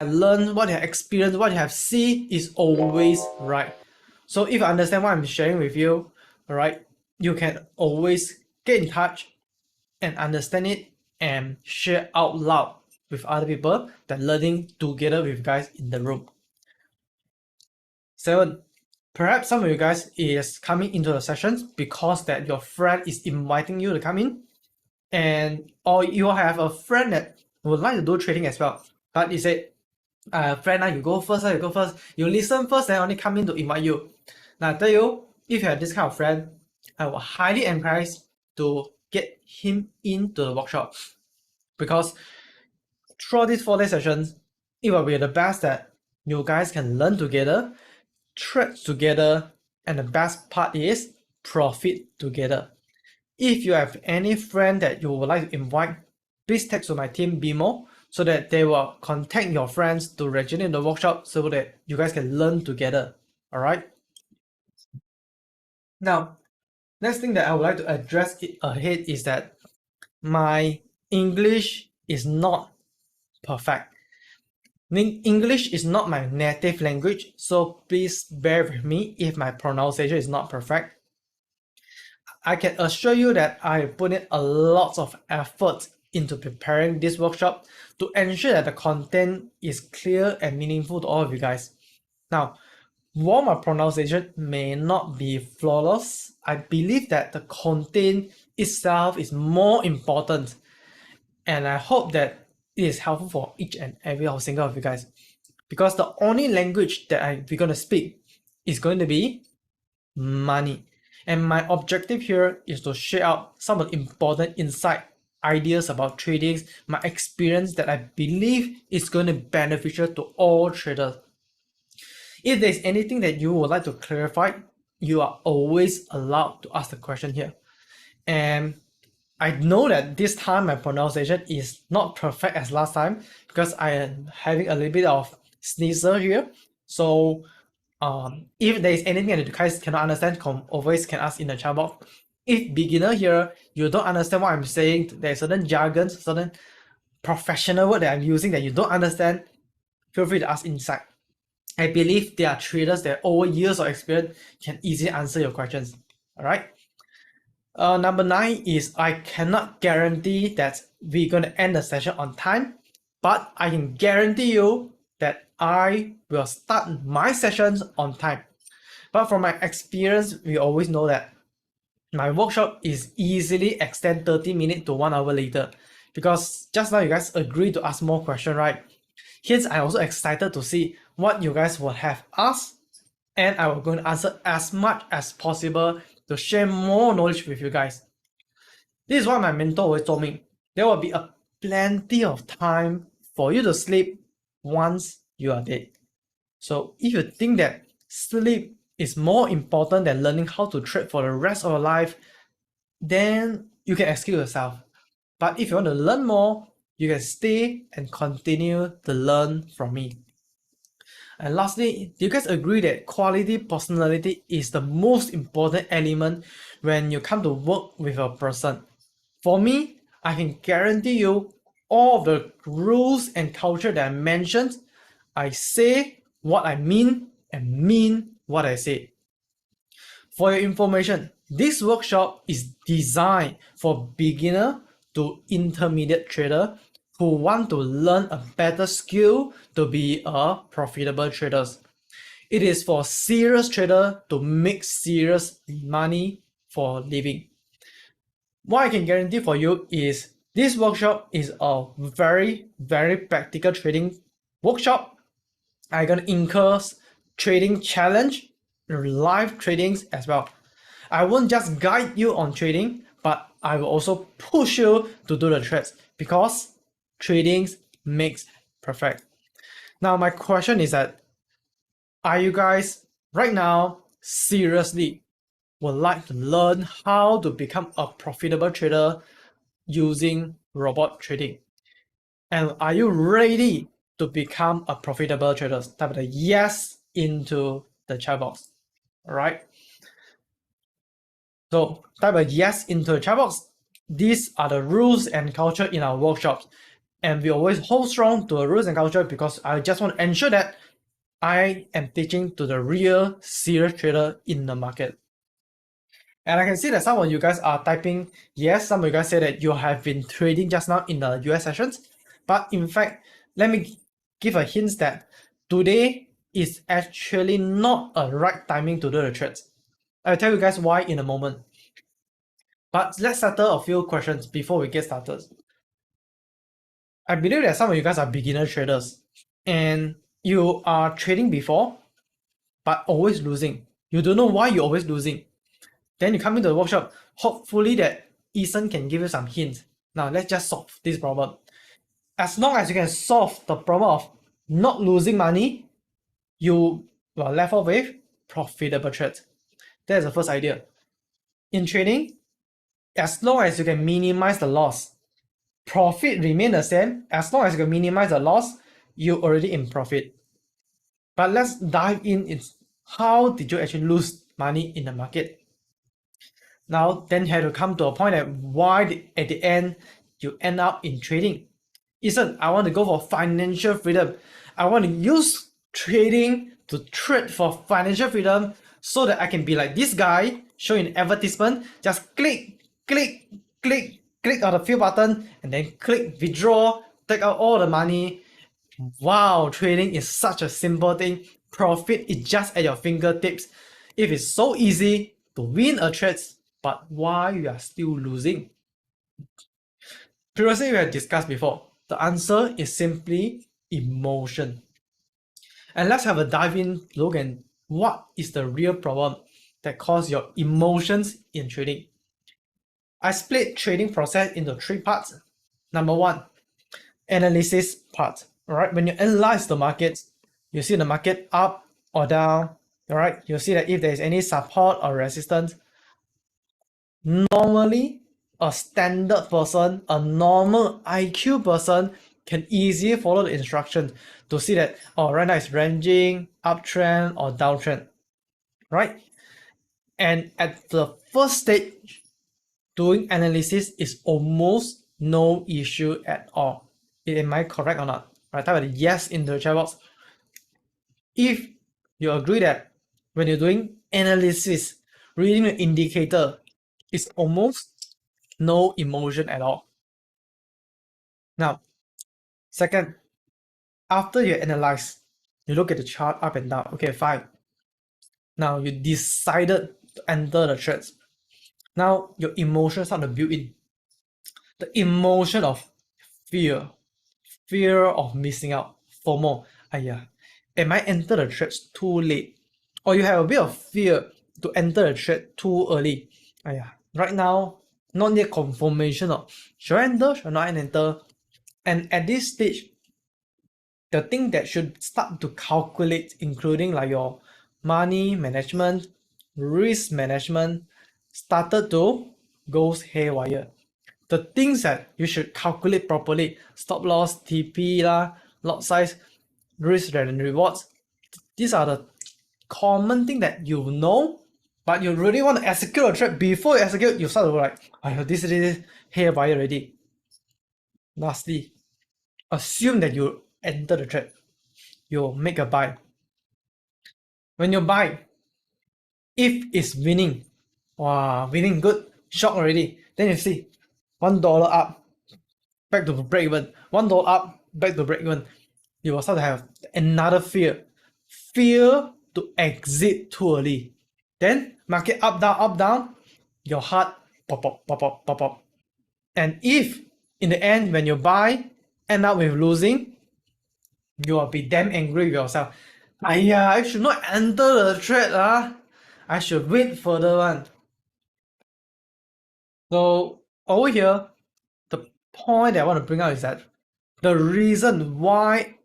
learned, what you have experienced, what you have seen is always right. So if you understand what I'm sharing with you, alright, you can always get in touch and understand it and share out loud with other people that learning together with guys in the room. 7. Perhaps some of you guys is coming into the sessions because that your friend is inviting you to come in, and or you have a friend that would like to do trading as well, but you say, friend, you go first, you listen first, then only come in to invite you. Now I tell you, if you have this kind of friend, I will highly encourage to get him into the workshop, because throughout these 4-day sessions, it will be the best that you guys can learn together, trade together, and the best part is profit together. If you have any friend that you would like to invite, please text to my team BMO so that they will contact your friends to register in the workshop so that you guys can learn together. Alright? Now, next thing that I would like to address ahead is that my English is not perfect. English is not my native language, so please bear with me if my pronunciation is not perfect. I can assure you that I put in a lot of effort into preparing this workshop to ensure that the content is clear and meaningful to all of you guys. Now, while my pronunciation may not be flawless, I believe that the content itself is more important, and I hope that it is helpful for each and every single of you guys, because the only language that we're going to speak is going to be money. And my objective here is to share out some of the important insight, ideas about trading, my experience that I believe is going to be beneficial to all traders. If there's anything that you would like to clarify, you are always allowed to ask the question here. And I know that this time my pronunciation is not perfect as last time because I am having a little bit of sneezer here. So if there is anything that you guys cannot understand, always can ask in the chat box. If beginner here, you don't understand what I'm saying, there's certain jargons, certain professional word that I'm using that you don't understand, feel free to ask inside. I believe there are traders that over years of experience can easily answer your questions. Alright. Number 9 is I cannot guarantee that we're going to end the session on time, but I can guarantee you that I will start my sessions on time. But from my experience, we always know that my workshop is easily extend 30 minutes to 1 hour later, because just now you guys agreed to ask more questions, right? Hence, I'm also excited to see what you guys will have asked, and I will go and answer as much as possible to share more knowledge with you guys. This is what my mentor always told me. There will be a plenty of time for you to sleep once you are dead. So if you think that sleep is more important than learning how to trade for the rest of your life, then you can excuse yourself. But if you want to learn more, you can stay and continue to learn from me. And lastly, do you guys agree that quality personality is the most important element when you come to work with a person? For me, I can guarantee you all of the rules and culture that I mentioned, I say what I mean and mean what I say. For your information, this workshop is designed for beginner to intermediate trader who want to learn a better skill to be a profitable trader. It is for serious trader to make serious money for living. What I can guarantee for you is this workshop is a very, very practical trading workshop. I'm gonna incur trading challenge, live tradings as well. I won't just guide you on trading, but I will also push you to do the trades, because trading makes perfect. Now my question is that, are you guys right now seriously would like to learn how to become a profitable trader using robot trading? And are you ready to become a profitable trader? Type the yes into the chat box. All right. So type a yes into the chat box. These are the rules and culture in our workshops. And we always hold strong to the rules and culture because I just want to ensure that I am teaching to the real serious trader in the market. And I can see that some of you guys are typing yes, some of you guys say that you have been trading just now in the US sessions. But in fact, let me give a hint that today is actually not a right timing to do the trades. I'll tell you guys why in a moment. But let's settle a few questions before we get started. I believe that some of you guys are beginner traders and you are trading before, but always losing. You don't know why you're always losing. Then you come into the workshop, hopefully that Ethan can give you some hints. Now let's just solve this problem. As long as you can solve the problem of not losing money, you are left off with profitable trades. That's the first idea. In trading, as long as you can minimize the loss, profit remain the same. As long as you can minimize the loss, you're already in profit. But let's dive in how did you actually lose money in the market? Now, then you have to come to a point that why at the end you end up in trading. Ethan, I want to go for financial freedom. I want to use trading to trade for financial freedom so that I can be like this guy showing advertisement. Just click, click, click, click on the fill button and then click withdraw, take out all the money. Wow, trading is such a simple thing. Profit is just at your fingertips. It is so easy to win a trade, but why you are still losing? Previously, we had discussed before. The answer is simply emotion. And let's have a dive in look at what is the real problem that causes your emotions in trading. I split trading process into 3 parts. Number 1, analysis part. Alright, when you analyze the market, you see the market up or down. Alright, you see that if there is any support or resistance. Normally, a standard person, a normal IQ person can easily follow the instruction to see that, oh, right now it's ranging, uptrend or downtrend, right? And at the first stage, doing analysis is almost no issue at all. Am I correct or not? Right, type a yes in the chat box. If you agree that when you're doing analysis, reading the indicator is almost no emotion at all. Now, second, after you analyze, you look at the chart up and down. Okay, fine. Now you decided to enter the trades. Now your emotions start to build in. The emotion of fear of missing out, FOMO. Am I enter the trades too late? Or you have a bit of fear to enter the trade too early. Right now, not yet confirmation of should I enter, should I not enter? And at this stage, the thing that should start to calculate, including like your money management, risk management, started to go haywire. The things that you should calculate properly, stop loss, TP lah, lot size, risk and rewards, these are the common thing that you know, but you really want to execute a trade. Before you execute, you start to like, this is haywire already. Lastly, assume that you enter the trade. You make a buy. When you buy, if it's winning, wow, winning good, shock already. Then you see $1 up, back to break even. $1 up, back to break even. You will start to have another fear to exit too early. Then market up, down, your heart pop. And if in the end, when you buy, end up with losing, you will be damn angry with yourself. I should not enter the trade. I should wait further one. So over here, the point that I want to bring out is that the reason why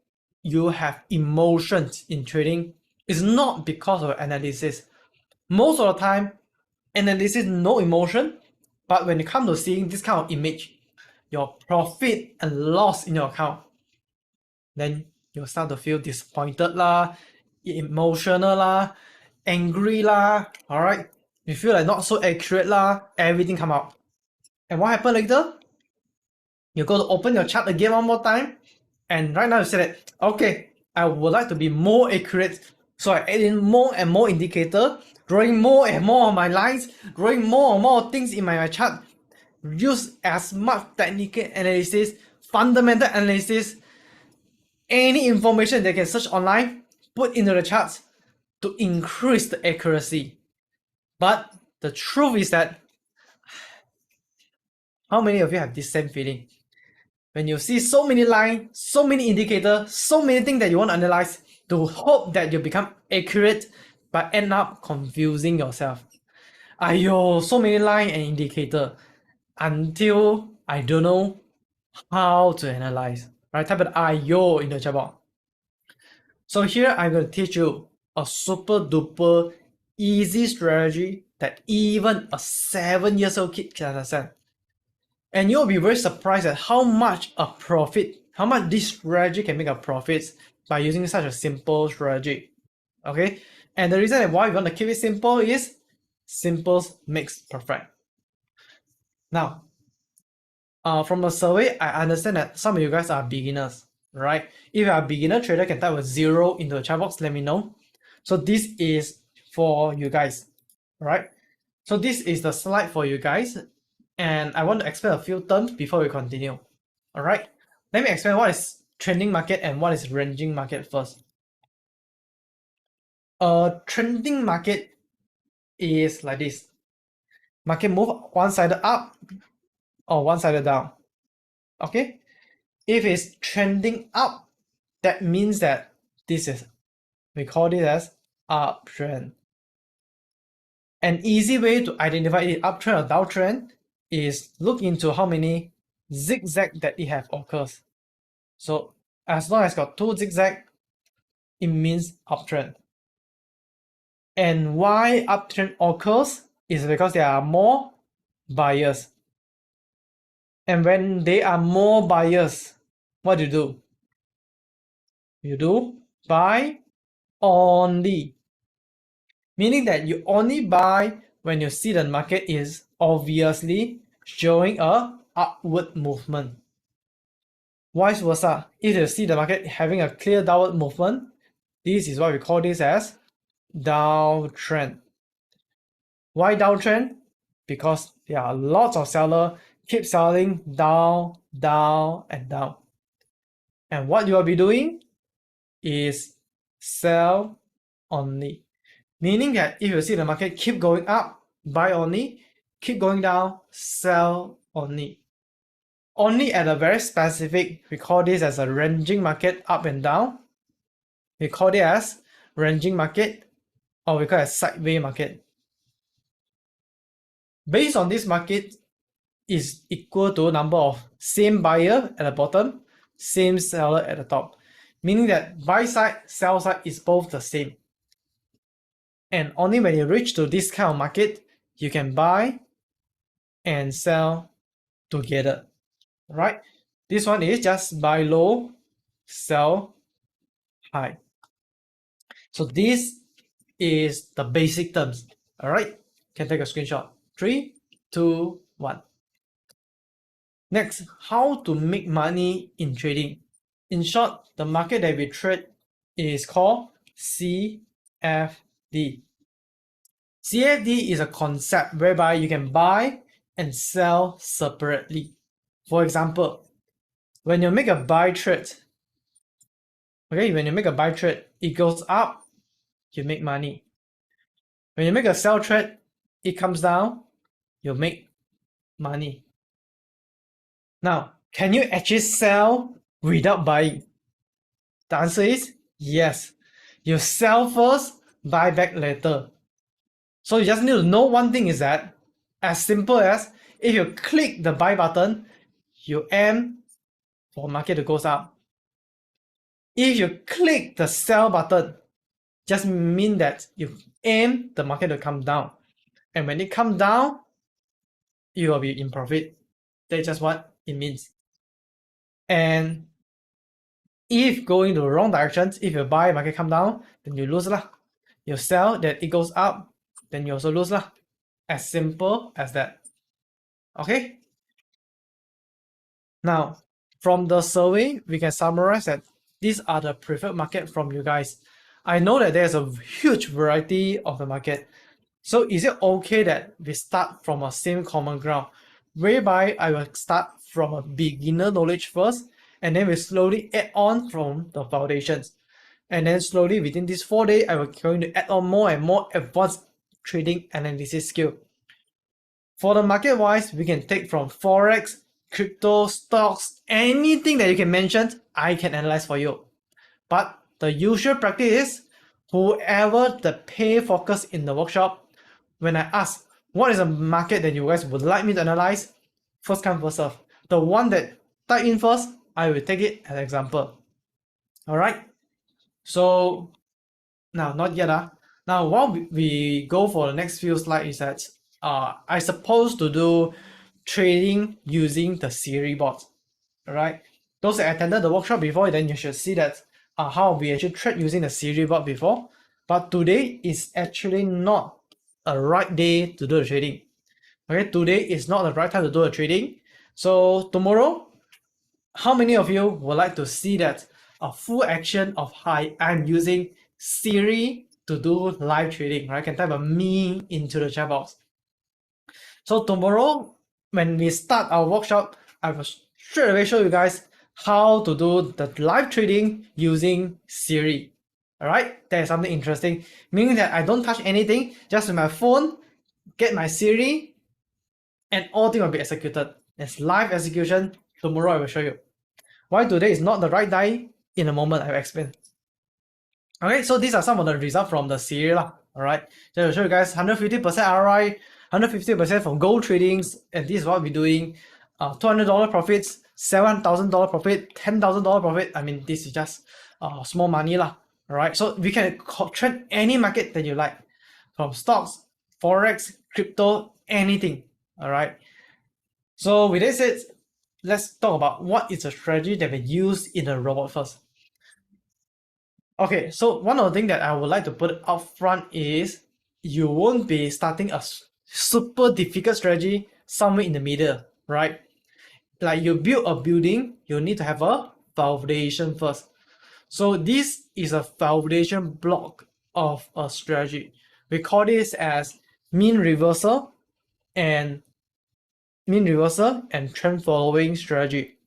you have emotions in trading is not because of analysis. Most of the time, analysis no emotion, but when it comes to seeing this kind of image, your profit and loss in your account, then you'll start to feel disappointed lah, emotional lah, angry lah, alright? You feel like not so accurate lah, everything come out. And what happened later? You go to open your chart again one more time, and right now you say that, okay, I would like to be more accurate, so I add in more and more indicator, drawing more and more of my lines, drawing more and more things in my chart, use as much technical analysis, fundamental analysis, any information they can search online, put into the charts to increase the accuracy. But the truth is that, how many of you have this same feeling? When you see so many lines, so many indicators, so many things that you want to analyze to hope that you become accurate, but end up confusing yourself. Ayo, so many line and indicator until I don't know how to analyze. Right? Type of ayo in the chat box. So here I'm going to teach you a super duper easy strategy that even a 7-year-old kid can understand. And you'll be very surprised at how much this strategy can make a profit by using such a simple strategy. Okay? And the reason why we want to keep it simple is simple makes perfect. Now, from the survey, I understand that some of you guys are beginners, right? If you are a beginner trader, can type a 0 into the chat box, let me know. So this is for you guys, right? So this is the slide for you guys, and I want to explain a few terms before we continue. All right, let me explain what is trending market and what is ranging market first. A trending market is like this. Market move one-sided up or one-sided down. Okay, if it's trending up, that means that we call this as uptrend. An easy way to identify it uptrend or downtrend is look into how many zigzag that it have occurs. So as long as got 2 zigzag, it means uptrend. And why uptrend occurs is because there are more buyers. And when there are more buyers, what do? You do buy only. Meaning that you only buy when you see the market is obviously showing a upward movement. Vice versa, if you see the market having a clear downward movement, this is what we call this as downtrend. Why downtrend? Because there are lots of sellers keep selling down, down, and down. And what you will be doing is sell only. Meaning that if you see the market keep going up, buy only, keep going down, sell only. Only at a very specific, we call this as a ranging market up and down. We call it as ranging market, or we call it sideways market. Based on this market is equal to number of same buyer at the bottom, same seller at the top. Meaning that buy side, sell side is both the same. And only when you reach to this kind of market, you can buy and sell together, right? This one is just buy low, sell high. So this is the basic terms, all right? Can take a screenshot. 3, 2, 1. Next, how to make money in trading. In short, the market that we trade is called CFD. CFD is a concept whereby you can buy and sell separately. For example, when you make a buy trade, it goes up, you make money. When you make a sell trade, it comes down, you make money. Now, can you actually sell without buying? The answer is yes. You sell first, buy back later. So you just need to know one thing is that, as simple as if you click the buy button, you aim for market to go up. If you click the sell button, just mean that you aim the market to come down. And when it comes down, you will be in profit. That's just what it means. And if going the wrong directions, if you buy, market come down, then you lose lah. You sell, that it goes up, then you also lose lah. As simple as that. Okay? Now, from the survey, we can summarize that these are the preferred market from you guys. I know that there's a huge variety of the market. So is it okay that we start from a same common ground, whereby I will start from a beginner knowledge first, and then we slowly add on from the foundations. And then slowly within this 4 days, I will going to add on more and more advanced trading analysis skill. For the market wise, we can take from Forex, crypto, stocks, anything that you can mention, I can analyze for you. But the usual practice is whoever the pay focus in the workshop, when I ask what is a market that you guys would like me to analyze, first come first serve. The one that type in first, I will take it as an example. Alright. So now not yet. Now while we go for the next few slides is that I supposed to do trading using the Siri bot. Alright. Those that attended the workshop before, then you should see that how we actually trade using the Siri bot before. But today is actually not a right day to do the trading. Okay, today is not the right time to do the trading. So tomorrow, how many of you would like to see that a full action of hi, I'm using Siri to do live trading, right? I can type a me into the chat box. So tomorrow, when we start our workshop, I will straight away show you guys how to do the live trading using Siri. Alright, that is something interesting, meaning that I don't touch anything, just with my phone, get my Siri, and all things will be executed. It's live execution. Tomorrow I will show you. Why today is not the right day, in a moment I will explain. Okay, so these are some of the results from the Siri. Alright, so I will show you guys 150% ROI, 150% from gold tradings, and this is what we're doing. $200 profits, $7,000 profit, $10,000 profit. I mean, this is just small money lah. Alright, so we can trade any market that you like, from stocks, forex, crypto, anything. Alright, so with this said, let's talk about what is a strategy that we use in a robot first. Okay, so one of the things that I would like to put up front is you won't be starting a super difficult strategy somewhere in the middle, right? Like you build a building, you need to have a foundation first. So this is a foundation block of a strategy. We call this as mean reversal and trend following strategy.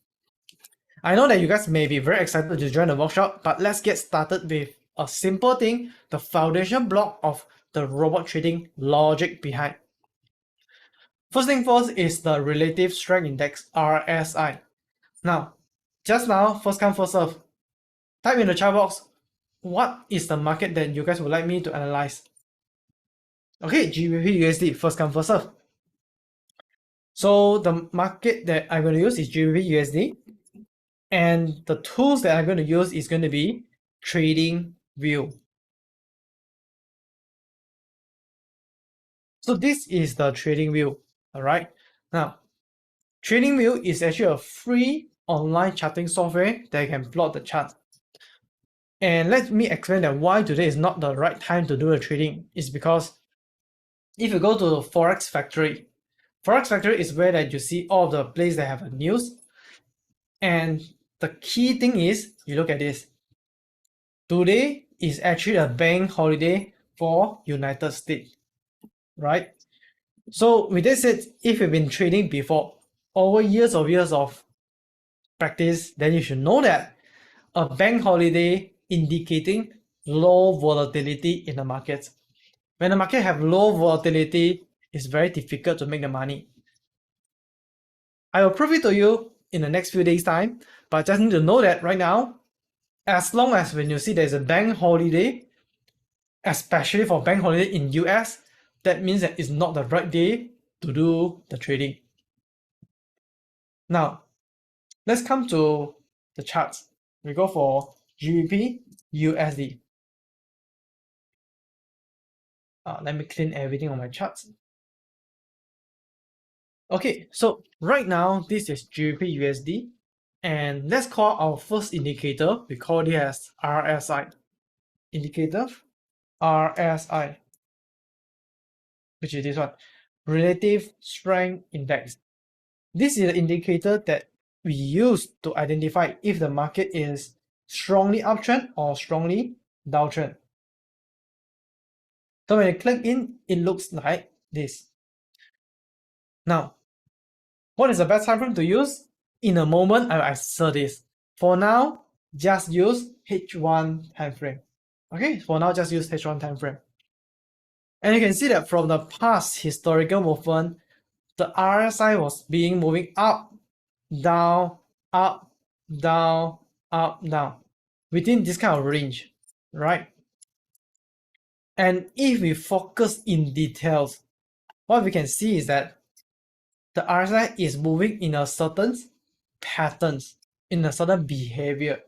I know that you guys may be very excited to join the workshop, but let's get started with a simple thing, the foundation block of the robot trading logic behind. First thing first is the relative strength index, RSI. Now, just now, first come first serve. Type in the chat box, what is the market that you guys would like me to analyze? Okay, GBP USD, first come first serve. So the market that I'm going to use is GBP USD, and the tools that I'm going to use is going to be TradingView. So this is the TradingView. All right. Now, TradingView is actually a free online charting software that can plot the chart. And let me explain that why today is not the right time to do the trading. Is because if you go to the Forex Factory is where that you see all of the places that have a news. And the key thing is, you look at this. Today is actually a bank holiday for United States, right? So with that said, if you've been trading before, over years of practice, then you should know that a bank holiday indicating low volatility in the market. When the market have low volatility, it's very difficult to make the money. I will prove it to you in the next few days time, but just need to know that right now, as long as when you see there's a bank holiday, especially for bank holiday in US, that means that it's not the right day to do the trading. Now, let's come to the charts. We go for GBP USD. Let me clean everything on my charts. Okay, so right now, this is GBP USD. And let's call our first indicator, we call it as RSI. Indicator, RSI, which is this one, Relative Strength Index. This is the indicator that we use to identify if the market is strongly uptrend or strongly downtrend. So when you click in, it looks like this. Now, what is the best time frame to use? In a moment, I will answer this. For now, just use H1 time frame. Okay, for now, just use H1 time frame. And you can see that from the past historical movement, the RSI was being moving up, down, up, down, up, down, within this kind of range, right? And if we focus in details, what we can see is that the RSI is moving in a certain patterns, in a certain behavior,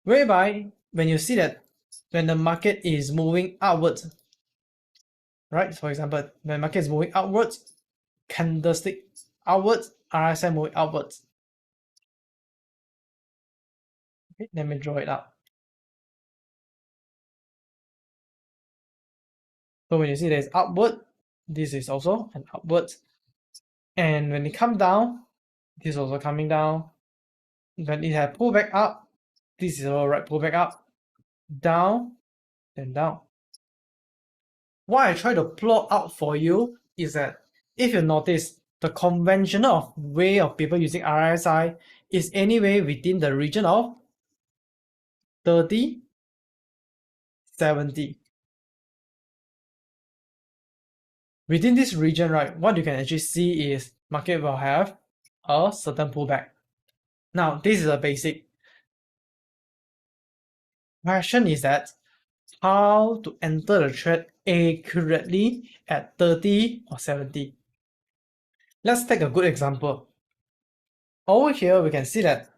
whereby when you see that when the market is moving upwards, right? For example, when the market is moving upwards, candlestick outwards, RSI moving upwards. Okay, let me draw it out. So when you see there's upward, this is also an upward. And when it comes down, this is also coming down. When it has pulled back up, this is all right, pull back up, down, then down. What I try to plot out for you is that if you notice, the conventional way of people using RSI is anyway within the region of 30, 70. Within this region, right, what you can actually see is market will have a certain pullback. Now, this is a basic. Question is that how to enter the trade accurately at 30 or 70. Let's take a good example. Over here, we can see that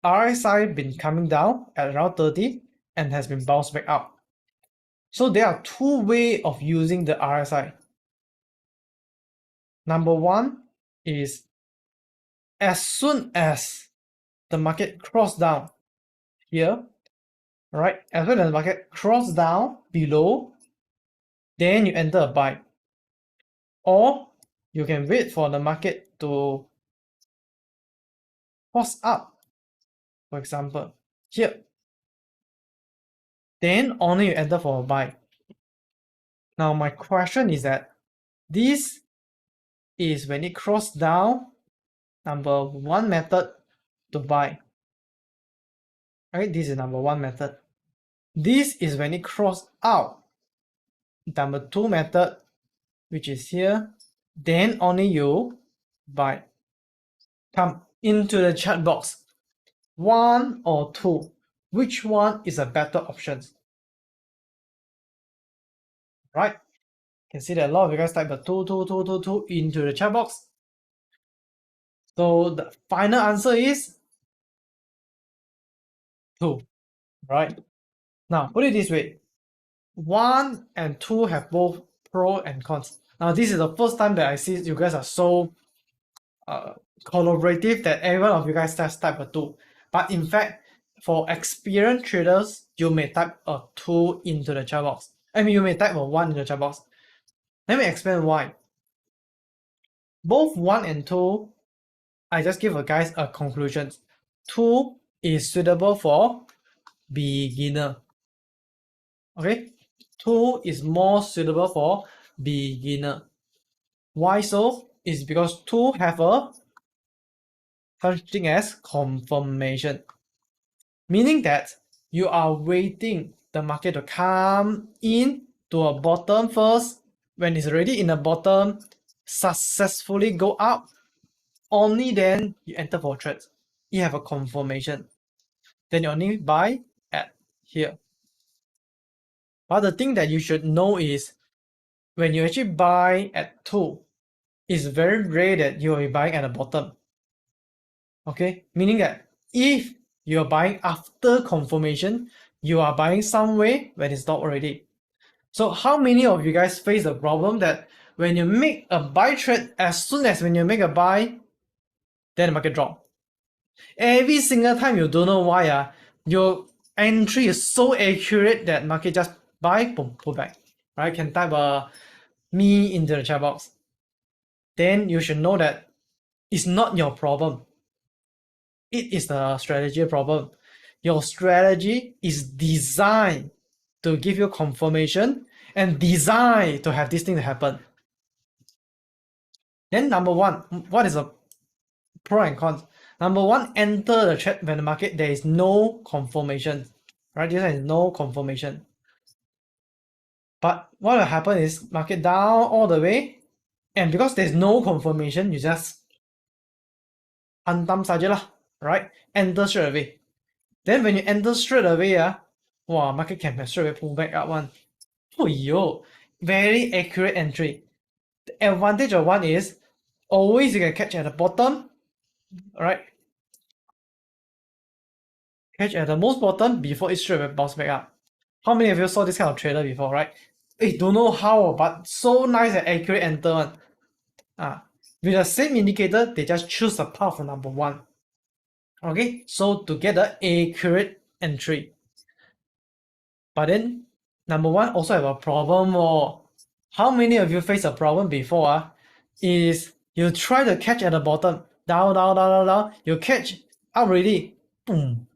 RSI been coming down at around 30 and has been bounced back up. So there are two ways of using the RSI. Number one is as soon as the market cross down here, right? As soon as the market cross down below, then you enter a buy. Or you can wait for the market to cross up, for example, here. Then only you enter for a buy. Now my question is that this is when it cross down, number one method to buy. Right, this is number one method. This is when it cross out, number two method, which is here. Then only you buy. Come into the chat box. One or two, which one is a better option? Right? You can see that a lot of you guys type the two into the chat box. So the final answer is 2, right? Now put it this way, 1 and 2 have both pro and cons. Now this is the first time that I see you guys are so collaborative that every one of you guys just type a 2. But in fact, for experienced traders, you may type a 2 into the chat box. I mean, you may type a 1 in the chat box. Let me explain why. Both 1 and 2, I just give you guys a conclusion. 2 is suitable for beginner. Okay? 2 is more suitable for beginner. Why so? It's because 2 have a such thing as confirmation. Meaning that you are waiting the market to come in to a bottom first. When it's already in the bottom, successfully go up, only then you enter for trade. You have a confirmation. Then you only buy at here. But the thing that you should know is when you actually buy at 2, it's very rare that you will be buying at the bottom. Okay, meaning that if you're buying after confirmation, you are buying somewhere when it's not already. So how many of you guys face the problem that when you make a buy trade, as soon as when you make a buy, then the market drop? Every single time you don't know why, your entry is so accurate that market just buy, boom, pull back. Right? Can type me into the chat box. Then you should know that it's not your problem. it is the strategy problem. Your strategy is designed to give you confirmation and designed to have this thing to happen. Then number one, what is the pro and cons? Number one, enter the trade when the market there is no confirmation, right? There is no confirmation. But what will happen is market down all the way, and because there's no confirmation, you just hantam saja lah, right? Enter straight away. Then when you enter straight away, market can straight away pull back up one. Oh yo, very accurate entry. The advantage of one is always you can catch at the bottom, right? Catch at the most bottom before it straight away bounce back up. How many of you saw this kind of trader before, right? Don't know how, but so nice and accurate enter one. With the same indicator, they just choose the path for number one. Okay, so to get the accurate entry. But then number one also have a problem. How many of you face a problem before? Is you try to catch at the bottom, down, you catch up already, boom,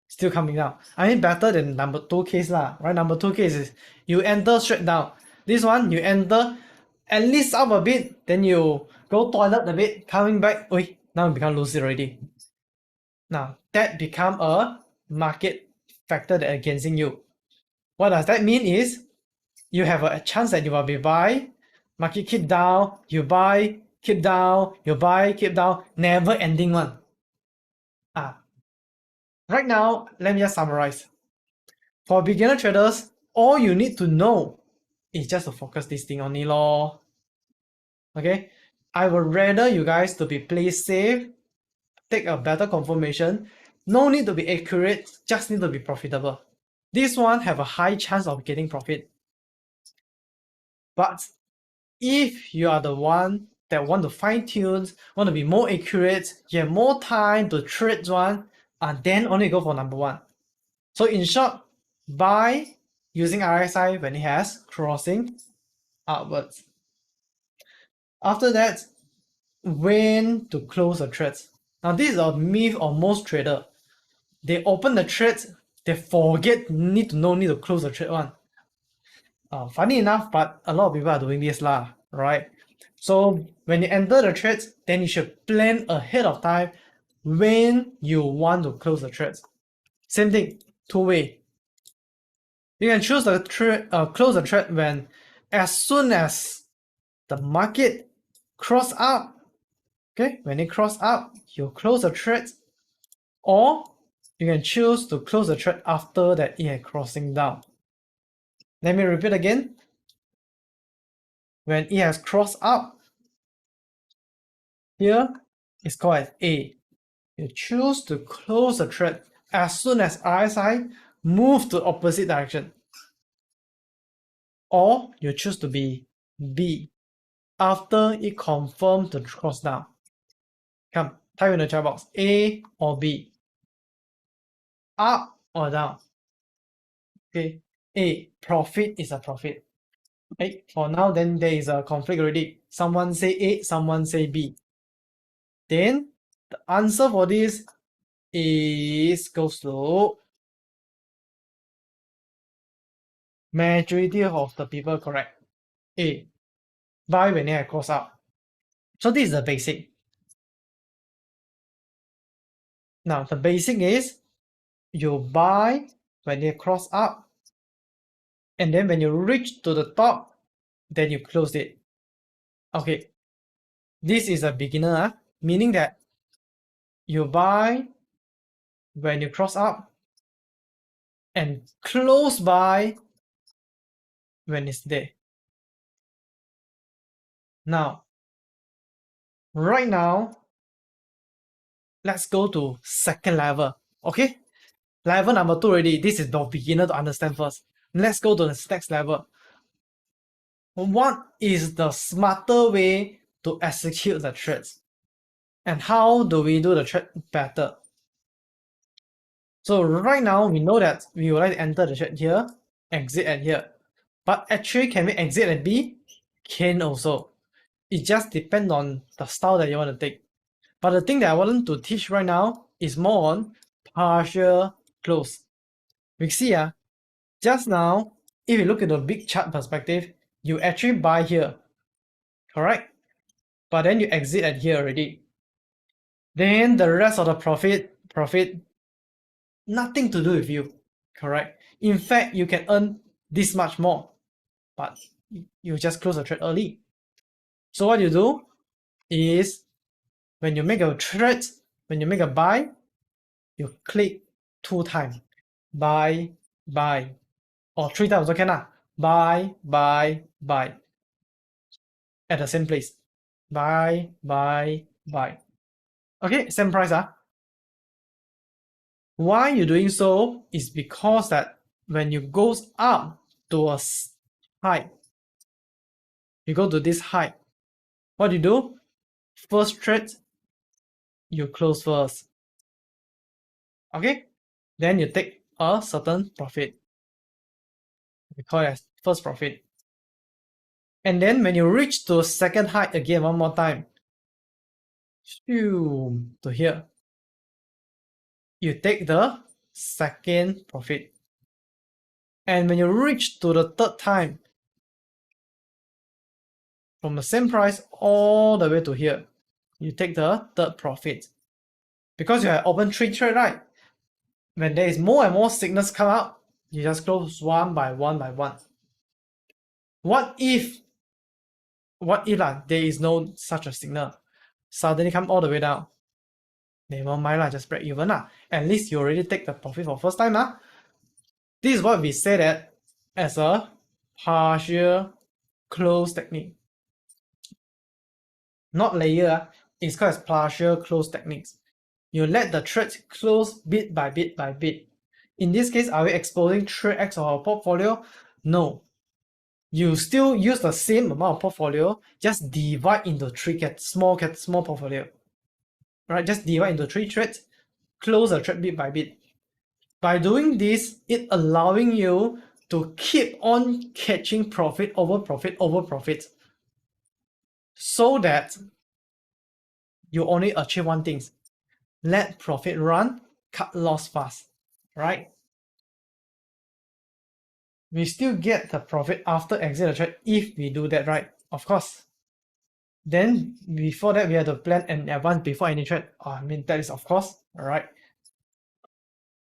still coming down. I mean better than number two case lah, right? Number two case is you enter straight down. This one you enter at least up a bit, then you go toilet a bit, coming back, now you become loser already. Now that become a market factor that against you. What does that mean is you have a chance that you will be buy, market keep down, you buy, keep down, you buy, keep down, never ending one. Right now, let me just summarize. For beginner traders, all you need to know is just to focus this thing only lor. Okay, I would rather you guys to be play safe, take a better confirmation. No need to be accurate, just need to be profitable. This one have a high chance of getting profit. But if you are the one that want to fine tune, want to be more accurate, you have more time to trade one, and then only go for number one. So in short, buy using RSI when it has crossing upwards. After that, when to close the trades. Now this is a myth of most trader. They open the trades, they forget need to close the trade one. Funny enough, but a lot of people are doing this lah, right? So when you enter the trades, then you should plan ahead of time when you want to close the trades. Same thing, two-way. You can choose the trade, close the trade when as soon as the market cross up. Okay, when it cross up, you close the trade, or you can choose to close the trade after that it is crossing down. Let me repeat again. When it has crossed up, here is called as A. You choose to close the trade as soon as RSI move to opposite direction. Or you choose to be B after it confirms the cross down. Come, type in the chat box, A or B. Up or down. Okay, A, profit is a profit. Okay, for now, then there is a conflict already. Someone say A, someone say B. Then the answer for this is goes to majority of the people correct. A, buy when they have cross up. So this is the basic. Now the basic is you buy when they cross up, and then when you reach to the top, then you close it. Okay, this is a beginner, meaning that you buy when you cross up and close by when it's there. Now, right now, let's go to second level. Okay, level number 2 already. This is the beginner to understand first. Let's go to the next level. What is the smarter way to execute the trades? And how do we do the trade better? So right now, we know that we would like to enter the trade here, exit at here. But actually, can we exit at B? Can also. It just depends on the style that you want to take. But the thing that I want to teach right now is more on partial close. We see just now, if you look at the big chart perspective, you actually buy here, correct? But then you exit at here already. Then the rest of the profit, nothing to do with you, correct? In fact, you can earn this much more, but you just close the trade early. So what you do is when you make a trade, when you make a buy, you click 2 times, buy, or 3 times, okay now. Buy, at the same place. Buy. Okay, same price. Why you're doing so is because that when you goes up to a height, you go to this height, what you do? First trade, you close first. Okay? Then you take a certain profit. We call it as first profit. And then when you reach to second height again one more time, to here, you take the second profit. And when you reach to the third time, from the same price all the way to here, you take the third profit. Because you have open 3 trade, right? When there is more and more signals come out, you just close one by one. What if there is no such a signal? Suddenly come all the way down. Never mind, just break even. At least you already take the profit for first time. This is what we say that as a partial close technique. Not layer, it's called as partial close techniques. You let the trades close bit by bit. In this case, are we exposing trade X of our portfolio? No. You still use the same amount of portfolio, just divide into small portfolio. Right? Just divide into 3 trades, close the trade bit by bit. By doing this, it allowing you to keep on catching profit over profit, so that you only achieve one thing: let profit run, cut loss fast, right? We still get the profit after exit the trade if we do that right, of course. Then before that, we have to plan in advance before any trade. That is of course, alright.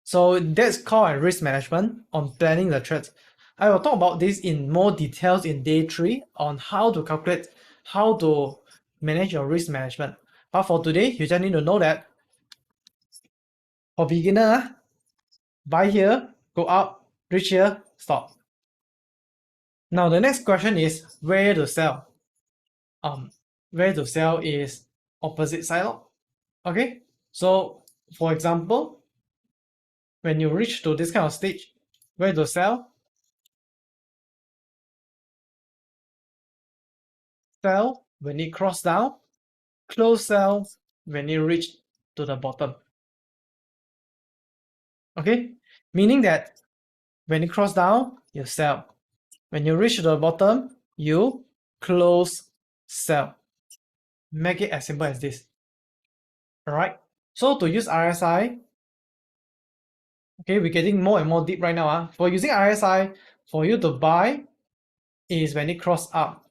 So that's called risk management on planning the trades. I will talk about this in more details in day 3 on how to calculate, how to manage your risk management. But for today, you just need to know that for beginner, buy here, go up, reach here, stop. Now the next question is where to sell. Where to sell is opposite side. Okay, so for example, when you reach to this kind of stage, where to sell? Sell when it cross down, close sell when it reach to the bottom. Okay, meaning that when it cross down, you sell. When you reach to the bottom, you close sell. Make it as simple as this. Alright, so to use RSI, okay, we're getting more and more deep right now. For using RSI, for you to buy is when it cross up.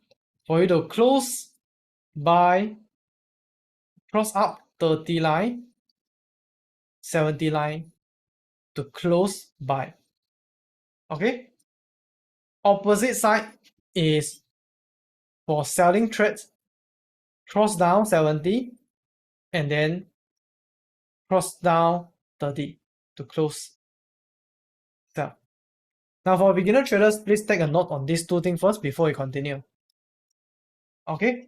For you to close, buy, cross up 30 line, 70 line, to close, buy. Okay? Opposite side is for selling trades, cross down 70, and then cross down 30 to close, sell. Now for beginner traders, please take a note on these 2 things first before we continue. Okay?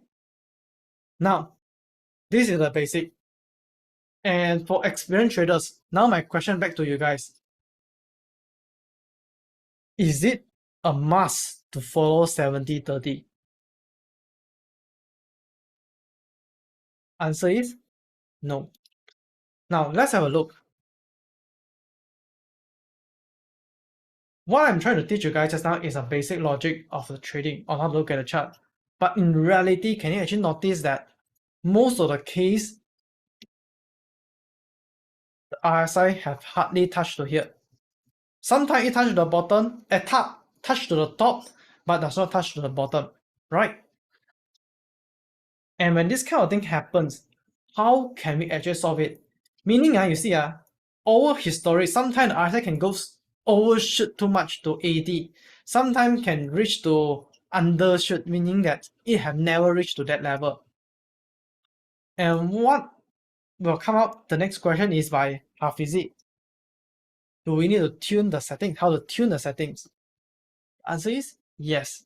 Now, this is the basic. And for experienced traders, now my question back to you guys. Is it a must to follow 70-30? Answer is no. Now let's have a look. What I'm trying to teach you guys just now is a basic logic of the trading on how to look at the chart. But in reality, can you actually notice that most of the case, the RSI have hardly touched to here. Sometimes it touches the bottom, touch to the top, but does not touch to the bottom, right? And when this kind of thing happens, how can we actually solve it? Meaning, you see, over history, sometimes the RSI can go overshoot too much to 80. Sometimes can reach to undershoot, meaning that it have never reached to that level. And what will come out, the next question is by Hafizi. Do we need to tune the settings? How to tune the settings? Answer is yes.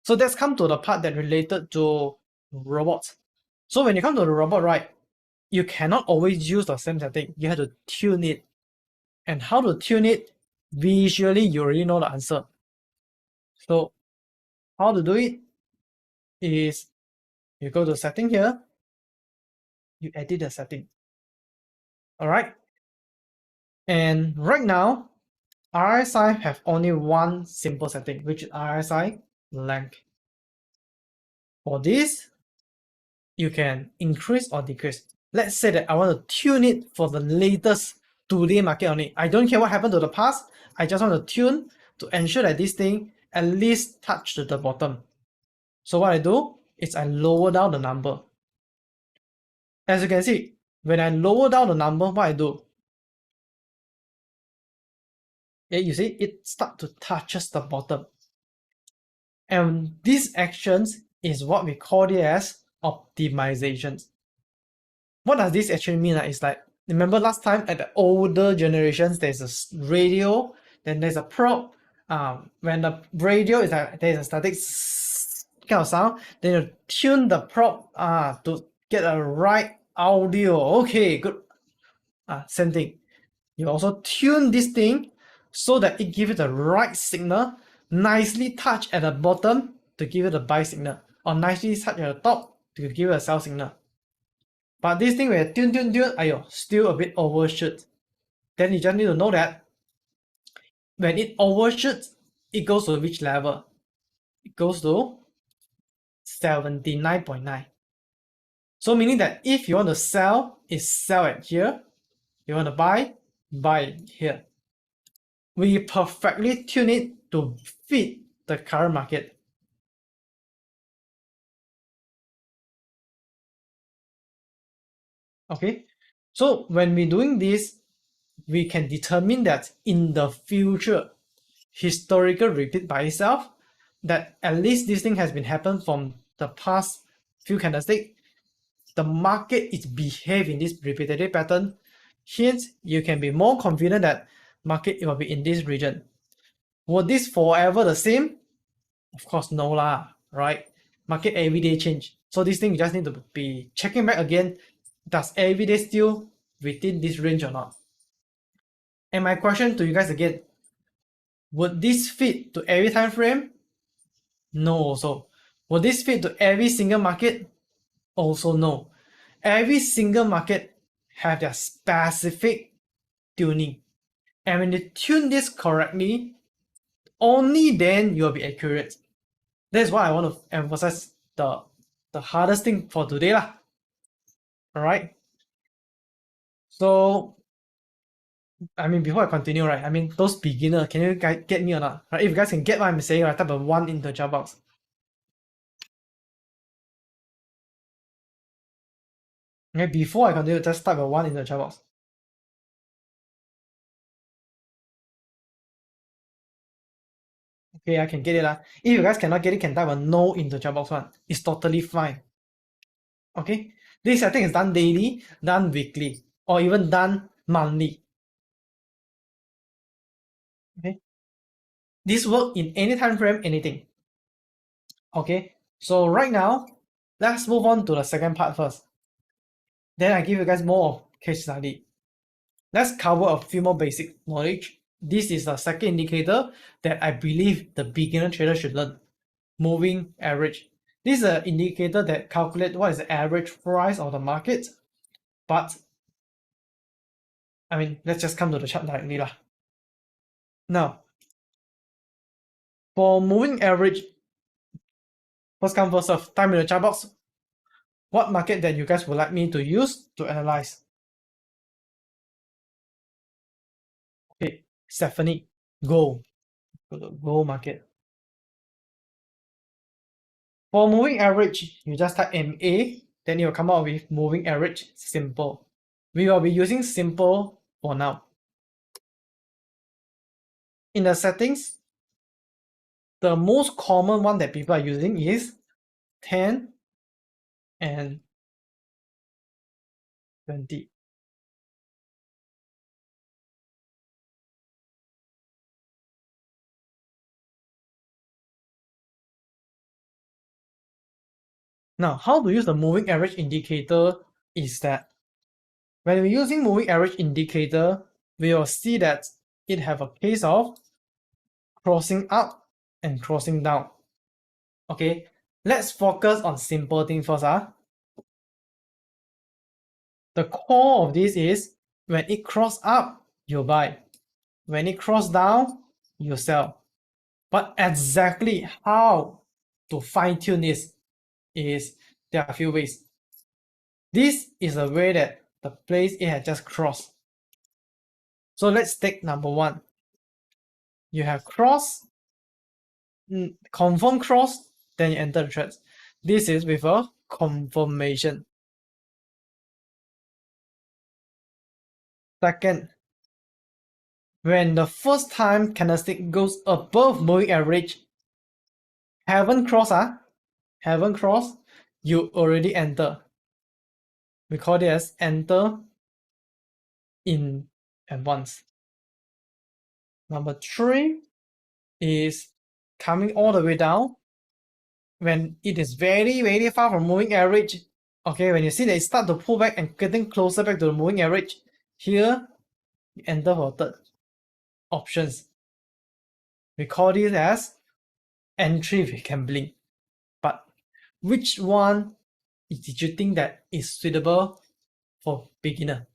So let's come to the part that related to robots. So when you come to the robot, right, you cannot always use the same setting. You have to tune it. And how to tune it? Visually, you already know the answer. So how to do it is you go to setting here, you edit the setting. All right. And right now, RSI have only one simple setting, which is RSI length. For this, you can increase or decrease. Let's say that I want to tune it for the latest today market only. I don't care what happened to the past. I just want to tune to ensure that this thing at least touch to the bottom. So what I do is I lower down the number. As you can see, when I lower down the number, what I do? Yeah, you see, it starts to touches the bottom. And these actions is what we call it as optimizations. What does this actually mean? It's like, remember last time at the older generations, there's a radio, then there's a probe. When the radio is like, there's a static kind of sound, then you tune the probe to get a right audio. Okay, good. Same thing. You also tune this thing so that it gives it the right signal, nicely touch at the bottom to give it a buy signal, or nicely touch at the top to give it a sell signal. But this thing where tune, still a bit overshoot. Then you just need to know that when it overshoots, it goes to which level? It goes to 79.9. So meaning that if you want to sell, it's sell at here. You want to buy here. We perfectly tune it to fit the current market. Okay, so when we're doing this, we can determine that in the future, historical repeat by itself, that at least this thing has been happened from the past few candlesticks. The market is behave in this repetitive pattern. Hence, you can be more confident that market will be in this region. Was this forever the same? Of course, no lah, right? Market every day change. So this thing you just need to be checking back again. Does every day still within this range or not? And my question to you guys again, would this fit to every time frame? No also. Would this fit to every single market? Also no. Every single market have their specific tuning. And when you tune this correctly, only then you'll be accurate. That's why I want to emphasize the hardest thing for today lah. Alright. So I mean, before I continue, right? I mean, those beginner, can you guys get me or not? Right? If you guys can get what I'm saying, right, type of 1 in the chat box. Okay, before I continue, just type a 1 in the chat box. Okay, I can get it. If you guys cannot get it, can type a no in the chat box one. It's totally fine. Okay, this setting is done daily, done weekly, or even done monthly. Okay, this work in any time frame, anything. Okay, so right now, let's move on to the second part first. Then I give you guys more case study. Let's cover a few more basic knowledge. This is the second indicator that I believe the beginner trader should learn. Moving average. This is an indicator that calculates what is the average price of the market. But I mean, let's just come to the chart directly lah. Now, for moving average, first come first serve, time in the chart box. What market that you guys would like me to use to analyze? Stephanie, gold. Gold market. For moving average, you just type MA, then it will come out with moving average simple. We will be using simple for now. In the settings, the most common one that people are using is 10 and 20. Now, how to use the moving average indicator is that when we're using moving average indicator, we will see that it have a case of crossing up and crossing down. Okay, let's focus on simple thing first. The core of this is when it cross up, you buy. When it cross down, you sell. But exactly how to fine tune this is there are a few ways. This is a way that the place it had just crossed. So let's take number one. You have cross, confirm cross, then you enter the trades. This is with a confirmation. Second, when the first time candlestick goes above moving average, haven't crossed, you already enter. We call it as enter in advance. Number three is coming all the way down when it is very, very far from moving average. Okay, when you see that it start to pull back and getting closer back to the moving average, here you enter for third options. We call this as entry with gambling. But which one did you think that is suitable for beginner?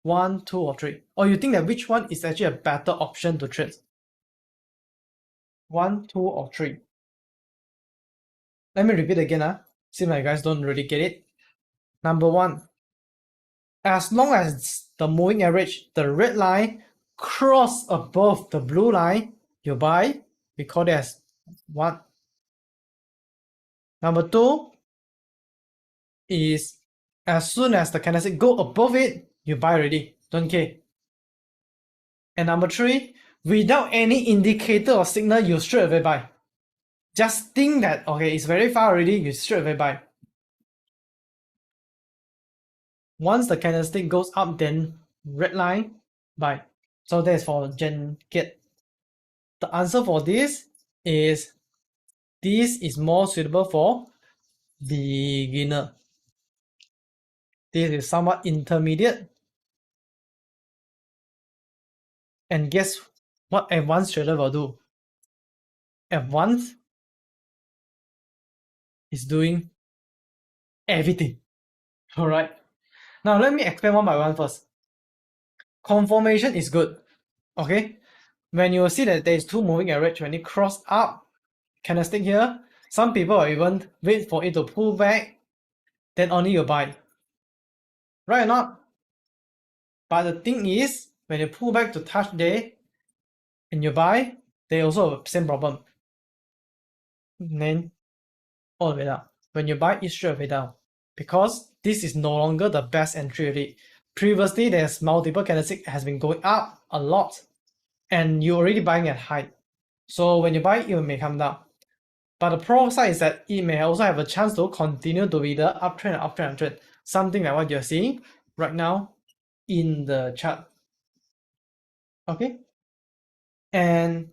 1, 2, or 3? Or you think that which one is actually a better option to trade? 1, 2, or 3? Let me repeat again. Seems like you guys don't really get it. Number one, as long as the moving average, the red line, cross above the blue line, you buy. We call it as 1. Number 2 is as soon as the candlestick go above it, you buy already. Don't care. And number 3, without any indicator or signal, you straight away buy. Just think that, okay, it's very far already, you straight away buy. Once the candlestick goes up, then red line, buy. So that's for Gen Get. The answer for this is more suitable for beginner. This is somewhat intermediate. And guess what advanced trader will do? Advanced is doing everything. Alright. Now let me explain one by one first. Confirmation is good. Okay. When you see that there is 2 moving average, when it cross up, candlestick here, some people will even wait for it to pull back, then only you buy. Right or not? But the thing is, when you pull back to touch there and you buy, they also have the same problem. And then all the way down. When you buy, it's straight away down. Because this is no longer the best entry already. Previously, there's multiple candlestick has been going up a lot. And you're already buying at high. So when you buy, it may come down. But the pro side is that it may also have a chance to continue to be the uptrend, uptrend, uptrend. Something like what you're seeing right now in the chart. Okay? And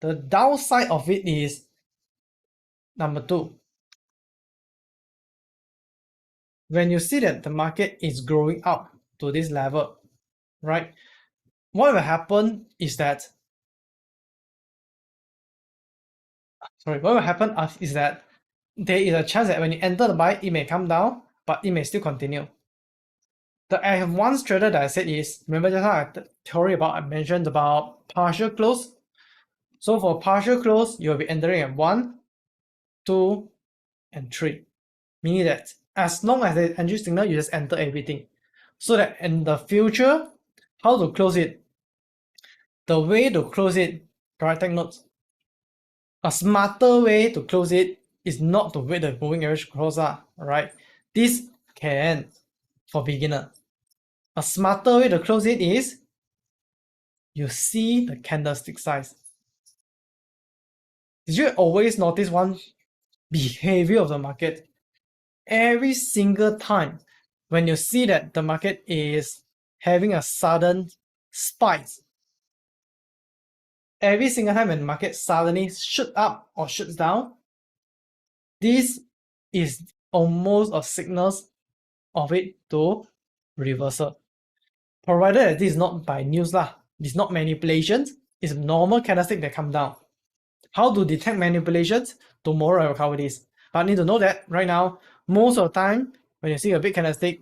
the downside of it is number 2. When you see that the market is growing up to this level, right? What will happen is that there is a chance that when you enter the buy, it may come down, but it may still continue. I have one strategy that I said is, remember just how I mentioned about partial close. So for partial close, you will be entering at 1, 2, and 3. Meaning that as long as there's entry signal, you just enter everything. So that in the future, how to close it? The way to close it, correct, take notes. A smarter way to close it is not to wait the moving average close up, alright? This can for beginner. A smarter way to close it is you see the candlestick size. Did you always notice one behavior of the market? Every single time when you see that the market is having a sudden spike, every single time when the market suddenly shoots up or shoots down, this is almost a signal of it to reversal. Provided that this is not by news lah, this is not manipulations, it's normal candlestick that come down. How to detect manipulations? Tomorrow I will cover this. But I need to know that right now, most of the time, when you see a big candlestick,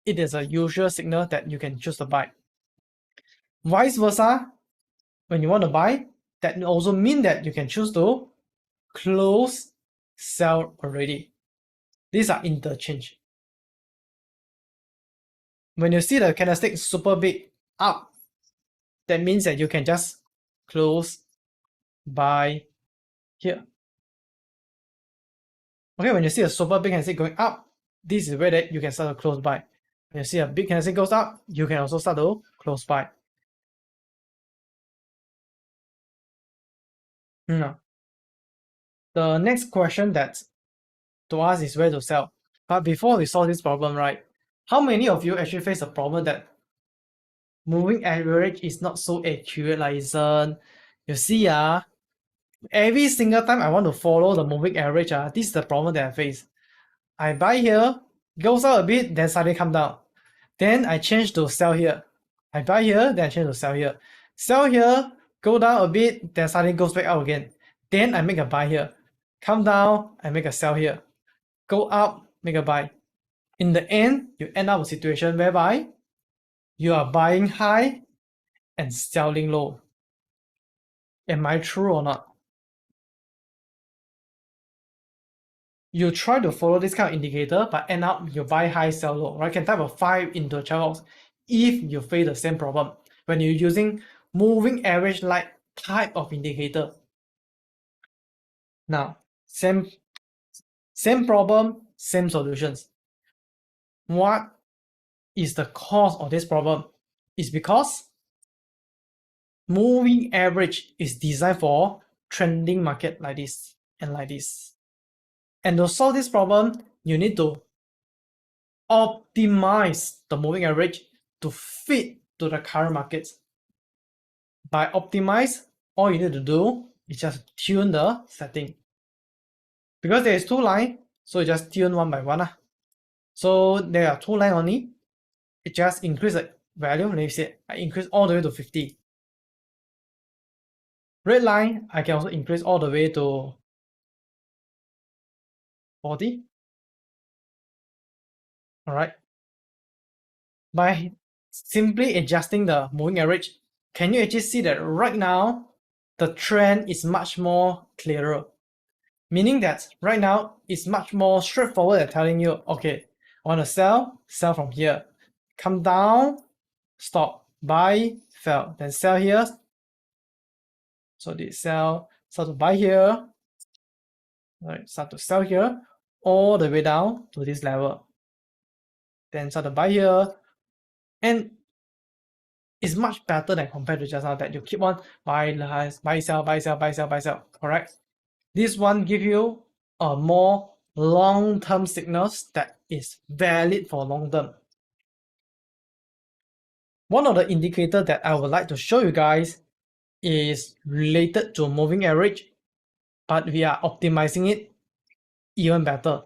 it is a usual signal that you can choose to buy. Vice versa, when you want to buy, that also mean that you can choose to close, sell already. These are interchange. When you see the candlestick super big up, that means that you can just close, buy here. Okay, when you see a super big candlestick going up, this is where that you can start to close buy. When you see a big candlestick goes up, you can also start to close buy. Now, the next question that to us is where to sell. But before we solve this problem, right? How many of you actually face a problem that moving average is not so accurate, like you see every single time I want to follow the moving average, this is the problem that I face. I buy here, goes up a bit, then suddenly come down. Then I change to sell here. I buy here, then I change to sell here. Sell here, go down a bit, then suddenly goes back up again. Then I make a buy here. Come down, I make a sell here. Go up, make a buy. In the end, you end up with a situation whereby you are buying high and selling low. Am I true or not? You try to follow this kind of indicator, but end up you buy high, sell low, right? You can type a 5 into a chat box if you face the same problem when you're using moving average like type of indicator. Now, same problem, same solutions. What is the cause of this problem? It's because moving average is designed for trending market like this and like this. And to solve this problem, you need to optimize the moving average to fit to the current markets. By optimize, all you need to do is just tune the setting. Because there is two lines, so you just tune one by one. So there are two lines only. It just increase the value. Let me say I increase all the way to 50. Red line, I can also increase all the way to 40. Alright. By simply adjusting the moving average, can you actually see that right now the trend is much more clearer? Meaning that right now it's much more straightforward than telling you, okay, I want to sell from here. Come down, stop, buy, sell, then sell here. So they sell, start to buy here, right, start to sell here, all the way down to this level. Then start to buy here, and it's much better than compared to just now that you keep on buy, sell, buy, sell, buy, sell, buy, sell, correct? This one give you a more long-term signals that is valid for long term. One of the indicators that I would like to show you guys is related to moving average, but we are optimizing it even better.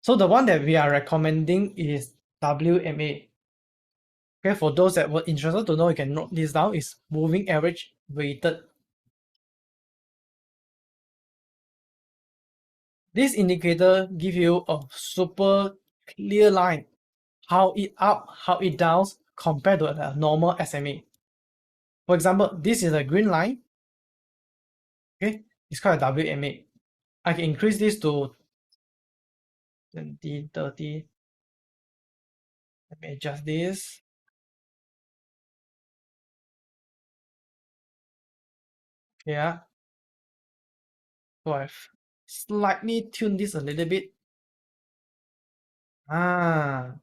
So the one that we are recommending is WMA. Okay, for those that were interested to know, you can note this down, is moving average weighted. This indicator gives you a super clear line, how it up, how it down compared to a normal SMA. For example, this is a green line. Okay, it's called a WMA. I can increase this to 20, 30. Let me adjust this. Yeah. So I've slightly tuned this a little bit. Can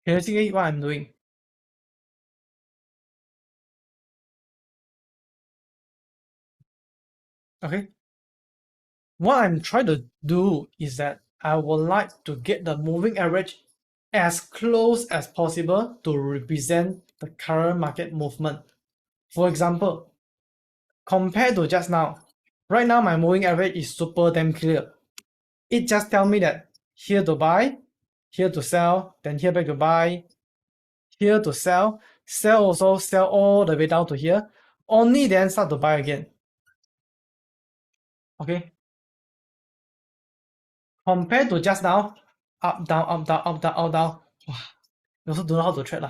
you see what I'm doing? Okay. What I'm trying to do is that I would like to get the moving average as close as possible to represent the current market movement. For example, compared to just now, right now my moving average is super damn clear. It just tells me that here to buy, here to sell, then here back to buy, here to sell, sell also, sell all the way down to here, only then start to buy again. Okay. Compared to just now, up, down, up, down, up, down, up, down. You also don't know how to trade,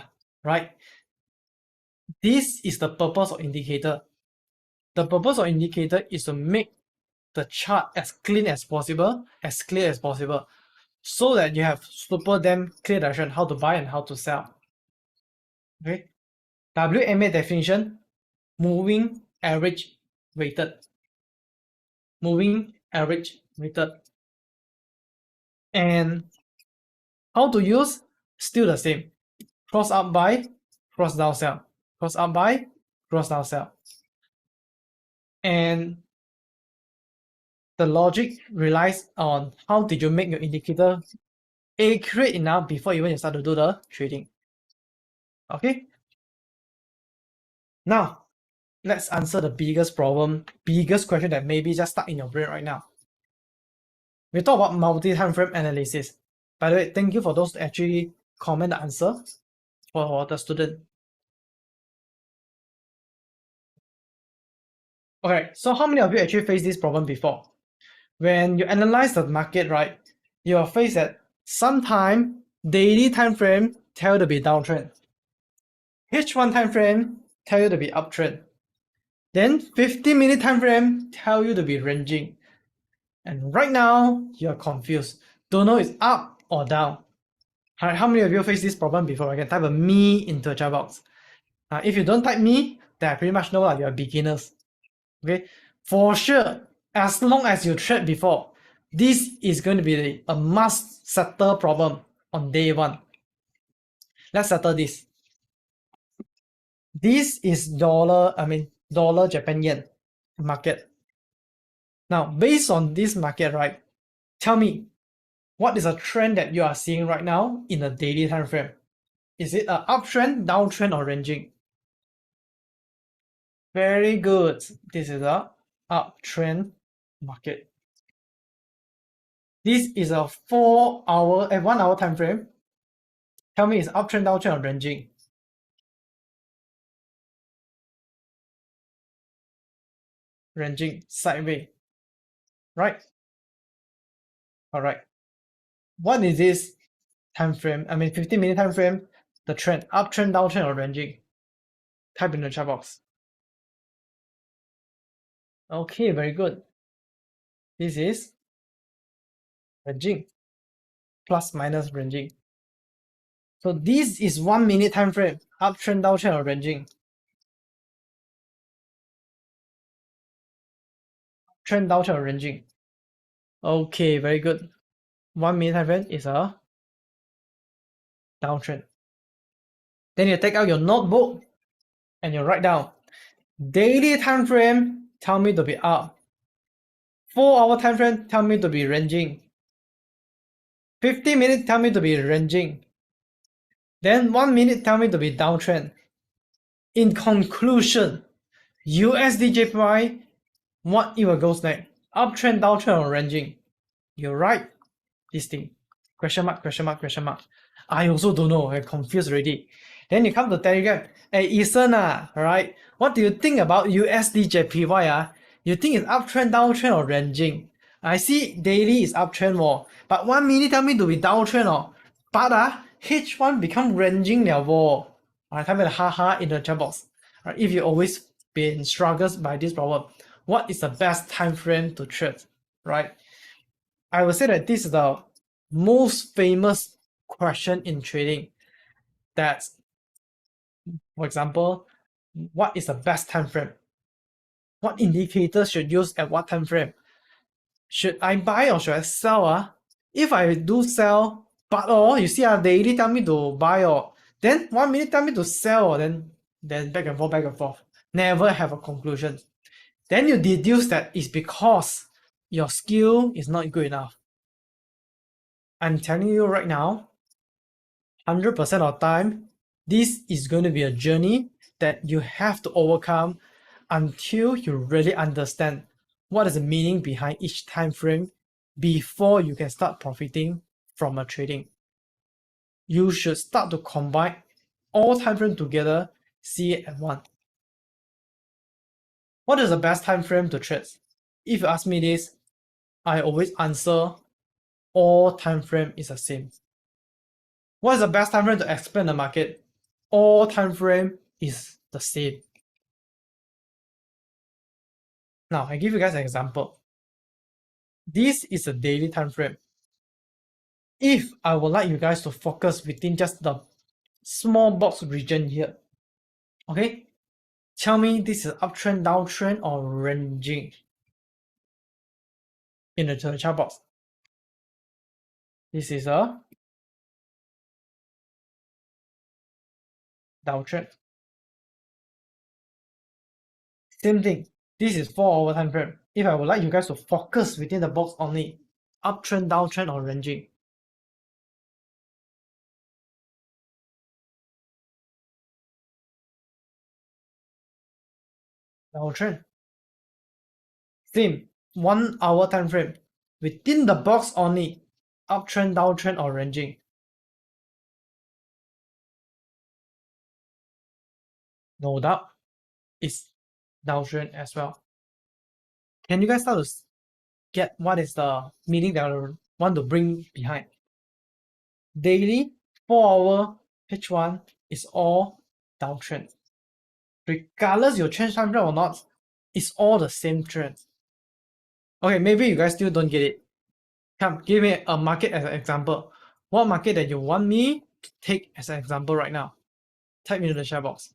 right? This is the purpose of indicator. The purpose of indicator is to make the chart as clean as possible, as clear as possible, so that you have super damn clear direction how to buy and how to sell. Okay. WMA definition, moving average weighted. Moving average weighted. And how to use? Still the same. Cross up buy, cross down sell. Cross up buy, cross down sell. And the logic relies on how did you make your indicator accurate enough before even you start to do the trading. Okay. Now, let's answer the biggest problem, biggest question that maybe just stuck in your brain right now. We talk about multi-time frame analysis. By the way, thank you for those to actually comment the answer for the student. Okay, so how many of you actually faced this problem before? When you analyze the market, right, you are faced that sometime daily time frame tell you to be downtrend. H1 time frame tell you to be uptrend. Then 50-minute time frame tell you to be ranging. And right now, you're confused. Don't know it's up or down. Alright, how many of you faced this problem before? I can type a me into the chat box. If you don't type me, then I pretty much know that you're beginners. Okay, for sure, as long as you trade before, this is going to be a must settle problem on day one. Let's settle this. This is dollar Japan yen market. Now, based on this market, right, tell me, what is a trend that you are seeing right now in a daily time frame? Is it an uptrend, downtrend, or ranging? Very good. This is a uptrend market. This is a 1 hour time frame. Tell me, is uptrend, downtrend, or ranging? Ranging, sideways, right? All right. What is this time frame? 15-minute time frame. The trend, uptrend, downtrend, or ranging? Type in the chat box. Okay, very good. This is ranging, plus minus ranging. So this is 1 minute time frame, uptrend, downtrend, or ranging? Trend, downtrend, or ranging? Okay, very good. 1 minute time frame is a downtrend. Then you take out your notebook and you write down daily time frame, tell me to be up. 4 hour time frame, tell me to be ranging. 50-minute, tell me to be ranging. Then 1 minute, tell me to be downtrend. In conclusion, USD/JPY, what it will go next? Uptrend, downtrend, or ranging? You're right. This thing. Question mark, question mark, question mark. I also don't know. I'm confused already. Then you come to Telegram. Hey, Ethan, right? What do you think about USD/JPY? You think it's uptrend, downtrend, or ranging? I see daily is uptrend more, but 1 minute tell me to be downtrend but H1 become ranging level. Alright, type in haha in the chat box. Alright, if you always been struggles by this problem, what is the best time frame to trade? Right? I would say that this is the most famous question in trading. That For example, what is the best time frame? What indicators should use at what time frame? Should I buy or should I sell? If I do sell, but you see, they really tell me to buy then 1 minute tell me to sell then back and forth. Never have a conclusion. Then you deduce that it's because your skill is not good enough. I'm telling you right now, 100% of time, this is going to be a journey that you have to overcome until you really understand what is the meaning behind each time frame before you can start profiting from a trading. You should start to combine all time frame together, see it at once. What is the best time frame to trade? If you ask me this, I always answer all time frame is the same. What is the best time frame to explain the market? All time frame is the same. Now, I give you guys an example. This is a daily time frame. If I would like you guys to focus within just the small box region here, okay? Tell me this is uptrend, downtrend, or ranging in the chart box. This is a downtrend. Same thing. This is 4 hour time frame. If I would like you guys to focus within the box only, uptrend, downtrend, or ranging. Downtrend. Same, 1 hour time frame. Within the box only, uptrend, downtrend, or ranging. No doubt, it's downtrend as well. Can you guys start to get what is the meaning that I want to bring behind? Daily 4 hour H1 is all downtrend. Regardless you change time frame or not, it's all the same trend. Okay, maybe you guys still don't get it. Come, give me a market as an example. What market that you want me to take as an example right now? Type into the chat box.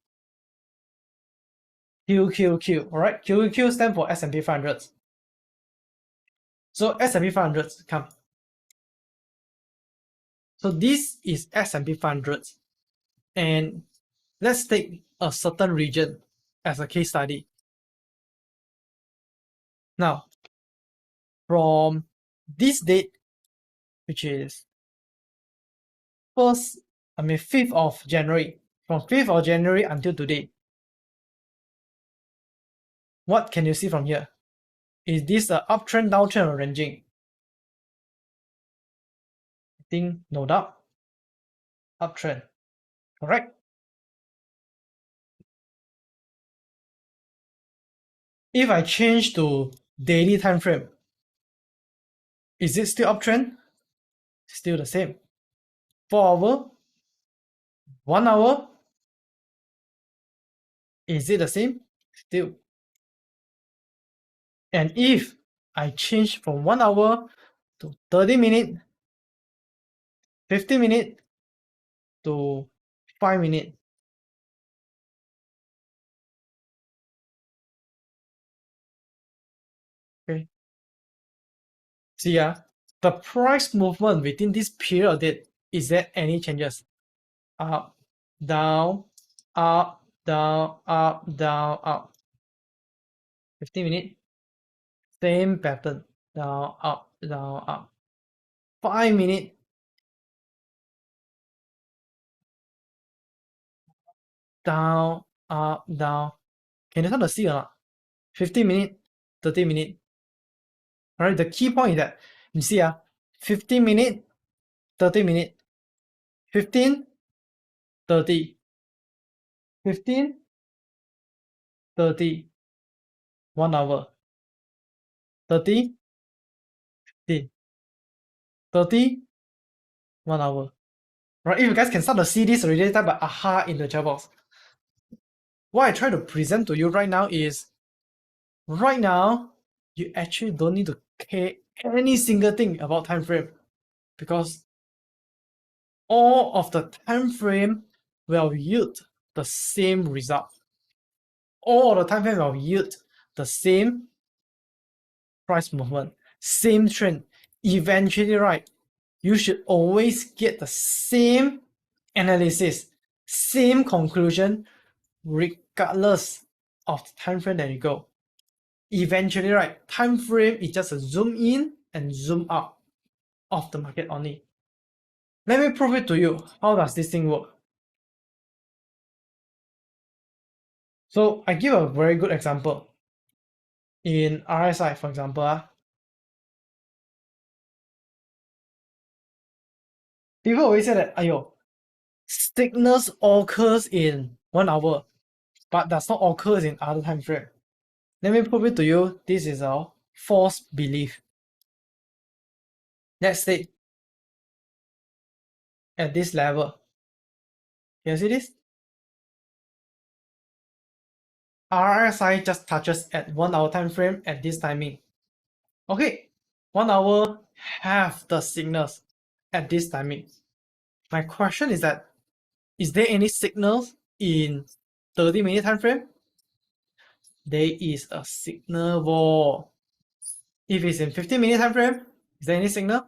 QQQ, alright? QQQ stands for S&P 500. So S&P 500, come. So this is S&P 500. And let's take a certain region as a case study. Now, from this date, which is 5th of January, from 5th of January until today, what can you see from here? Is this an uptrend, downtrend, or ranging? I think no doubt. Uptrend, correct? If I change to daily time frame, is it still uptrend? Still the same. 4 hour, 1 hour, is it the same? Still. And if I change from 1 hour to 30 minutes, 50 minutes to 5 minutes, okay. See, the price movement within this period, is there any changes? Up, down, up, down, up, down, up. 50 minutes, same pattern, down, up, down, up. 5 minutes, down, up, down. Can you start to see or not? 50 minutes, 30 minutes. Alright, the key point is that you see 15 minutes, 30 minutes, 15, 30, 15, 30, 1 hour, 30, 15, 30, 1 hour. Right, if you guys can start to see this already, type aha in the chat box. What I try to present to you right now is, right now, you actually don't need to care any single thing about time frame, because all of the time frame will yield the same result. All the time frame will yield the same price movement, same trend. Eventually, right, you should always get the same analysis, same conclusion, regardless of the time frame that you go. Eventually, right, time frame is just a zoom in and zoom out of the market only. Let me prove it to you. How does this thing work? So I give a very good example. In RSI, for example, people always say that, ayo, signals occurs in 1 hour, but does not occur in other time frame. Let me prove it to you. This is a false belief. Let's say at this level. Can you see this? RSI just touches at 1 hour time frame at this timing. Okay, 1 hour have the signals at this timing. My question is that, is there any signals in 30-minute time frame? There is a signal wall. If it's in 15-minute time frame, is there any signal?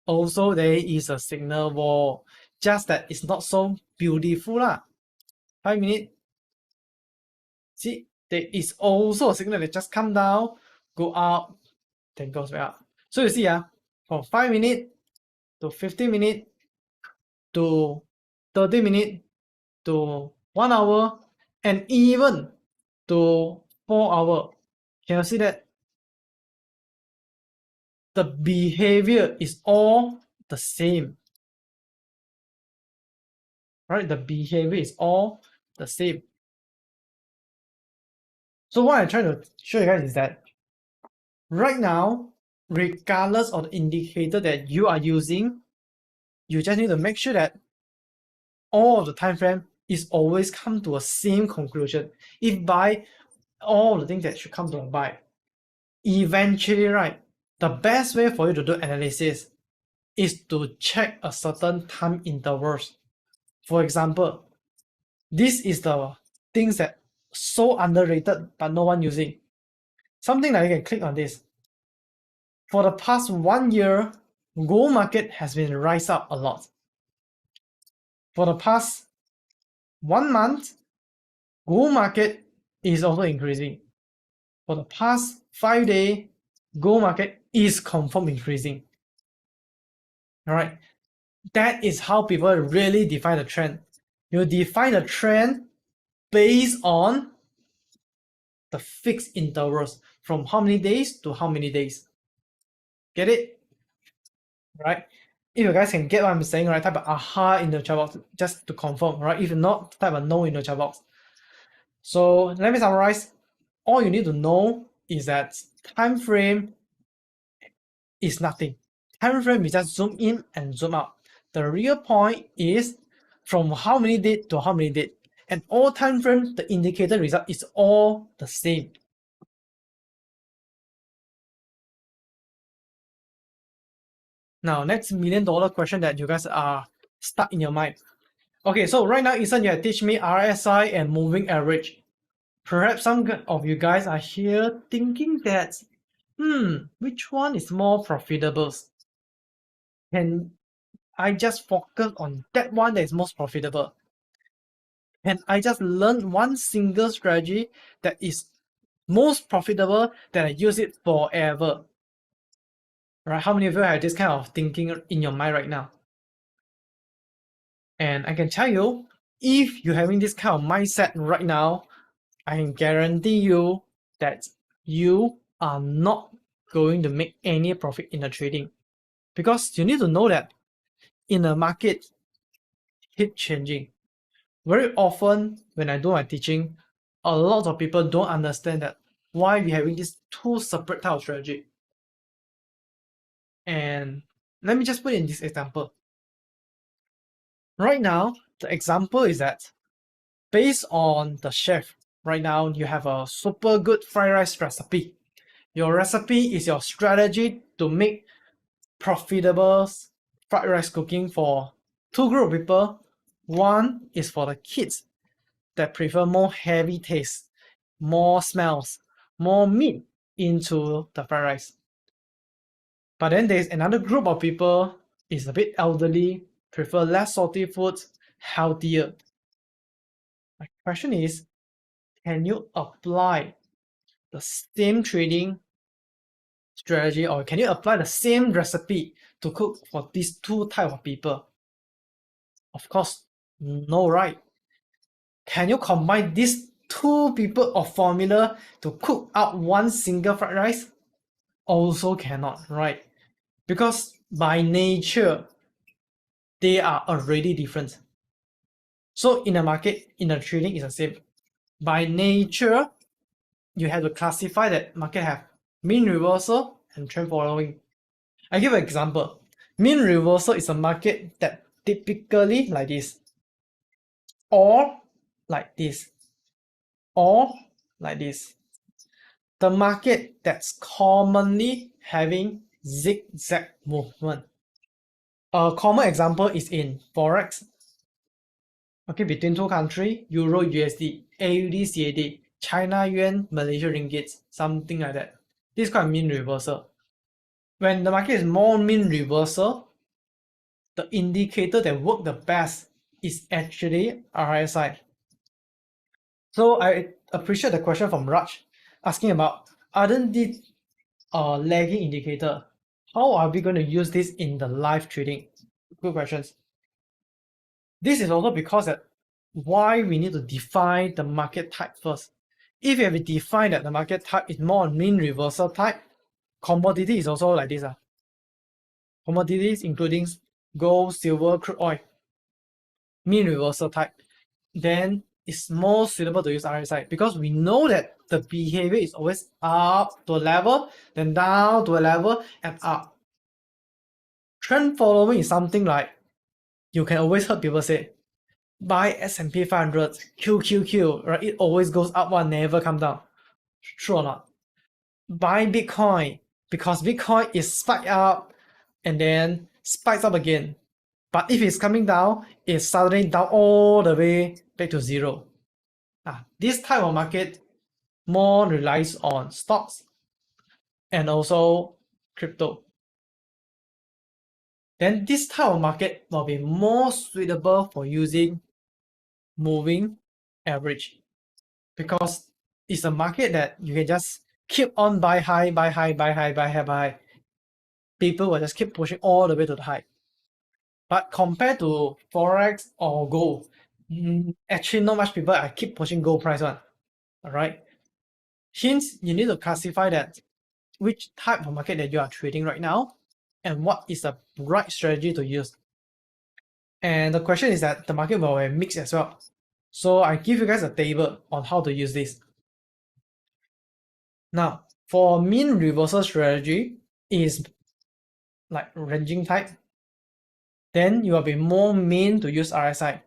Also, there is a signal wall. Just that it's not so beautiful lah. 5 minutes. See, there is also a signal that just come down, go up, then goes back up. So you see, from 5 minutes to 15 minutes to 30 minutes to 1 hour and even to 4 hours. Can you see that? The behavior is all the same. Right? The behavior is all the same. So what I'm trying to show you guys is that right now, regardless of the indicator that you are using, you just need to make sure that all of the time frame is always come to a same conclusion. If buy, all the things that should come to a buy. Eventually, right, the best way for you to do analysis is to check a certain time intervals. For example, this is the things that so underrated but no one using. Something that you can click on this. For the past 1 year, gold market has been rise up a lot. For the past 1 month, gold market is also increasing. For the past 5 days, gold market is confirmed increasing. All right, that is how people really define the trend. You define the trend based on the fixed intervals from how many days to how many days. Get it? Right? If you guys can get what I'm saying, right, type of aha in the chat box just to confirm, right? If not, type a no in the chat box. So let me summarize. All you need to know is that time frame is nothing. Time frame is just zoom in and zoom out. The real point is from how many date to how many date. And all time frame, the indicator result is all the same. Now, next $1 million question that you guys are stuck in your mind. Okay, so right now, Ethan, you have teach me RSI and moving average. Perhaps some of you guys are here thinking that, which one is more profitable? Can I just focus on that one that is most profitable? Can I just learn one single strategy that is most profitable that I use it forever? Right? How many of you have this kind of thinking in your mind right now? And I can tell you, if you're having this kind of mindset right now, I can guarantee you that you are not going to make any profit in the trading. Because you need to know that in the market, keep changing. Very often when I do my teaching, a lot of people don't understand that why we're having these two separate type of strategy. And let me just put in this example. Right now, the example is that based on the chef, right now you have a super good fried rice recipe. Your recipe is your strategy to make profitable fried rice cooking for two group of people. One is for the kids. that prefer more heavy taste, more smells, more meat into the fried rice. But then there's another group of people is a bit elderly, prefer less salty foods, healthier. My question is, can you apply the same trading strategy, or can you apply the same recipe to cook for these two type of people? Of course, no, right? Can you combine these two people of formula to cook out one single fried rice? Also cannot, right? Because by nature, they are already different. So in the market, in the trading, it's the same. By nature, you have to classify that market have mean reversal and trend following. I give an example. Mean reversal is a market that typically like this, or like this, or like this. The market that's commonly having zigzag movement. A common example is in Forex. Okay, between two countries, Euro USD, AUD CAD, China Yuan, Malaysia Ringgit, something like that. This is called mean reversal. When the market is more mean reversal, the indicator that work the best is actually RSI. So I appreciate the question from Raj asking about, aren't these lagging indicator? How are we going to use this in the live trading? Good questions. This is also because that why we need to define the market type first. If you have defined that the market type is more mean reversal type, commodity is also like this. Commodities including gold, silver, crude oil, mean reversal type, then it's more suitable to use RSI because we know that the behavior is always up to a level, then down to a level, and up. Trend following is something like, you can always heard people say, buy S&P 500, QQQ, right? It always goes up one, never come down. True or not? Buy Bitcoin, because Bitcoin is spiked up and then spikes up again. But if it's coming down, it's suddenly down all the way back to zero. This type of market more relies on stocks and also crypto. Then this type of market will be more suitable for using moving average because it's a market that you can just keep on buy high, buy high, buy high, buy high, buy high. People will just keep pushing all the way to the high. But compared to Forex or gold, actually not much people are keep pushing gold price one. Alright. Hence, you need to classify that which type of market that you are trading right now and what is the right strategy to use. And the question is that the market will be mixed as well. So I give you guys a table on how to use this. Now, for mean reversal strategy is like ranging type. Then you will be more mean to use RSI.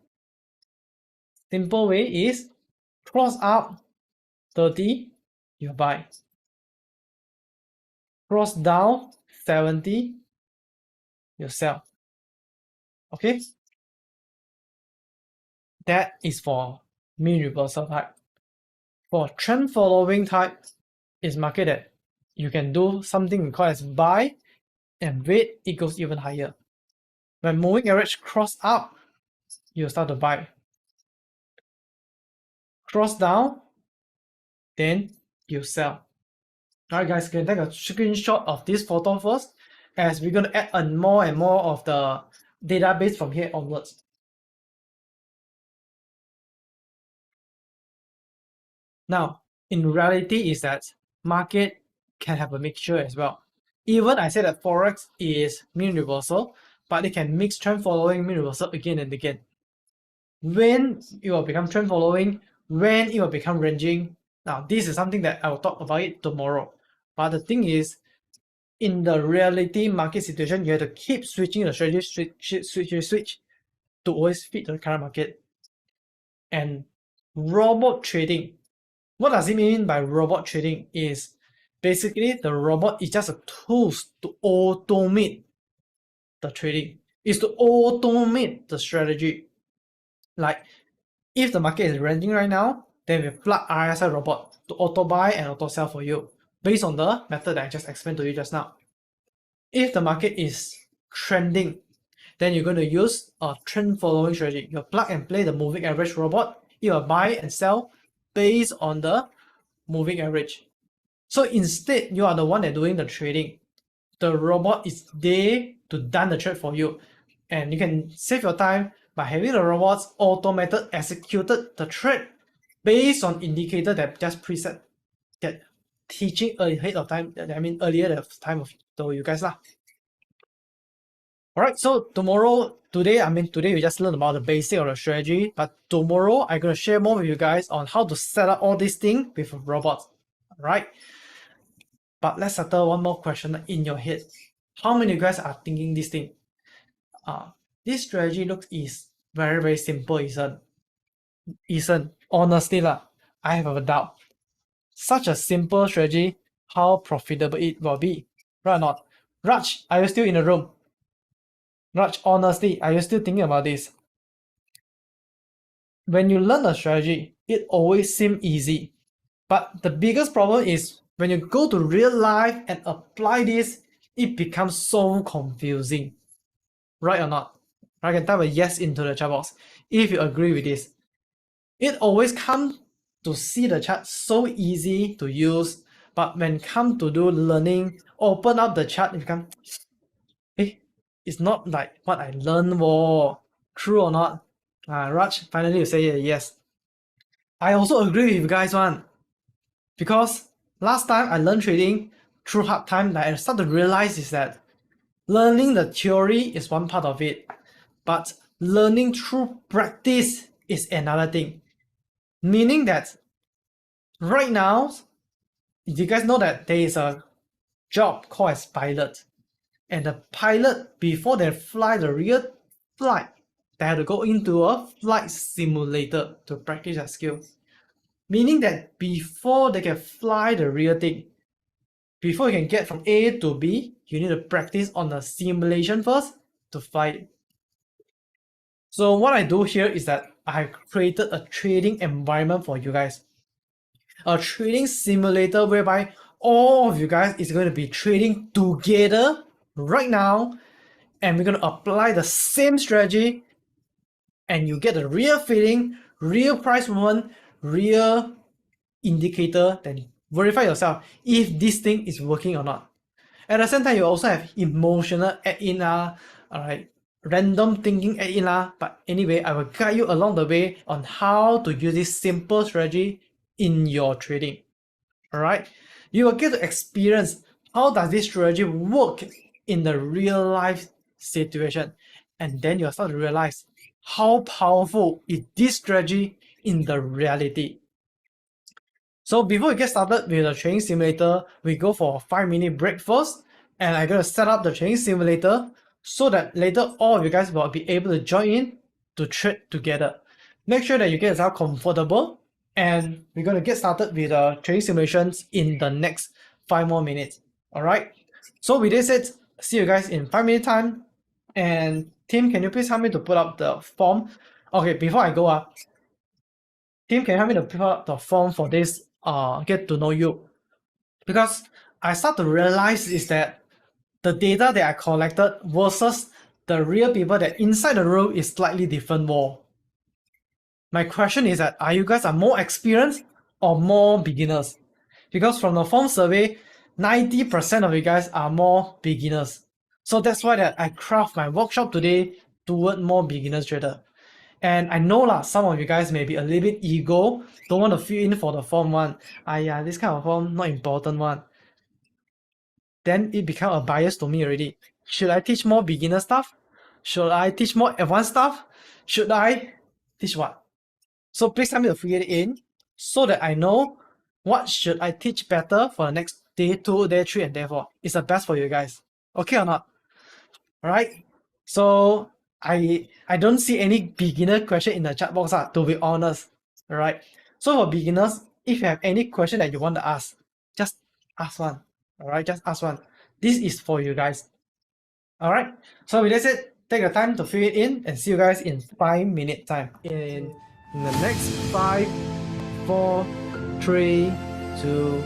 Simple way is cross up 30, you buy. Cross down 70, you sell. Okay? That is for mean reversal type. For trend following type, is market that you can do something called as buy and wait, it goes even higher. When moving average cross up, you start to buy. Cross down, then you sell. Alright guys, you can take a screenshot of this photo first, as we're going to add more and more of the database from here onwards. Now, in reality is that market can have a mixture as well. Even I said that Forex is mean reversal, but it can mix trend following, mean reversal again and again. When it will become trend following, when it will become ranging. Now, this is something that I will talk about it tomorrow. But the thing is, in the reality market situation, you have to keep switching the strategy, switch to always fit the current market. And robot trading, what does it mean by robot trading is basically the robot is just a tool to automate the trading, is to automate the strategy. Like If the market is renting right now, then we plug RSI robot to auto buy and auto sell for you based on the method that I just explained to you just now. If the market is trending, then you're going to use a trend following strategy. You plug and play the moving average robot. You will buy and sell based on the moving average. So instead, you are the one that doing the trading. The robot is there to done the trade for you. And you can save your time by having the robots automated executed the trade based on indicator that just preset that teaching ahead of time. I mean earlier the time of you guys lah. Alright, so today we just learned about the basic of the strategy, but tomorrow I'm gonna share more with you guys on how to set up all these things with robots. Alright. But let's settle one more question in your head. How many of you guys are thinking this thing? This strategy is very, very simple, isn't? Honestly lah, I have a doubt. Such a simple strategy, how profitable it will be, right or not? Raj, are you still in the room? Raj, honestly, are you still thinking about this? When you learn a strategy, it always seems easy. But the biggest problem is when you go to real life and apply this, it becomes so confusing. Right or not? I can type a yes into the chat box if you agree with this. It always comes to see the chart so easy to use, but when come to do learning, open up the chart, it becomes, it's not like what I learned. True or not? Raj, finally you say yes. I also agree with you guys one. Because last time I learned trading through hard time, that I started to realize is that learning the theory is one part of it, but learning through practice is another thing. Meaning that right now, you guys know that there is a job called as pilot. And the pilot, before they fly the real flight, they have to go into a flight simulator to practice their skills. Meaning that before they can fly the real thing, before you can get from A to B, you need to practice on the simulation first to fly it. So what I do here is that I have created a trading environment for you guys. A trading simulator whereby all of you guys is going to be trading together right now, and we're going to apply the same strategy, and you get the real feeling, real price movement, real indicator, then verify yourself if this thing is working or not. At the same time, you also have emotional add-in alright, random thinking add-in but anyway, I will guide you along the way on how to use this simple strategy in your trading. Alright, you will get to experience how does this strategy work in the real life situation, and then you'll start to realize how powerful is this strategy in the reality. So before we get started with the training simulator, we go for a 5-minute break first, and I'm gonna set up the training simulator so that later all of you guys will be able to join in to trade together. Make sure that you get yourself comfortable, and we're gonna get started with the training simulations in the next 5 more minutes. Alright? So with this said, see you guys in 5 minute time. And Tim, can you please help me to put up the form? Okay, before I go Tim, can you help me to put up the form for this get to know you? Because I start to realize is that the data that I collected versus the real people that inside the room is slightly different more. My question is that are you guys more experienced or more beginners? Because from the form survey, 90% of you guys are more beginners. So that's why that I craft my workshop today toward more beginners trader. And I know some of you guys may be a little bit ego, don't want to fill in for the form one. This kind of form not important one. Then it become a bias to me already. Should I teach more beginner stuff? Should I teach more advanced stuff? Should I teach what? So please help me to fill it in so that I know what should I teach better for the next day 2, day 3, and day 4. It's the best for you guys. Okay or not? Alright? So I don't see any beginner question in the chat box, to be honest. Alright? So for beginners, if you have any question that you want to ask, just ask one. Alright, just ask one. This is for you guys. Alright, so with that said, take your time to fill it in and see you guys in 5 minute time. In in the next 5, 4, 3, 2,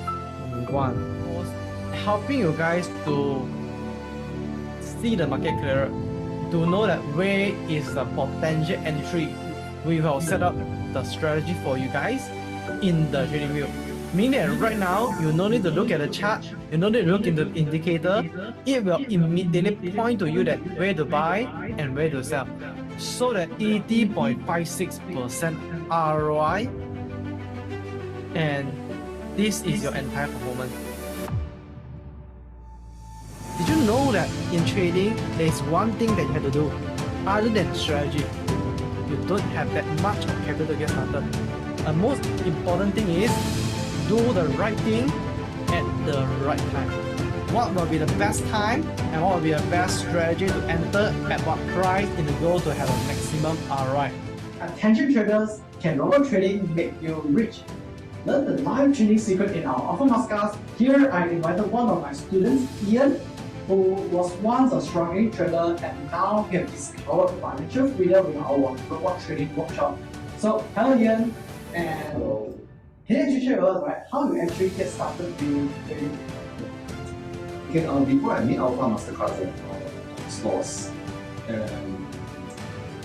1. Helping you guys to see the market clearer, to know that where is the potential entry. We will set up the strategy for you guys in the trading view. Meaning that right now, you no need to look at the chart, you no need to look into the indicator. It will immediately point to you that where to buy and where to sell. So that 80.56% ROI, and this is your entire performance. Did you know that in trading, there is one thing that you have to do other than strategy? You don't have that much of capital to get started. The most important thing is do the right thing at the right time. What will be the best time and what will be the best strategy to enter at what price in the goal to have a maximum ROI? Attention traders, can robot trading make you rich? Learn the live trading secret in our Alpha Masterclass. Here I invited one of my students, Ian, who was once a struggling trader and now he has discovered financial freedom with our robot trading workshop. So, hello Ian, and can you actually share with us how you actually get started with trading? Okay, before I made Alpha Masterclass at stores, and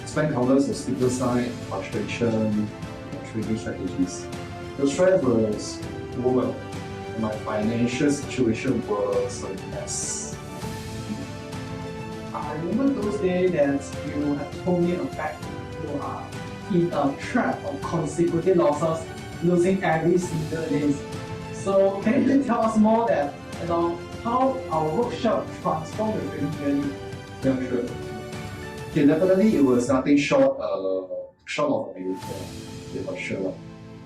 spent countless of sleepless nights, frustration, trading strategies. The stress was overwhelmed. My financial situation was a mess. I remember those days that you have told me a fact you are in a trap of consecutive losses, losing every single day. So can you please tell us more that how our workshop transformed your trading journey? Yeah, sure. Okay, definitely it was nothing short of a miracle, for sure.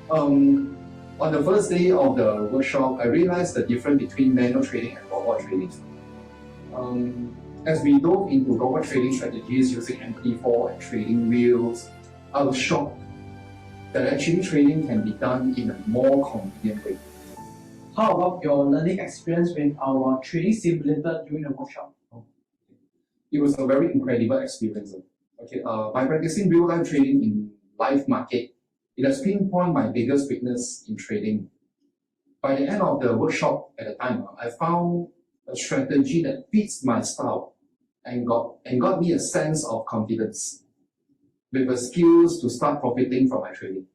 On the first day of the workshop, I realized the difference between manual trading and robot trading. As we dove into robot trading strategies using MT4 and trading wheels, I was shocked that actually trading can be done in a more convenient way. How about your learning experience with our trading simulator during the workshop? It was a very incredible experience. Okay, by practicing real-time trading in live market, it has pinpointed my biggest weakness in trading. By the end of the workshop at the time, I found a strategy that fits my style and got me a sense of confidence with the skills to start profiting from my trading.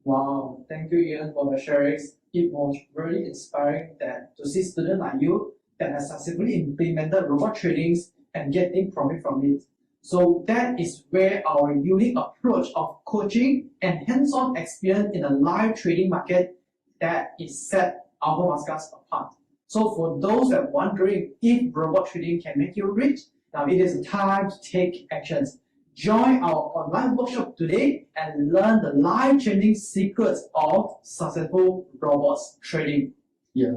Wow, thank you Ian for the sharing. It was really inspiring to see students like you that have successfully implemented robot trading and getting profit from it. So that is where our unique approach of coaching and hands-on experience in the live trading market that is set Alpha Masterclass apart. So for those that are wondering if robot trading can make you rich, now it is time to take actions. Join our online workshop today and learn the life-changing secrets of successful robots trading. Yeah.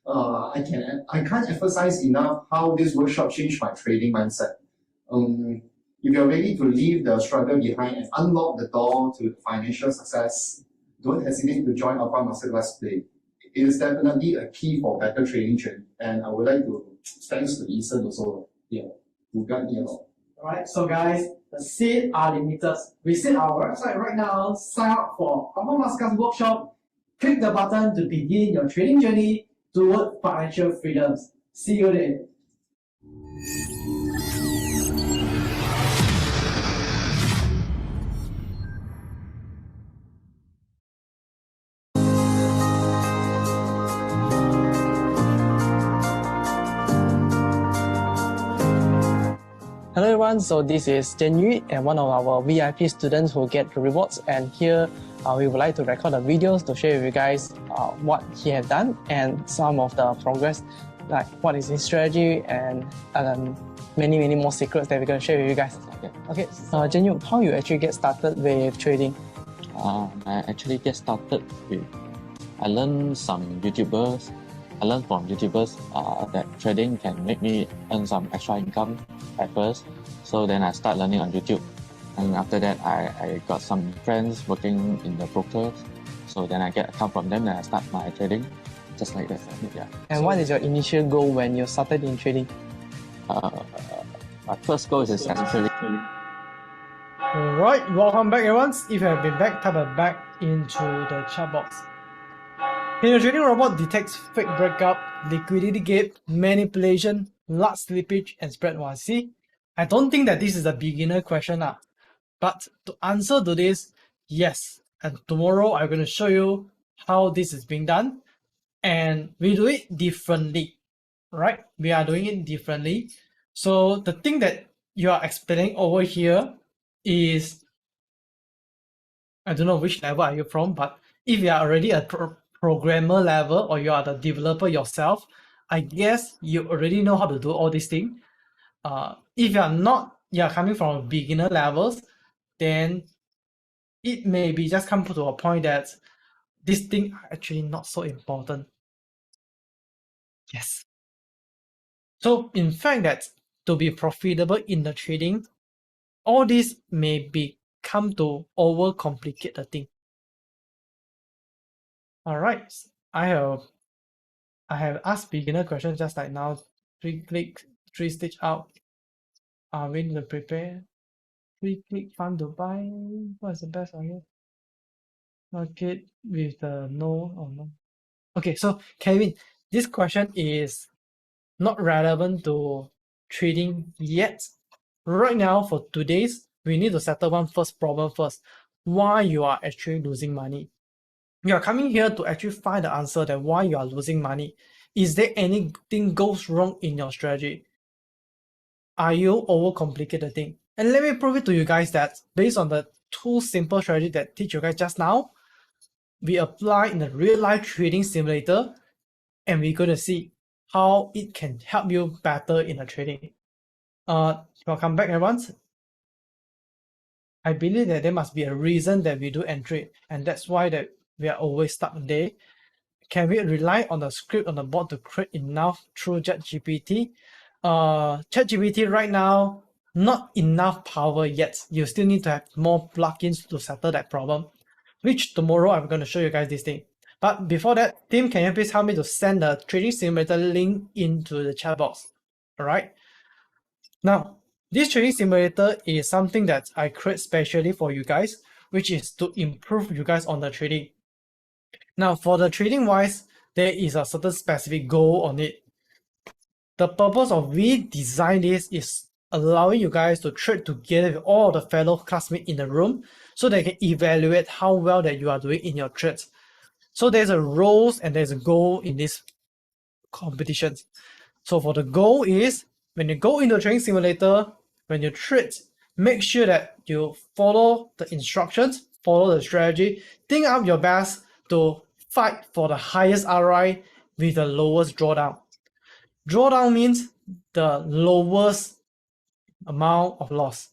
I can't emphasize enough how this workshop changed my trading mindset. If you're ready to leave the struggle behind and unlock the door to financial success, don't hesitate to join Alpha Masterclass today. It is definitely a key for better trading journey, and I would like to thanks to Ethan also, who got me a lot. Alright, so guys, the seats are limited. Visit our website right now, sign up for Alpha Masterclass workshop, click the button to begin your trading journey toward financial freedoms. See you there. Hello everyone, so this is Jen Yu and one of our VIP students who get the rewards, and here we would like to record the videos to share with you guys what he has done and some of the progress, like what is his strategy and many more secrets that we're going to share with you guys. Okay, Jen Yu, how you actually get started with trading? I actually get started with, I learned from YouTubers that trading can make me earn some extra income at first. So then I start learning on YouTube. And after that, I got some friends working in the brokers. So then I get account from them and I start my trading, just like that. Yeah. And what is your initial goal when you started in trading? My first goal is essentially Alright, welcome back everyone. If you have been back, type a back into the chat box. Can your trading robot detects fake breakup, liquidity gap, manipulation, large slippage, and spread one? See, I don't think that this is a beginner question, but to answer to this, yes. And tomorrow I'm going to show you how this is being done, and we do it differently, right? We are doing it differently. So the thing that you are explaining over here is, I don't know which level are you from, but if you are already a programmer level or you are the developer yourself, I guess you already know how to do all these things. If you are not, you are coming from beginner levels, then it may be just come to a point that this thing are actually not so important. Yes. So in fact that to be profitable in the trading, all this may become to overcomplicate the thing. Alright, I have asked beginner questions just like now. 3 click, 3 stitch out. Are we to prepare? 3 click, fun to buy. What is the best idea? Market with the no or no. Okay, so Kevin, this question is not relevant to trading yet. Right now, for today's, we need to settle one first problem first. Why you are actually losing money? You are coming here to actually find the answer that why you are losing money. Is there anything goes wrong in your strategy? Are you overcomplicate the thing? And let me prove it to you guys that based on the 2 simple strategy that I teach you guys just now, we apply in the real life trading simulator, and we're going to see how it can help you better in the trading. Welcome back everyone. I believe that there must be a reason that we do entry, and that's why that we are always stuck there. Can we rely on the script on the board to create enough through ChatGPT? ChatGPT right now, not enough power yet. You still need to have more plugins to settle that problem, which tomorrow I'm going to show you guys this thing. But before that, Tim, can you please help me to send the trading simulator link into the chat box? All right. Now, this trading simulator is something that I create specially for you guys, which is to improve you guys on the trading. Now, for the trading wise, there is a certain specific goal on it. The purpose of we design this is allowing you guys to trade together with all the fellow classmates in the room so they can evaluate how well that you are doing in your trades. So there's a roles and there's a goal in this competitions. So for the goal is, when you go into a trading simulator, when you trade, make sure that you follow the instructions, follow the strategy, think up your best to fight for the highest ROI with the lowest drawdown. Drawdown means the lowest amount of loss.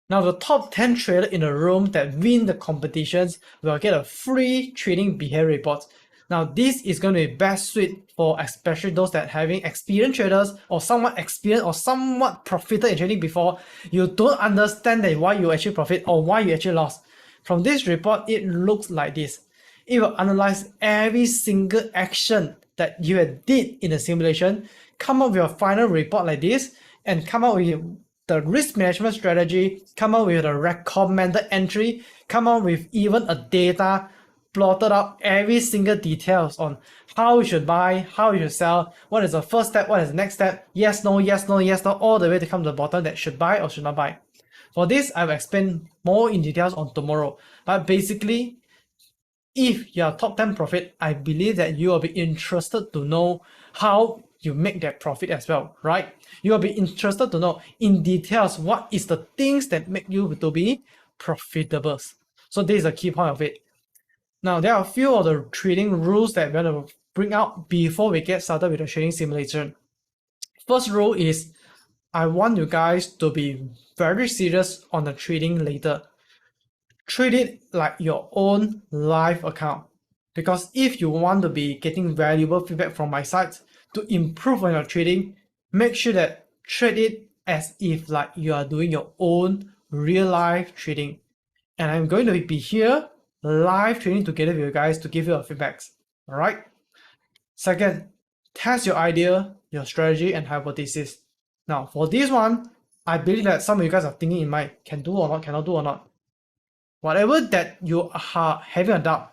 Now, the top 10 traders in the room that win the competitions will get a free trading behavior report. Now, this is going to be best suited for especially those that having experienced traders or somewhat experienced or somewhat profited in trading before. You don't understand that why you actually profit or why you actually lost. From this report, it looks like this. It will analyze every single action that you did in the simulation, come up with a final report like this, and come up with the risk management strategy, come up with a recommended entry, come up with even a data plotted out every single details on how you should buy, how you should sell, what is the first step, what is the next step, yes, no, yes, no, yes, no, all the way to come to the bottom that should buy or should not buy. For this, I will explain more in details on tomorrow. But basically, if you are top 10 profit, I believe that you will be interested to know how you make that profit as well, right? You will be interested to know in details what is the things that make you to be profitable. So this is the key point of it. Now, there are a few of the trading rules that we're going to bring out before we get started with the trading simulation. First rule is, I want you guys to be very serious on the trading later. Treat it like your own live account. Because if you want to be getting valuable feedback from my side to improve on your trading, make sure that treat it as if like you are doing your own real life trading. And I'm going to be here live trading together with you guys to give you a feedbacks. All right. Second, test your idea, your strategy and hypothesis. Now for this one, I believe that some of you guys are thinking in mind, can do or not, cannot do or not. Whatever that you are having a doubt,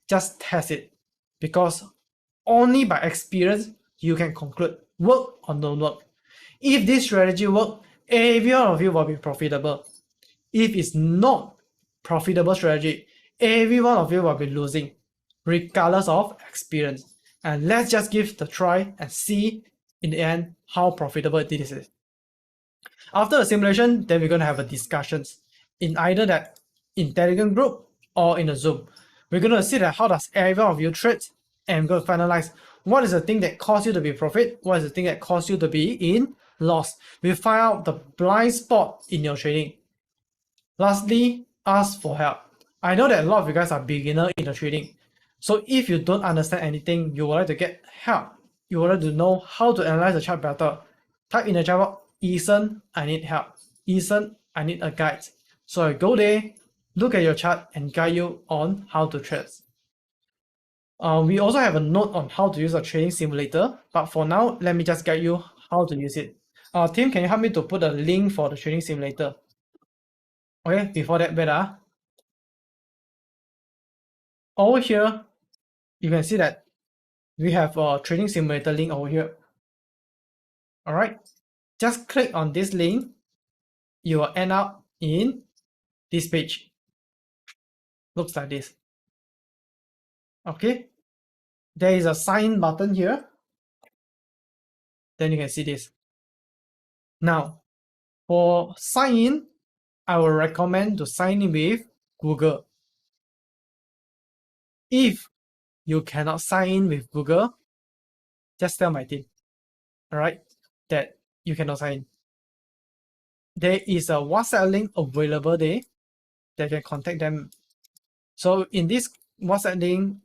just test it, because only by experience you can conclude work or don't work. If this strategy work, every one of you will be profitable. If it's not profitable strategy, every one of you will be losing, regardless of experience. And let's just give the try and see in the end how profitable this is. After the simulation, then we're going to have a discussions in either that in Telegram group or in a Zoom. We're going to see that how does every one of you trade, and we're going to finalize what is the thing that caused you to be profit, what is the thing that caused you to be in loss. We find out the blind spot in your trading. Lastly, ask for help. I know that a lot of you guys are beginner in the trading. So if you don't understand anything, you would like to get help, you would like to know how to analyze the chart better, type in the chat box, Eason, I need help. Eason, I need a guide. So I go there, look at your chart and guide you on how to trade. We also have a note on how to use a trading simulator, but for now, let me just guide you how to use it. Tim, can you help me to put a link for the trading simulator? Okay, before that, better. Over here, you can see that we have a trading simulator link over here. All right, just click on this link. You will end up in this page. Looks like this. Okay, there is a sign button here. Then you can see this. Now, for sign in, I will recommend to sign in with Google. If you cannot sign in with Google, just tell my team, all right, that you cannot sign in. There is a WhatsApp link available there that you can contact them. So in this WhatsApp link,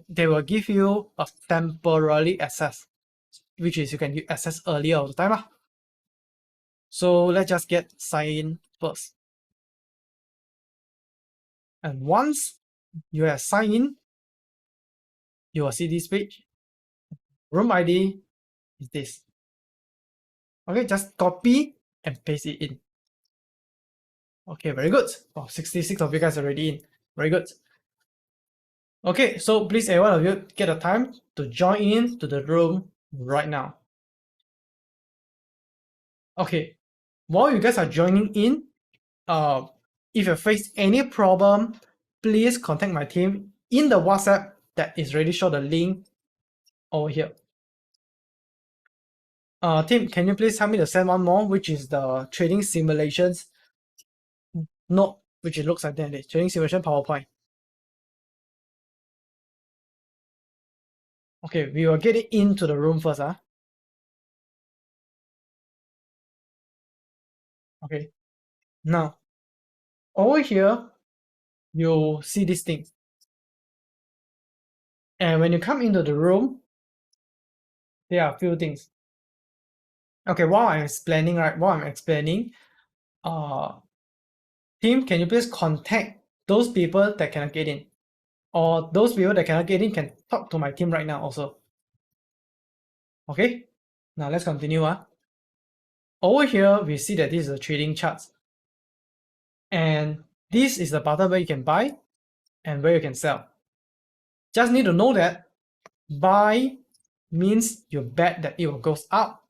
they will give you a temporary access, which is you can access earlier all the time. So let's just get signed in first. And once you have signed in, you will see this page. Room ID is this. Okay, just copy and paste it in. Okay, very good. Wow, 66 of you guys are already in. Very good. Okay, so please every one of you get a time to join in to the room right now. Okay, while you guys are joining in, if you face any problem, please contact my team in the WhatsApp that is already show the link over here. Tim, can you please help me to send one more, which is the trading simulations note, which it looks like that, trading simulation PowerPoint. Okay, we will get it into the room first. Okay, now over here, you'll see this thing. And when you come into the room, there are a few things. Okay, while I'm explaining, Tim, can you please contact those people that cannot get in? Or those people that cannot get in can talk to my team right now also. Okay, now let's continue. Over here, we see that this is a trading charts. And this is the button where you can buy and where you can sell. Just need to know that buy means you bet that it will go up.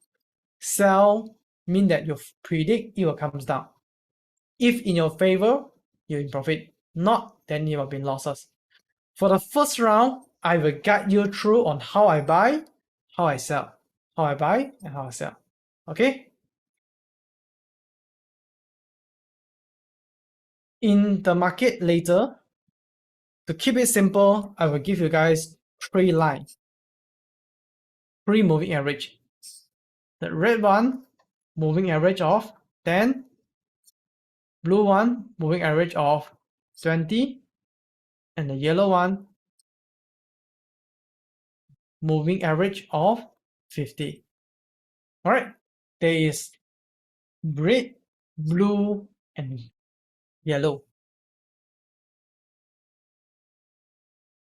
Sell means that you predict it will come down. If in your favor, you're in profit. Not, then you will be in losses. For the first round, I will guide you through on how I buy, how I sell. How I buy and how I sell. Okay? In the market later, to keep it simple, I will give you guys 3 lines. 3 moving average. The red one, moving average of 10. Blue one, moving average of 20. And the yellow one, moving average of 50. Alright, there is red, blue, and yellow.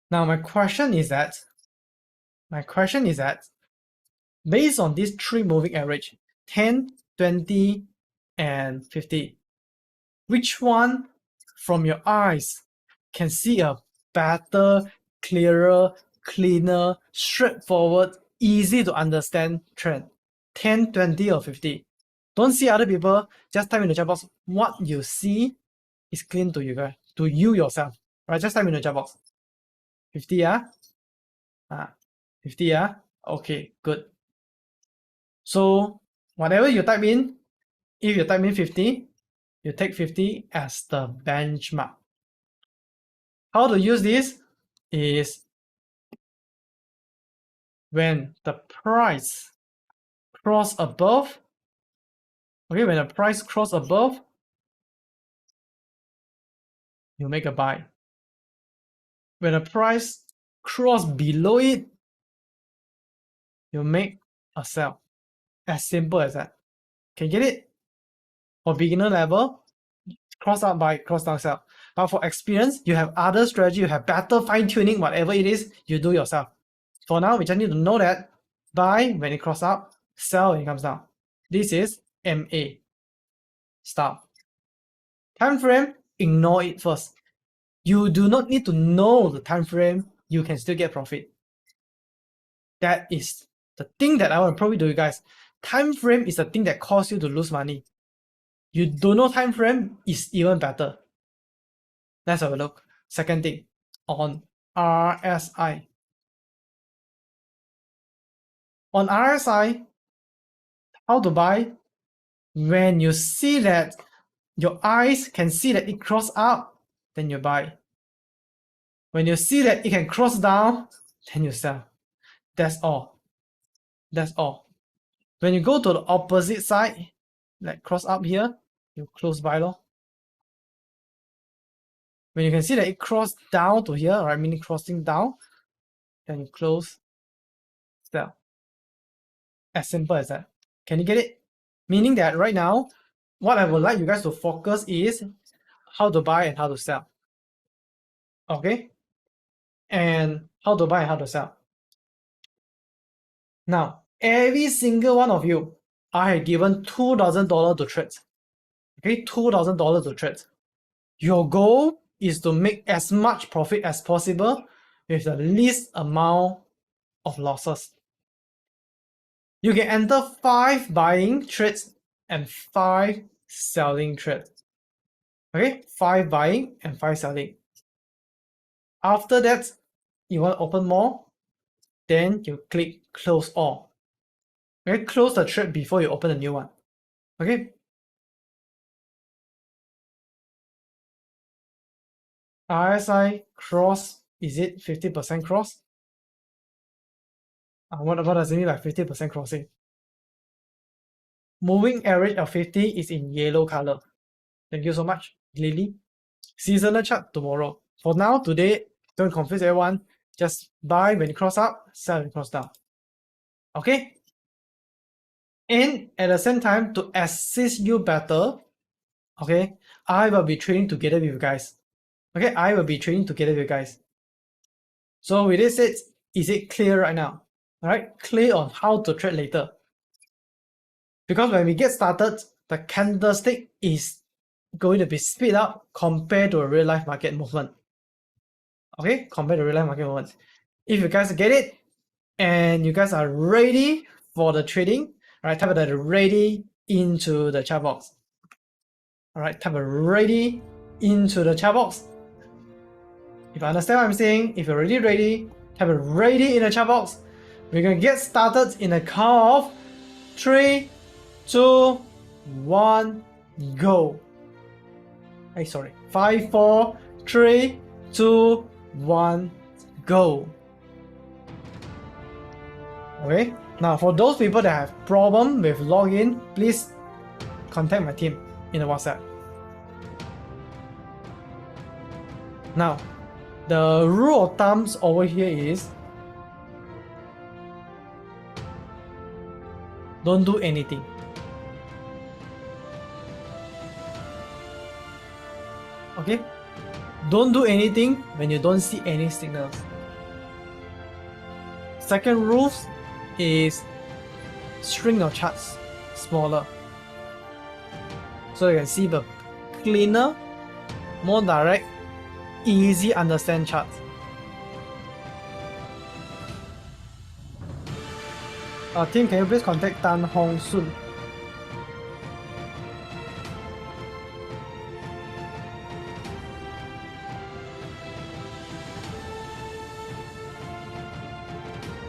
Now my question is that, based on these 3 moving average, 10, 20, and 50. Which one from your eyes can see a better, clearer, cleaner, straightforward, easy to understand trend? 10, 20 or 50? Don't see other people, just type in the chat box what you see is clean to you guys, to you yourself. Right? Just type in the chat box. 50, yeah? 50, yeah? Okay, good. So whatever you type in, if you type in 50, you take 50 as the benchmark. How to use this is when the price cross above, okay, when the price cross above, you make a buy. When the price cross below it, you make a sell. As simple as that. Can you get it? For beginner level, cross up buy, cross down sell. But for experience, you have other strategy, you have better fine tuning, whatever it is, you do yourself. For now, we just need to know that buy when it cross up, sell when it comes down. This is MA. Stop. Time frame, ignore it first. You do not need to know the time frame, you can still get profit. That is the thing that I want to prove to you guys. Time frame is the thing that causes you to lose money. You don't know time frame is even better. Let's have a look. Second thing, on RSI. On RSI, how to buy? When you see that your eyes can see that it cross up, then you buy. When you see that it can cross down, then you sell. That's all. That's all. When you go to the opposite side, like cross up here, you close buy lor. When you can see that it crossed down to here, right, meaning crossing down, then you close, sell. As simple as that. Can you get it? Meaning that right now, what I would like you guys to focus is how to buy and how to sell. Okay? And how to buy and how to sell. Now, every single one of you, I have given $2,000 to trade. Okay, $2,000 to trade. Your goal is to make as much profit as possible with the least amount of losses. You can enter 5 buying trades and 5 selling trades. Okay, 5 buying and 5 selling. After that, you want to open more, then you click close all. Okay, close the trade before you open a new one. Okay. RSI cross, is it 50% cross? What does it mean by 50% crossing? Moving average of 50 is in yellow color. Thank you so much, Lily. Seasonal chart tomorrow. For now, today, don't confuse everyone. Just buy when it cross up, sell when it cross down. Okay? And at the same time, to assist you better, okay, I will be trading together with you guys. Okay, I will be trading together with you guys. So with this said, is it clear right now? Alright, clear on how to trade later. Because when we get started, the candlestick is going to be speed up compared to a real life market movement. Okay, compared to real life market movement. If you guys get it and you guys are ready for the trading, alright, type that ready into the chat box. Alright, type ready into the chat box. If you understand what I'm saying, if you're already ready, type ready in the chat box. We're gonna get started in a count of 3, 2, 1, go. Hey, sorry. 5, 4, 3, 2, 1, go. Okay. Now, for those people that have problem with login, please contact my team in the WhatsApp. Now, the rule of thumbs over here is don't do anything. Okay? Don't do anything when you don't see any signals. Second rule is shrink your charts smaller. So you can see the cleaner, more direct, easy understand charts. Team, can you please contact Tan Hong Soon?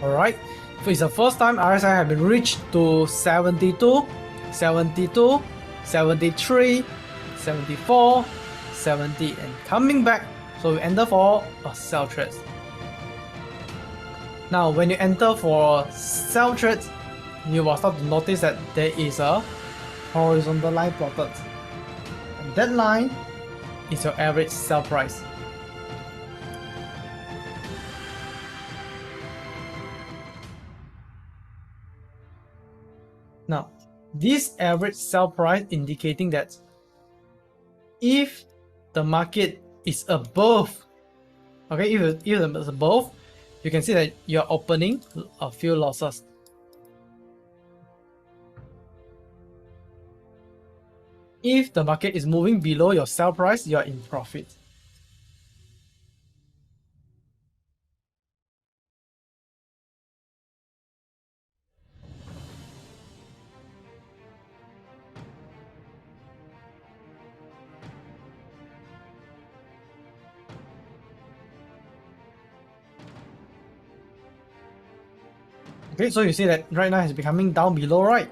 Alright, if it's the first time RSI have been reached to 72, 72, 73, 74, 70 and coming back. So we enter for a sell trade. Now when you enter for sell trade, you will start to notice that there is a horizontal line plotted. And that line is your average sell price. Now, this average sell price indicating that if the market is above, okay, if it's above, you can see that you're opening a few losses. If the market is moving below your sell price, you're in profit. Okay, so you see that right now it's becoming down below, right?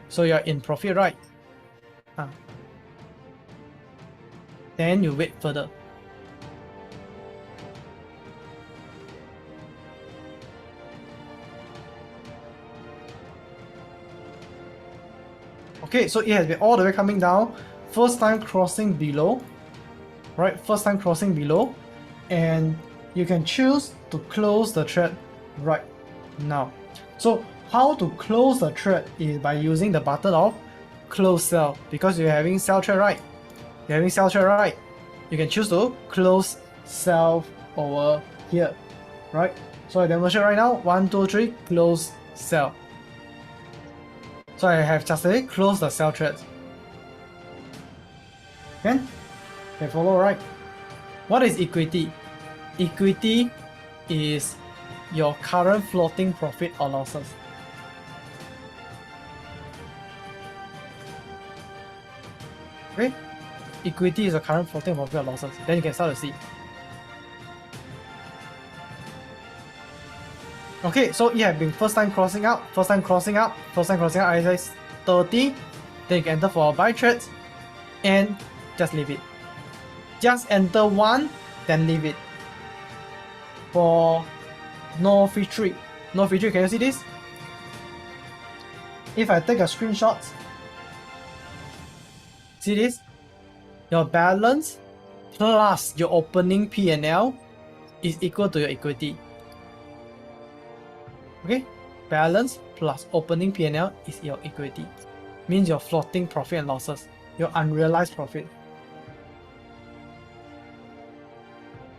So you're in profit, right? Then you wait further. Okay, so it has been all the way coming down. First time crossing below, right? First time crossing below, and you can choose to close the trade right now. So how to close the trade is by using the button of close sell, because you're having sell trade, right? You're having sell trade, right? You can choose to close sell over here, right? So I demonstrate right now. 1, 2, 3, close sell. So I have just closed the sell trade. Okay, follow, right? What is equity? Equity is your current floating profit or losses. Okay, equity is the current floating profit or losses. Then you can start to see. Okay, so you have been first time crossing up, first time crossing up, RSI 30. Then you can enter for a buy trade and just leave it. Just enter one, then leave it. For no fee trade. No fee trade, can you see this? If I take a screenshot, see this? Your balance plus your opening P&L is equal to your equity. Okay? Balance plus opening P&L is your equity. Means your floating profit and losses. Your unrealized profit.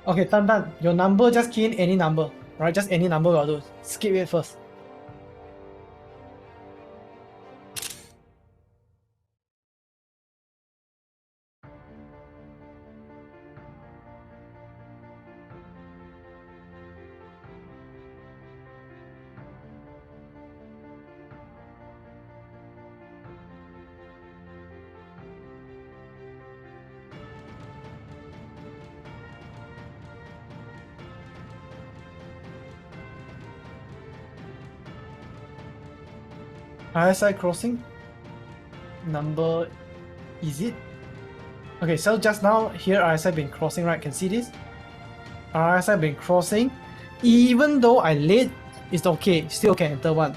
Okay, done. Your number, just key in any number. Right? Just any number will do. Skip it first. RSI crossing number, is it? Okay, so just now here RSI been crossing, right? Can see this? RSI been crossing. Even though I late, it's okay. Still can enter one.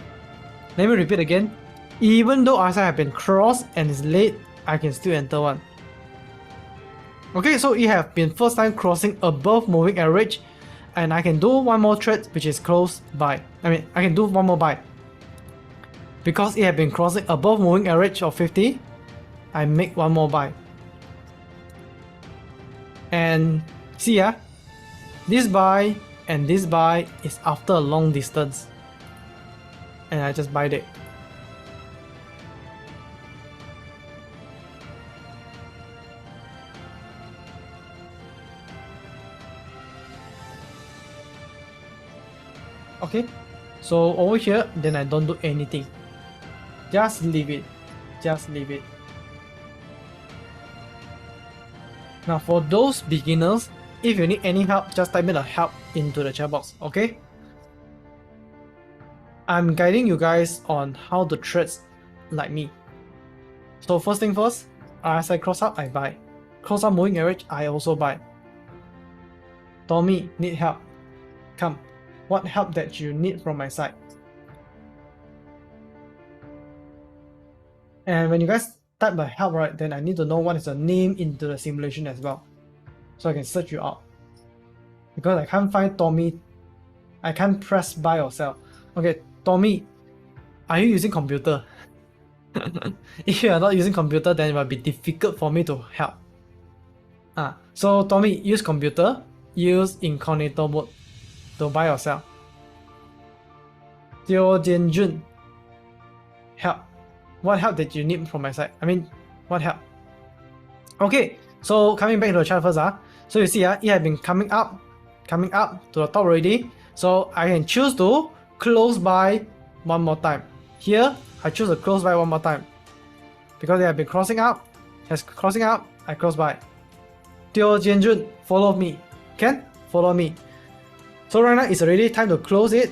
Let me repeat again. Even though RSI have been crossed and is late, I can still enter one. Okay, so it have been first time crossing above moving average, and I can do one more trade, which is close buy. I can do one more buy. Because it had been crossing above moving average of 50, I make one more buy. And see this buy and this buy is after a long distance. And I just buy it. Okay, so over here, then I don't do anything. Just leave it. Just leave it. Now for those beginners, if you need any help, just type in the help into the chat box, okay? I'm guiding you guys on how to trade like me. So first thing first, as I cross up, I buy. Cross up moving average, I also buy. Tommy, need help. Come, what help that you need from my side? And when you guys type the help, right, then I need to know what is the name into the simulation as well, so I can search you out. Because I can't find Tommy, I can't press buy or sell. Okay, Tommy, are you using computer? If you are not using computer, then it will be difficult for me to help. So Tommy, use computer, use incognito mode to buy or sell. Teo Jianjun, help. What help did you need from my side? I mean, what help? Okay, so coming back to the chart first. So you see, it has been coming up to the top already. So I can choose to close by one more time. Here, I choose to close by one more time. Because they have been crossing up, I close by. Teo Jianjun, follow me. Can? Follow me. So right now it's already time to close it,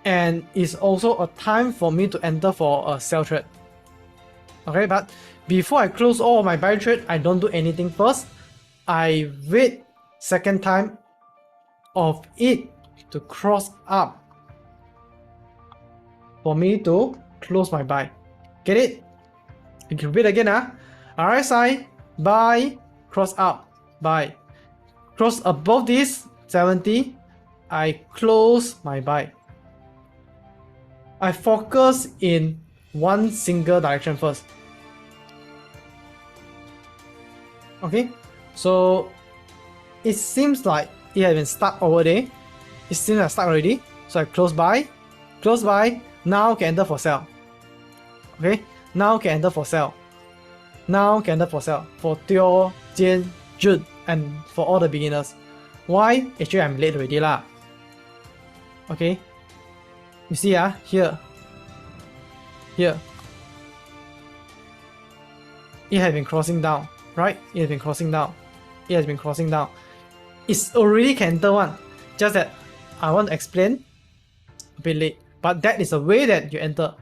and it's also a time for me to enter for a sell trade. Okay, but before I close all my buy trade, I don't do anything first. I wait second time of it to cross up for me to close my buy. Get it? You can read again. RSI, buy, cross up, buy. Cross above this 70, I close my buy. I focus in one single direction first. Okay, so it seems like it has been stuck over there. It seems like stuck already. So I close by, now can enter for sell. Okay, now can enter for sell. Now can enter for sell for Teo, Jian, Jun, and for all the beginners. Why? Actually, I'm late already lah. Okay, you see here. It has been crossing down, right? It has been crossing down. It's already can enter one. Just that I want to explain a bit late. But that is the way that you enter.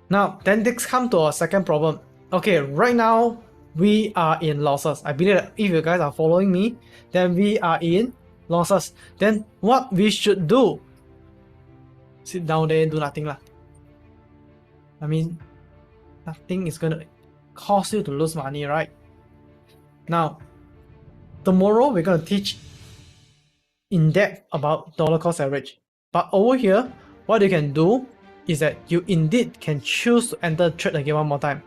Now, then next come to our second problem. Okay, right now we are in losses. I believe that if you guys are following me, then we are in losses. Then what we should do? Sit down there and do nothing lah. I mean, nothing is gonna cause you to lose money, right? Now, tomorrow we're gonna teach in depth about dollar cost average. But over here, what you can do is that you indeed can choose to enter trade again one more time.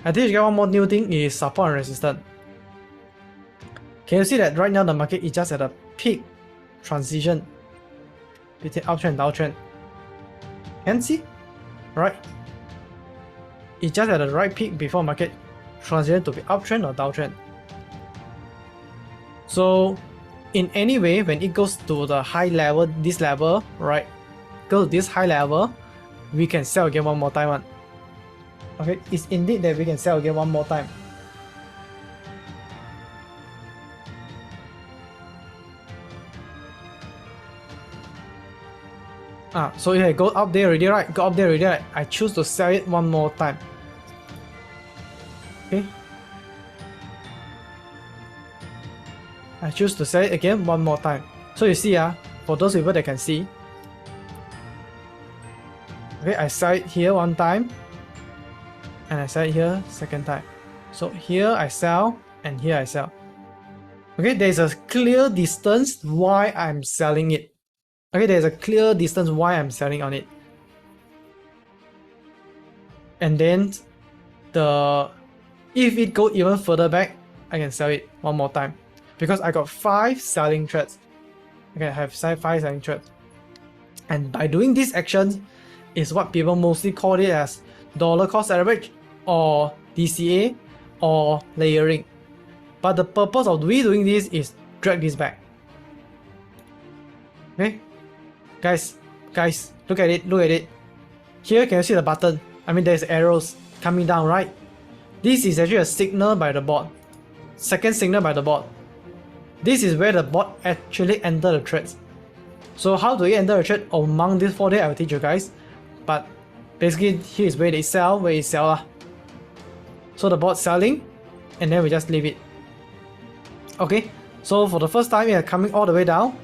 I think one more new thing is support and resistance. Can you see that right now the market is just at a peak transition between uptrend and downtrend? Can see? Right? It's just at the right peak before market transition to be uptrend or downtrend. So in any way, when it goes to the high level, this level, right? Go to this high level, we can sell again one more time. Okay, it's indeed that we can sell again one more time. So yeah, go up there already, right? Go up there already, right? I choose to sell it one more time. Okay. I choose to sell it again one more time. So you see, for those people that can see. Okay, I sell it here one time. And I sell it here second time. So here I sell and here I sell. Okay, there's a clear distance why I'm selling it. Okay, there's a clear distance why I'm selling on it. And then if it go even further back, I can sell it one more time. Because I got 5 selling trades. Okay, I have 5 selling trades. And by doing these actions is what people mostly call it as dollar cost average or DCA or layering. But the purpose of we doing this is drag this back. Okay, guys, look at it. Here, can you see the button? I mean, there's arrows coming down, right? This is actually a signal by the bot. Second signal by the bot. This is where the bot actually enter the trades. So how do you enter a trade among these 4 days? I will teach you guys. But basically, here is where they sell, where it sell. So the bot selling, and then we just leave it. Okay, so for the first time, we are coming all the way down.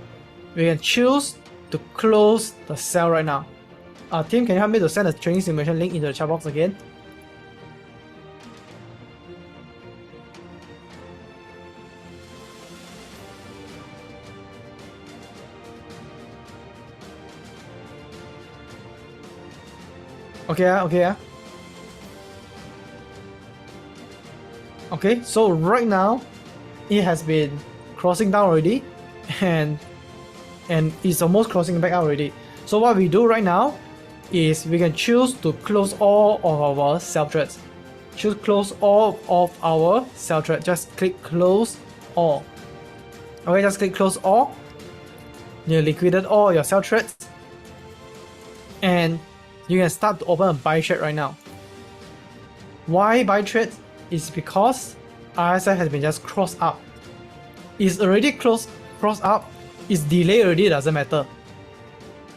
We can choose to close the sell right now. Team, can you help me to send the training simulation link into the chat box again? Okay. Okay, so right now it has been crossing down already, and it's almost crossing back out already. So what we do right now is we can choose to close all of our sell trades. Choose close all of our sell trades. Just click close all. Okay, just click close all. You liquidate all your sell trades, and you can start to open a buy trade right now. Why buy trade? Is because RSI has been just crossed up. It's already crossed up. It's delay already, doesn't matter.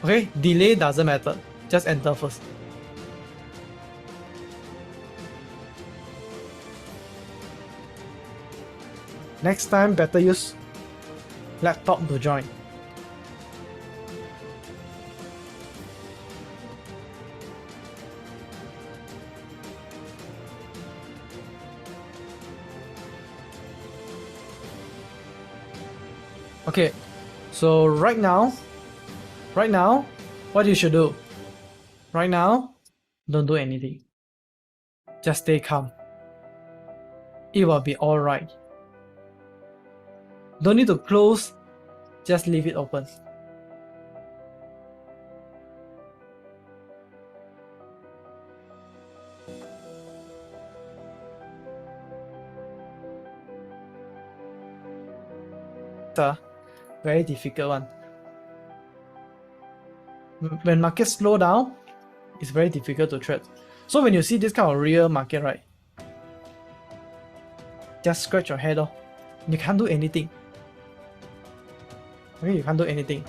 Okay, delay doesn't matter. Just enter first. Next time, better use laptop to join. Okay, so right now, what you should do? Right now, don't do anything. Just stay calm. It will be alright. Don't need to close, just leave it open. Very difficult one. When markets slow down, it's very difficult to trade. So when you see this kind of real market, right, just scratch your head off. You can't do anything. Okay, you can't do anything.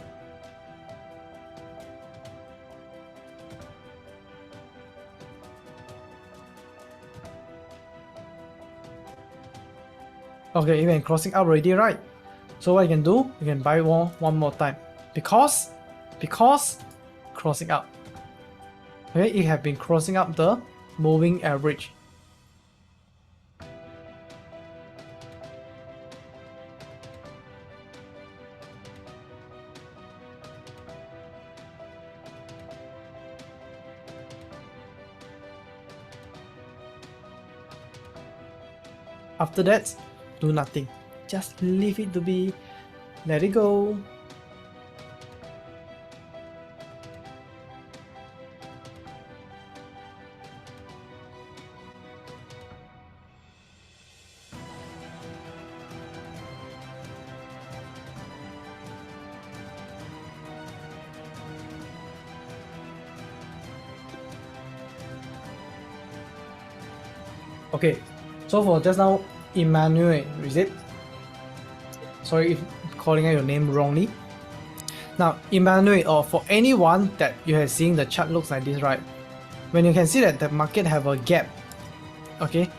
Okay, even crossing up already, right? So what you can do, you can buy one more time. Because crossing up. Okay, it have been crossing up the moving average. After that, do nothing. Just leave it to be. Let it go. Okay, so for just now, Emmanuel, is it? Sorry if calling out your name wrongly. Now, Emmanuel, or for anyone that you have seen the chart looks like this, right? When you can see that the market have a gap, okay,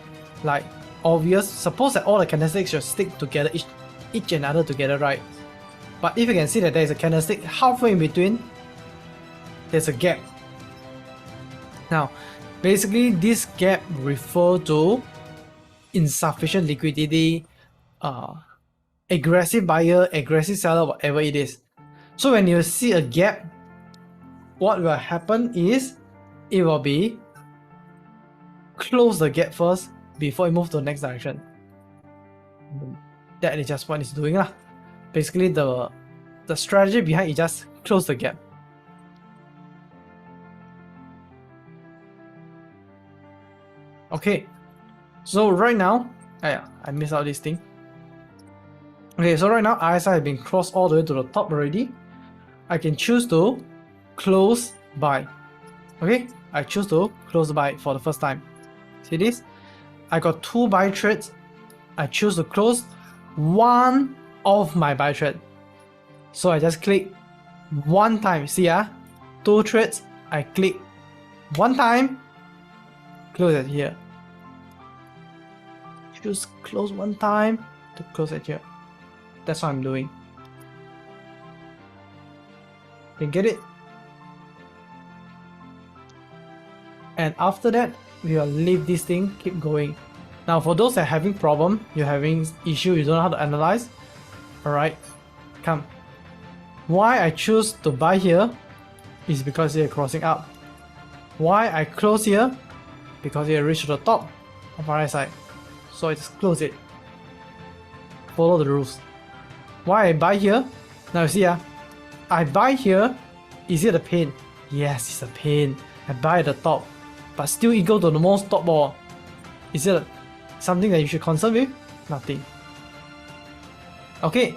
like obvious. Suppose that all the candlesticks should stick together, each another together, right? But if you can see that there is a candlestick halfway in between, there's a gap. Now, basically, this gap refers to insufficient liquidity, aggressive buyer, aggressive seller, whatever it is. So when you see a gap, what will happen is it will be close the gap first before it moves to the next direction. That is just what it's doing lah. Basically, the strategy behind it just close the gap. Okay, so right now, I missed out this thing. Okay, so right now RSI has been crossed all the way to the top already. I can choose to close buy. Okay, I choose to close buy for the first time. See this? I got 2 buy trades. I choose to close one of my buy trade. So I just click one time. See 2 trades. I click one time, close it here. Choose close one time to close it here. That's what I'm doing. You get it? And after that, we will leave this thing, keep going. Now for those that are having problem, you're having issue, you don't know how to analyze. Alright, come. Why I choose to buy here is because they're crossing up. Why I close here? Because they reach to the top of RSI. So I just close it. Follow the rules. Why I buy here? Now you see I buy here. Is it a pain? Yes, it's a pain. I buy at the top. But still it go to the most top ball. Is it something that you should concern with? Nothing. Okay.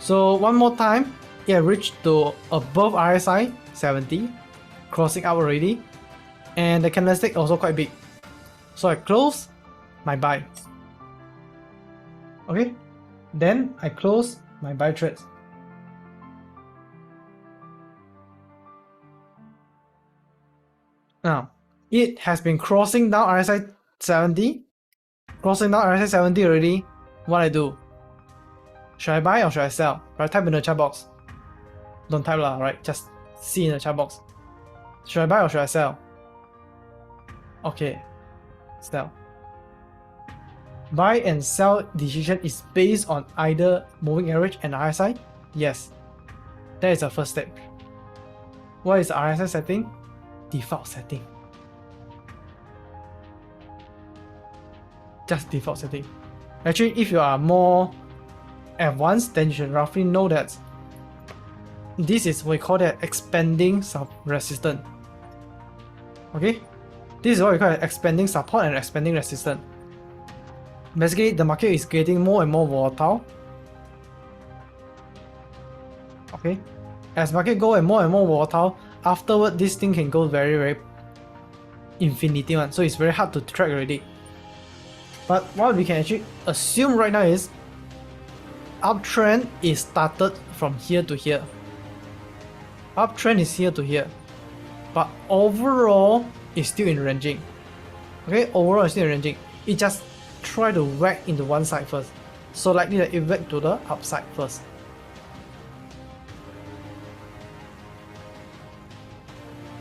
So one more time. It reached to above RSI 70. Crossing up already. And the candlestick also quite big. So I close my buy. Okay. Then I close my buy trades. Now, it has been crossing down RSI 70. Crossing down RSI 70 already. What I do? Should I buy or should I sell? Right, type in the chat box. Don't type lah, right? Just see in the chat box. Should I buy or should I sell? Okay, sell. Buy and sell decision is based on either moving average and RSI? Yes. That is the first step. What is the RSI setting? Default setting. Just default setting. Actually, if you are more advanced, then you should roughly know that this is what we call the expanding resistance. Okay? This is what we call expanding support and expanding resistance. Basically, the market is getting more and more volatile. Okay? As market go and more volatile, afterward this thing can go very infinity one. So it's very hard to track already. But what we can actually assume right now is uptrend is started from here to here. Uptrend is here to here. But overall is still in ranging. Okay, overall is still in ranging. It just try to whack into one side first. So likely that it whack to the upside first.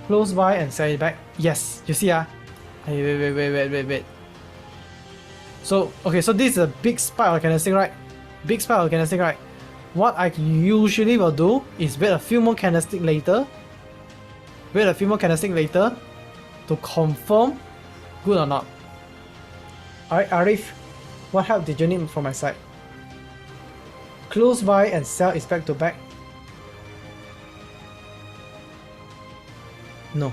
Close buy and sell it back. Yes, you see wait. So okay, so this is a big spike of candlestick, right? Big spike of candlestick, right? What I usually will do is wait a few more candlestick later. Wait a few more candlestick later to confirm good or not. Alright, Arif, what help did you need from my side? Close buy and sell is back to back. No,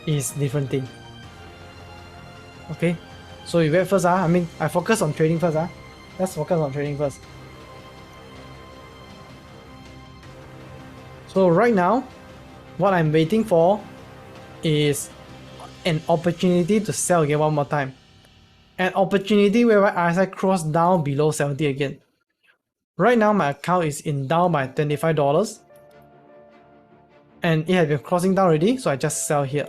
it's different thing. Okay, so you wait first. I mean, I focus on trading first. Let's focus on trading first. So right now, what I'm waiting for is an opportunity to sell again one more time. An opportunity where RSI cross down below 70 again. Right now, my account is down by $25. And it has been crossing down already, so I just sell here.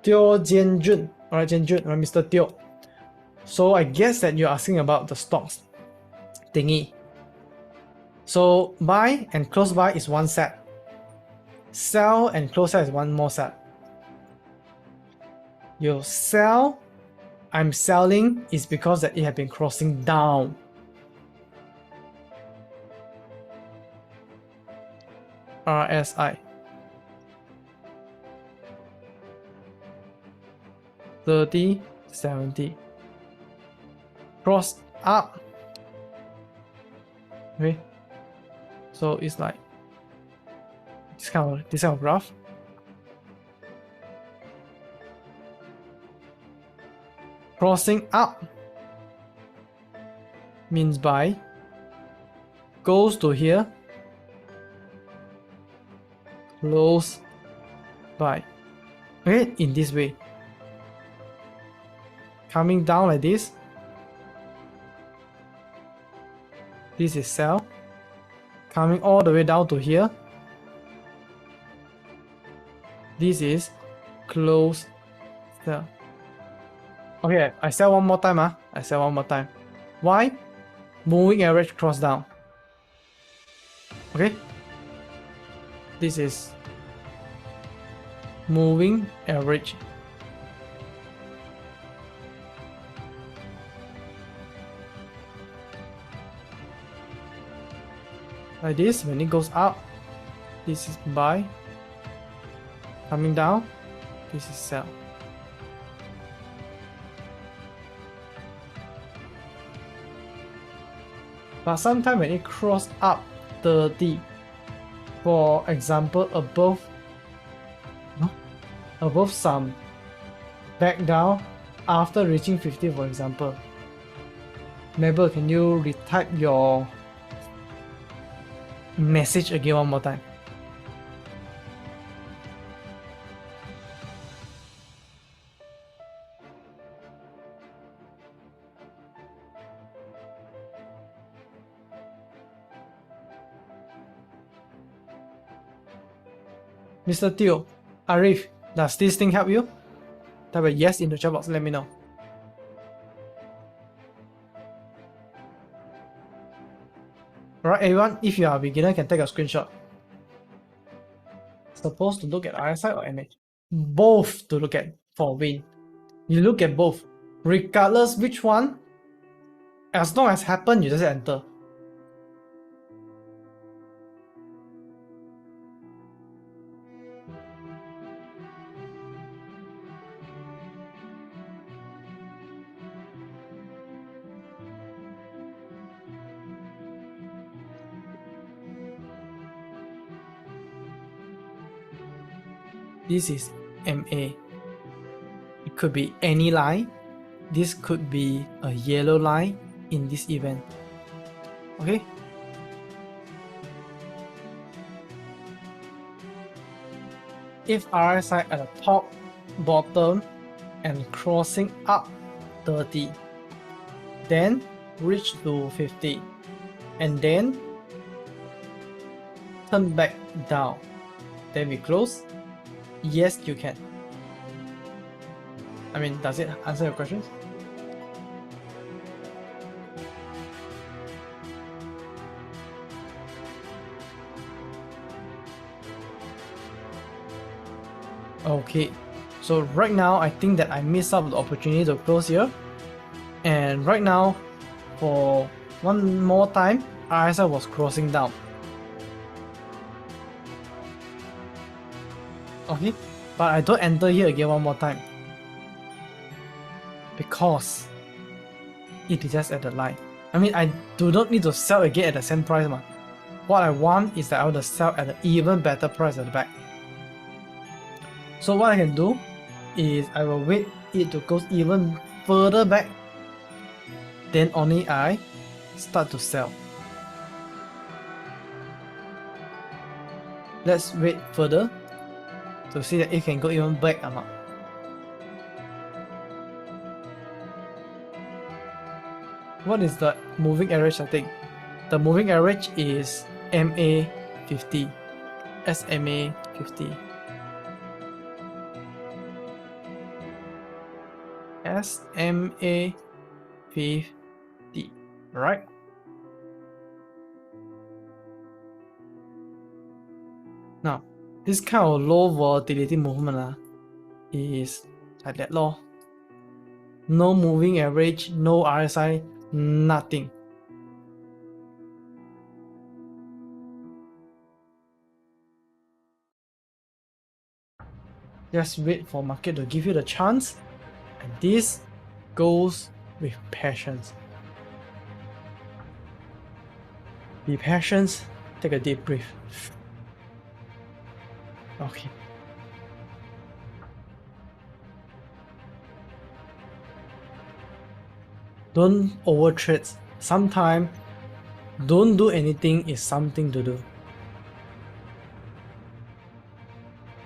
Teo Jianjun. Alright, Jianjun, or Mr. Teo. So I guess that you're asking about the stocks thingy. So buy and close buy is one set. Sell and close set is one more set. You sell, I'm selling is because that it has been crossing down. RSI 30, 70. Cross up. Okay. So it's like this kind of graph. Crossing up means buy. Goes to here. close buy. Okay, in this way. Coming down like this. This is sell. Coming all the way down to here. This is close sell. Okay, I sell one more time. I sell one more time. Why? Moving average cross down. Okay. This is moving average. Like this, when it goes up, this is buy. Coming down, this is sell. But sometimes when it cross up 30, for example, above some, back down after reaching 50, for example. Mabel, can you retype your message again one more time? Mr. Teo, Arif, does this thing help you? Type a yes in the chat box, let me know. Alright everyone, if you are a beginner, can take a screenshot. Supposed to look at RSI or MA? Both to look at for win. You look at both. Regardless which one, as long as happen, you just enter. This is MA. It could be any line. This could be a yellow line in this event. Okay? If RSI at the top, bottom, and crossing up 30, then reach to 50, and then turn back down, then we close. Yes, you can. I mean, does it answer your questions? Okay, so right now I think that I missed out the opportunity to close here, and right now for one more time RSI was crossing down. Okay, but I don't enter here again one more time because it is just at the line. I mean, I do not need to sell again at the same price. What I want is that I want to sell at an even better price at the back. So what I can do is I will wait it to go even further back, then only I start to sell. Let's wait further to see that it can go even back or not. What is the moving average I think? The moving average is MA 50, SMA 50. SMA 50, right? Now, this kind of low volatility movement is like that law. No moving average, no RSI, nothing. Just wait for market to give you the chance, and this goes with patience. Be patient, take a deep breath. Okay. Don't overtrade. Sometimes don't do anything is something to do.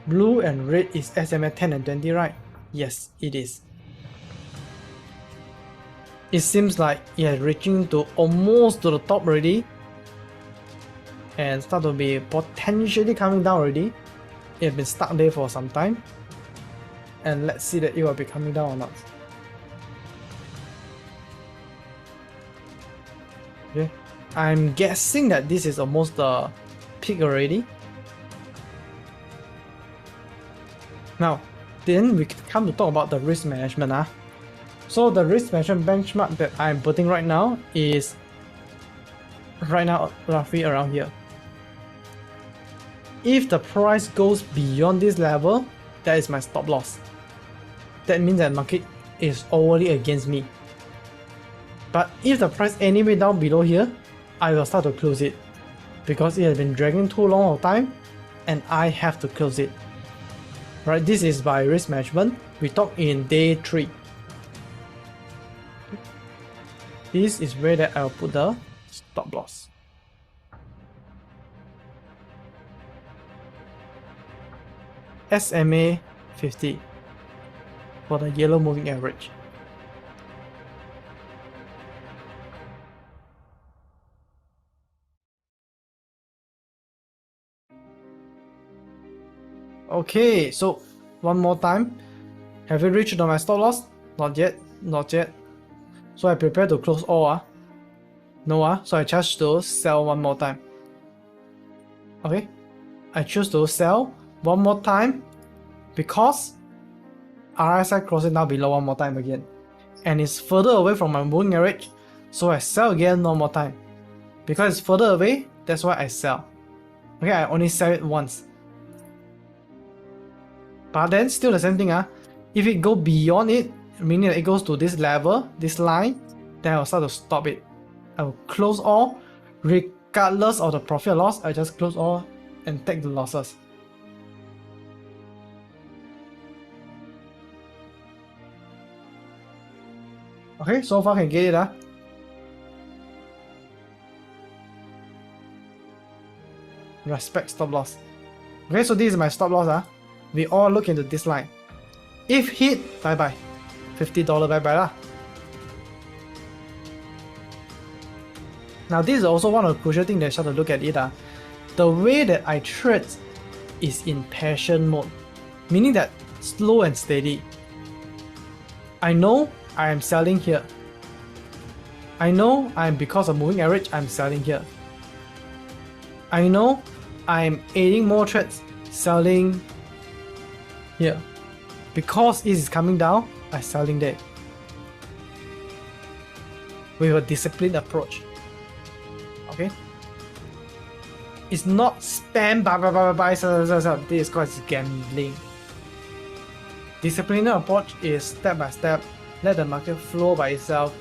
Blue and red is SMA 10 and 20, right? Yes, it is. It seems like it is reaching to almost to the top already and start to be potentially coming down already. It has been stuck there for some time, and let's see that it will be coming down or not. Okay, I'm guessing that this is almost the peak already. Now, then we come to talk about the risk management. So the risk management benchmark that I'm putting right now is right now roughly around here. If the price goes beyond this level, that is my stop loss. That means that market is already against me. But if the price anyway down below here, I will start to close it because it has been dragging too long of time and I have to close it. Right, this is by risk management. We talk in day 3. This is where that I'll put the stop loss. SMA 50 for the yellow moving average. Okay, so one more time. Have you reached my stop loss? Not yet, not yet. So I prepare to close all. No, so I choose to sell one more time. Okay, I choose to sell one more time because RSI crossing down below one more time again. And it's further away from my moving average, so I sell again one more time. Because it's further away, that's why I sell. Okay, I only sell it once. But then still the same thing. If it go beyond it, meaning that it goes to this level, this line, then I'll start to stop it. I will close all, regardless of the profit or loss. I just close all and take the losses. Okay, so far can get it. Respect stop loss. Okay, so this is my stop loss. We all look into this line. If hit, bye bye. $50 bye bye lah. Now this is also one of the crucial things that I start to look at it. The way that I trade is in passion mode, meaning that slow and steady. I know I am selling here. I know I'm because of moving average I'm selling here. I know I'm adding more trades selling here. Because it is coming down, I'm selling there. With a disciplined approach. Okay? It's not spam buy, sell. This is called gambling. Disciplined approach is step by step. Let the market flow by itself.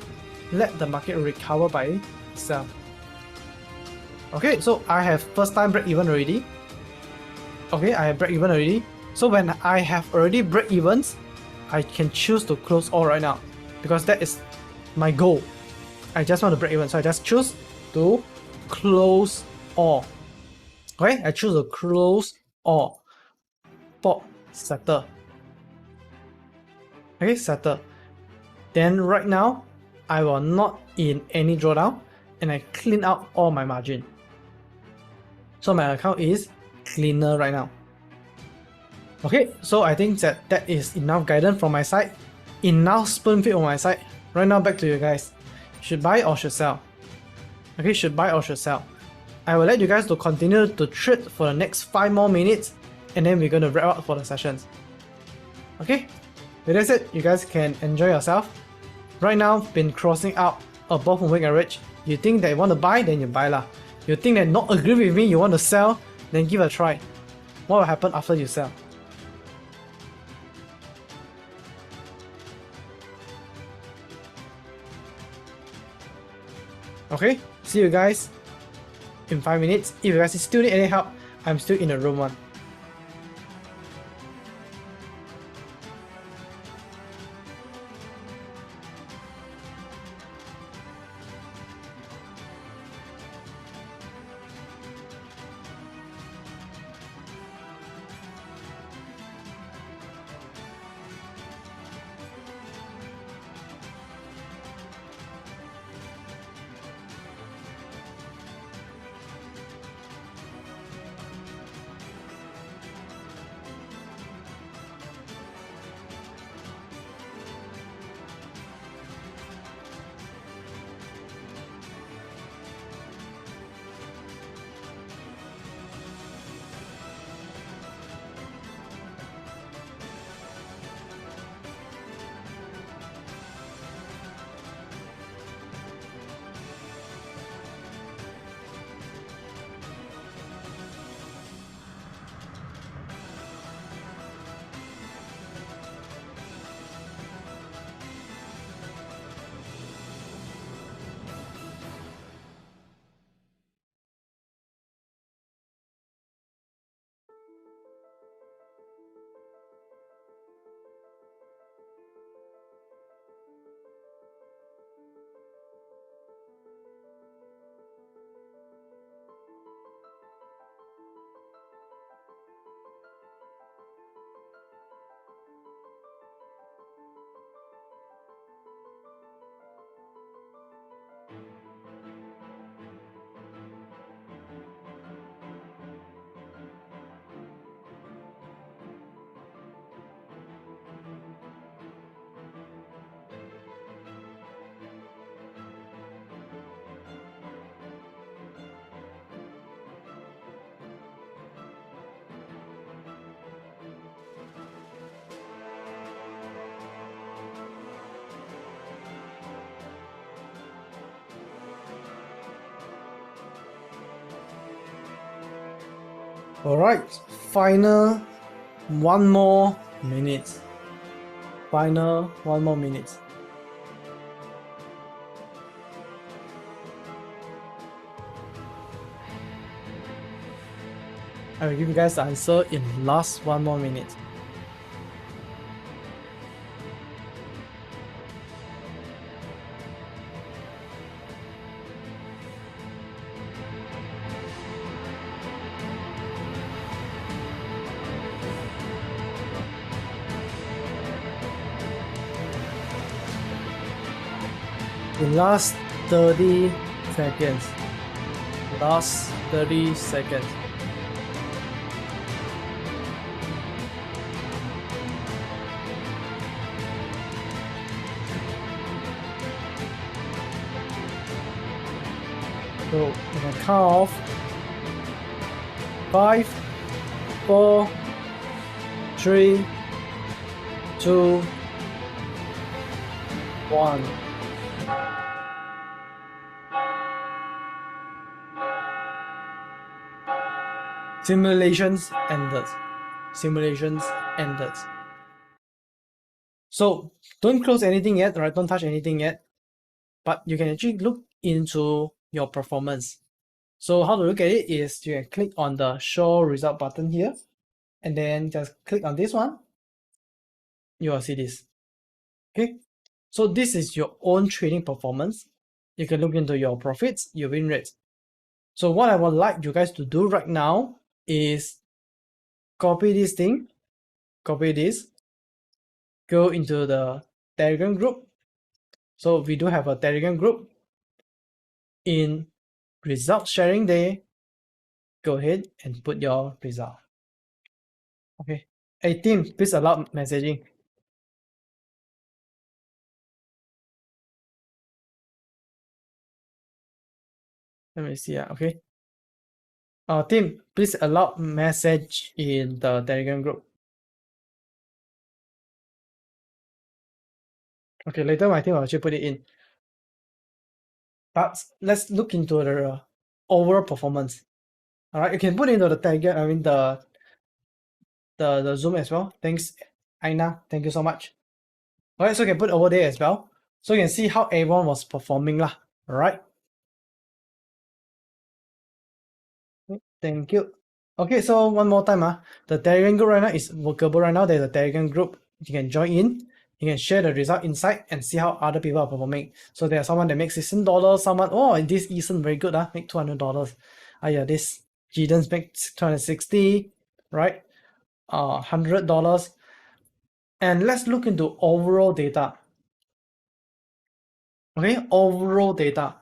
Let the market recover by itself. Okay, so I have first time break even already. Okay, I have break even already. So when I have already break evens, I can choose to close all right now because that is my goal. I just want to break even, so I just choose to close all. Okay, I choose to close all. Pop, settle. Okay, settle. Then right now, I will not in any drawdown and I clean out all my margin. So my account is cleaner right now. Okay, so I think that is enough guidance from my side. Enough spoon feed on my side. Right now back to you guys. Should buy or should sell? Okay, should buy or should sell? I will let you guys to continue to trade for the next 5 more minutes and then we're going to wrap up for the sessions. Okay, with that said, you guys can enjoy yourself. Right now, been crossing out above moving average. You think that you want to buy, then you buy lah. You think that not agree with me, you want to sell, then give a try. What will happen after you sell? Okay, see you guys in 5 minutes. If you guys still need any help, I'm still in the room 1. Alright, final 1 more minute. Final 1 more minute. I will give you guys the answer in last 1 more minute. The last 30 seconds. Last 30 seconds. So I'm gonna count off 5, 4, 3, 2, 1. Simulations ended. Simulations ended. So don't close anything yet, right? Don't touch anything yet. But you can actually look into your performance. So how to look at it is you can click on the show result button here, and then just click on this one. You will see this. Okay. So this is your own trading performance. You can look into your profits, your win rates. So what I would like you guys to do right now is copy this thing, copy this, go into the Telegram group. So we do have a Telegram group. In result sharing day, go ahead and put your result. Okay. Hey team, please allow messaging. Let me see. Okay. Team, please allow message in the Telegram group. Okay, later my team will actually put it in. But let's look into the overall performance. All right, you can put into the Telegram. I mean the Zoom as well. Thanks, Aina. Thank you so much. All right, so you can put over there as well, so you can see how everyone was performing lah. All right. Thank you. Okay, so one more time, the Telegram group right now is workable right now. There's a Telegram group. You can join in. You can share the result inside and see how other people are performing. So there's someone that makes $16, someone, oh, this isn't very good, make $200. Yeah, this Gideon's make 260, right? $100. And let's look into overall data. Okay, overall data.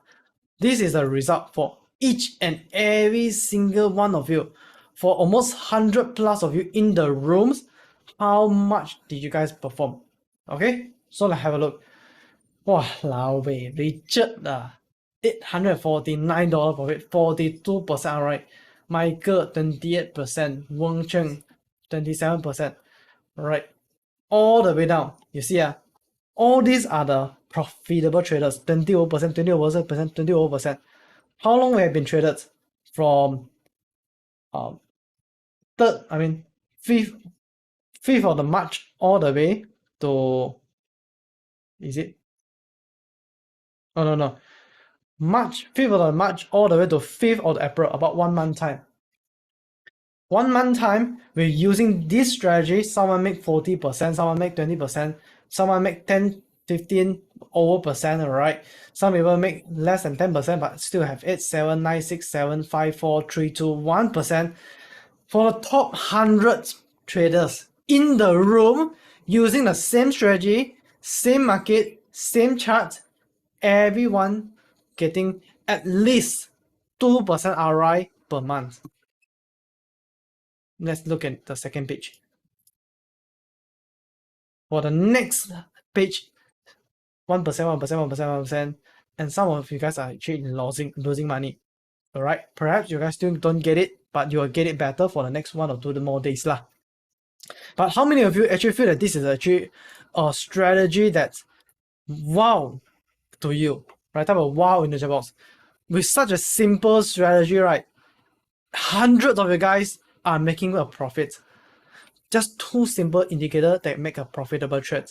This is a result for each and every single one of you. For almost 100 plus of you in the rooms, how much did you guys perform? Okay, so let's have a look. Wow, lao wei, Richard $849 profit, 42% alright. Michael 28%, Weng Cheng 27%. Alright, all the way down. You see, all these are the profitable traders. 20%, 20%, 20%. How long we have been traded? From 5th of the March all the way to, is it? Oh no. March, 5th of the March all the way to 5th of April, about 1 month time. 1 month time, we're using this strategy. Someone make 40%, someone make 20%, someone make 10, 15 over percent, alright. Some people make less than 10%, but still have 8, 7, 9, 6, 7, 5, 4, 3, 2, 1%. For the top 100 traders in the room using the same strategy, same market, same chart, everyone getting at least 2% ROI per month. Let's look at the second page. For the next page, 1%, 1%, 1%, 1%, and some of you guys are actually losing money. Alright, perhaps you guys still don't get it, but you will get it better for the next 1 or 2 more days lah. But how many of you actually feel that this is actually a strategy that's wow to you? Right, type of wow in the chat box. With such a simple strategy, right? Hundreds of you guys are making a profit. Just two simple indicators that make a profitable trade.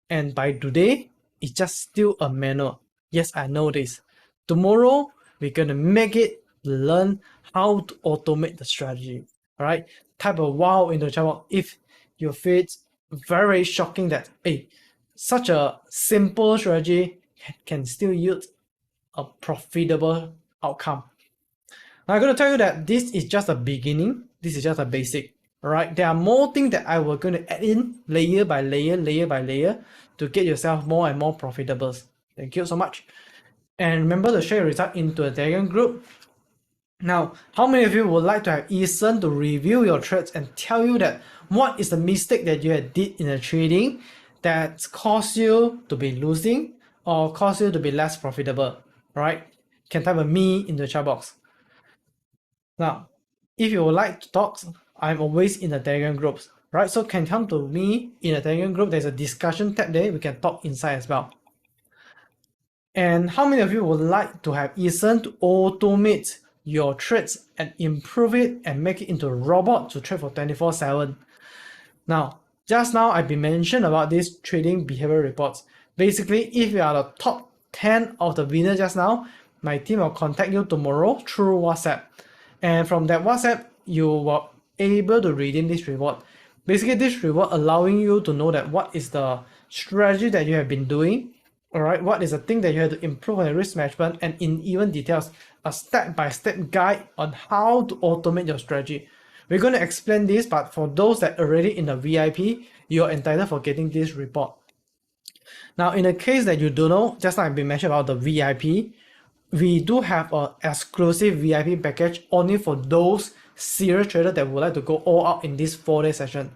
And by today, it's just still a manual. Yes, I know this. Tomorrow, we're gonna make it learn how to automate the strategy. Alright? Type a wow in the chat box if you feel it's very shocking that such a simple strategy can still yield a profitable outcome. Now I'm going to tell you that this is just a beginning. This is just a basic. Alright, there are more things that I will going to add in layer by layer to get yourself more and more profitable. Thank you so much. And remember to share your result into a Telegram group. Now, how many of you would like to have Ethan to review your trades and tell you that what is the mistake that you had did in the trading that caused you to be losing or caused you to be less profitable? Right? Can type a me in the chat box. Now, if you would like to talk, I'm always in the Telegram groups, right? So can come to me in the Telegram group. There's a discussion tab there. We can talk inside as well. And how many of you would like to have Ethan to automate your trades and improve it and make it into a robot to trade for 24/7? Now, just now I've been mentioned about these trading behavior reports. Basically, if you are the top 10 of the winner just now, my team will contact you tomorrow through WhatsApp. And from that WhatsApp, you were able to redeem this reward. Basically, this reward allowing you to know that what is the strategy that you have been doing, all right, what is the thing that you have to improve on your risk management, and in even details, a step-by-step guide on how to automate your strategy. We're going to explain this, but for those that are already in the VIP, you're entitled for getting this report. Now, in the case that you don't know, just like I've been mentioned about the VIP, we do have an exclusive VIP package only for those serious traders that would like to go all out in this 4-day session.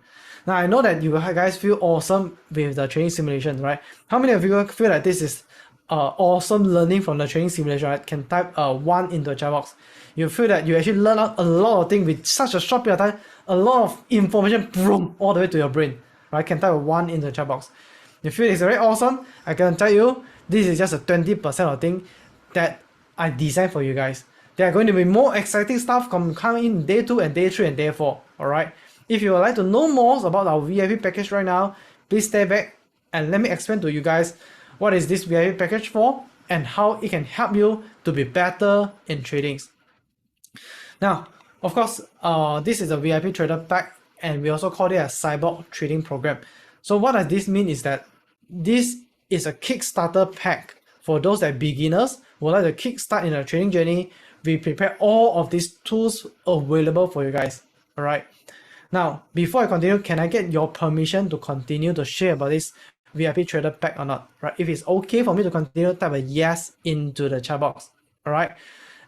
Now, I know that you guys feel awesome with the training simulation, right? How many of you feel like this is awesome learning from the training simulation, right? Can type 1 into the chat box. You feel that you actually learn out a lot of things with such a short period of time, a lot of information, boom, all the way to your brain, right? Can type 1 in the chat box. You feel it's very awesome. I can tell you, this is just a 20% of thing that I designed for you guys. There are going to be more exciting stuff coming in day 2 and day 3 and day 4. Alright. If you would like to know more about our VIP package right now, please stay back and let me explain to you guys what is this VIP package for and how it can help you to be better in trading. Now, of course, this is a VIP trader pack and we also call it a cyborg trading program. So what does this mean is that this is a Kickstarter pack for those that are beginners who would like to kickstart in a trading journey. We prepare all of these tools available for you guys. All right. Now, before I continue, can I get your permission to continue to share about this VIP trader pack or not? Right. If it's okay for me to continue, type a yes into the chat box. All right.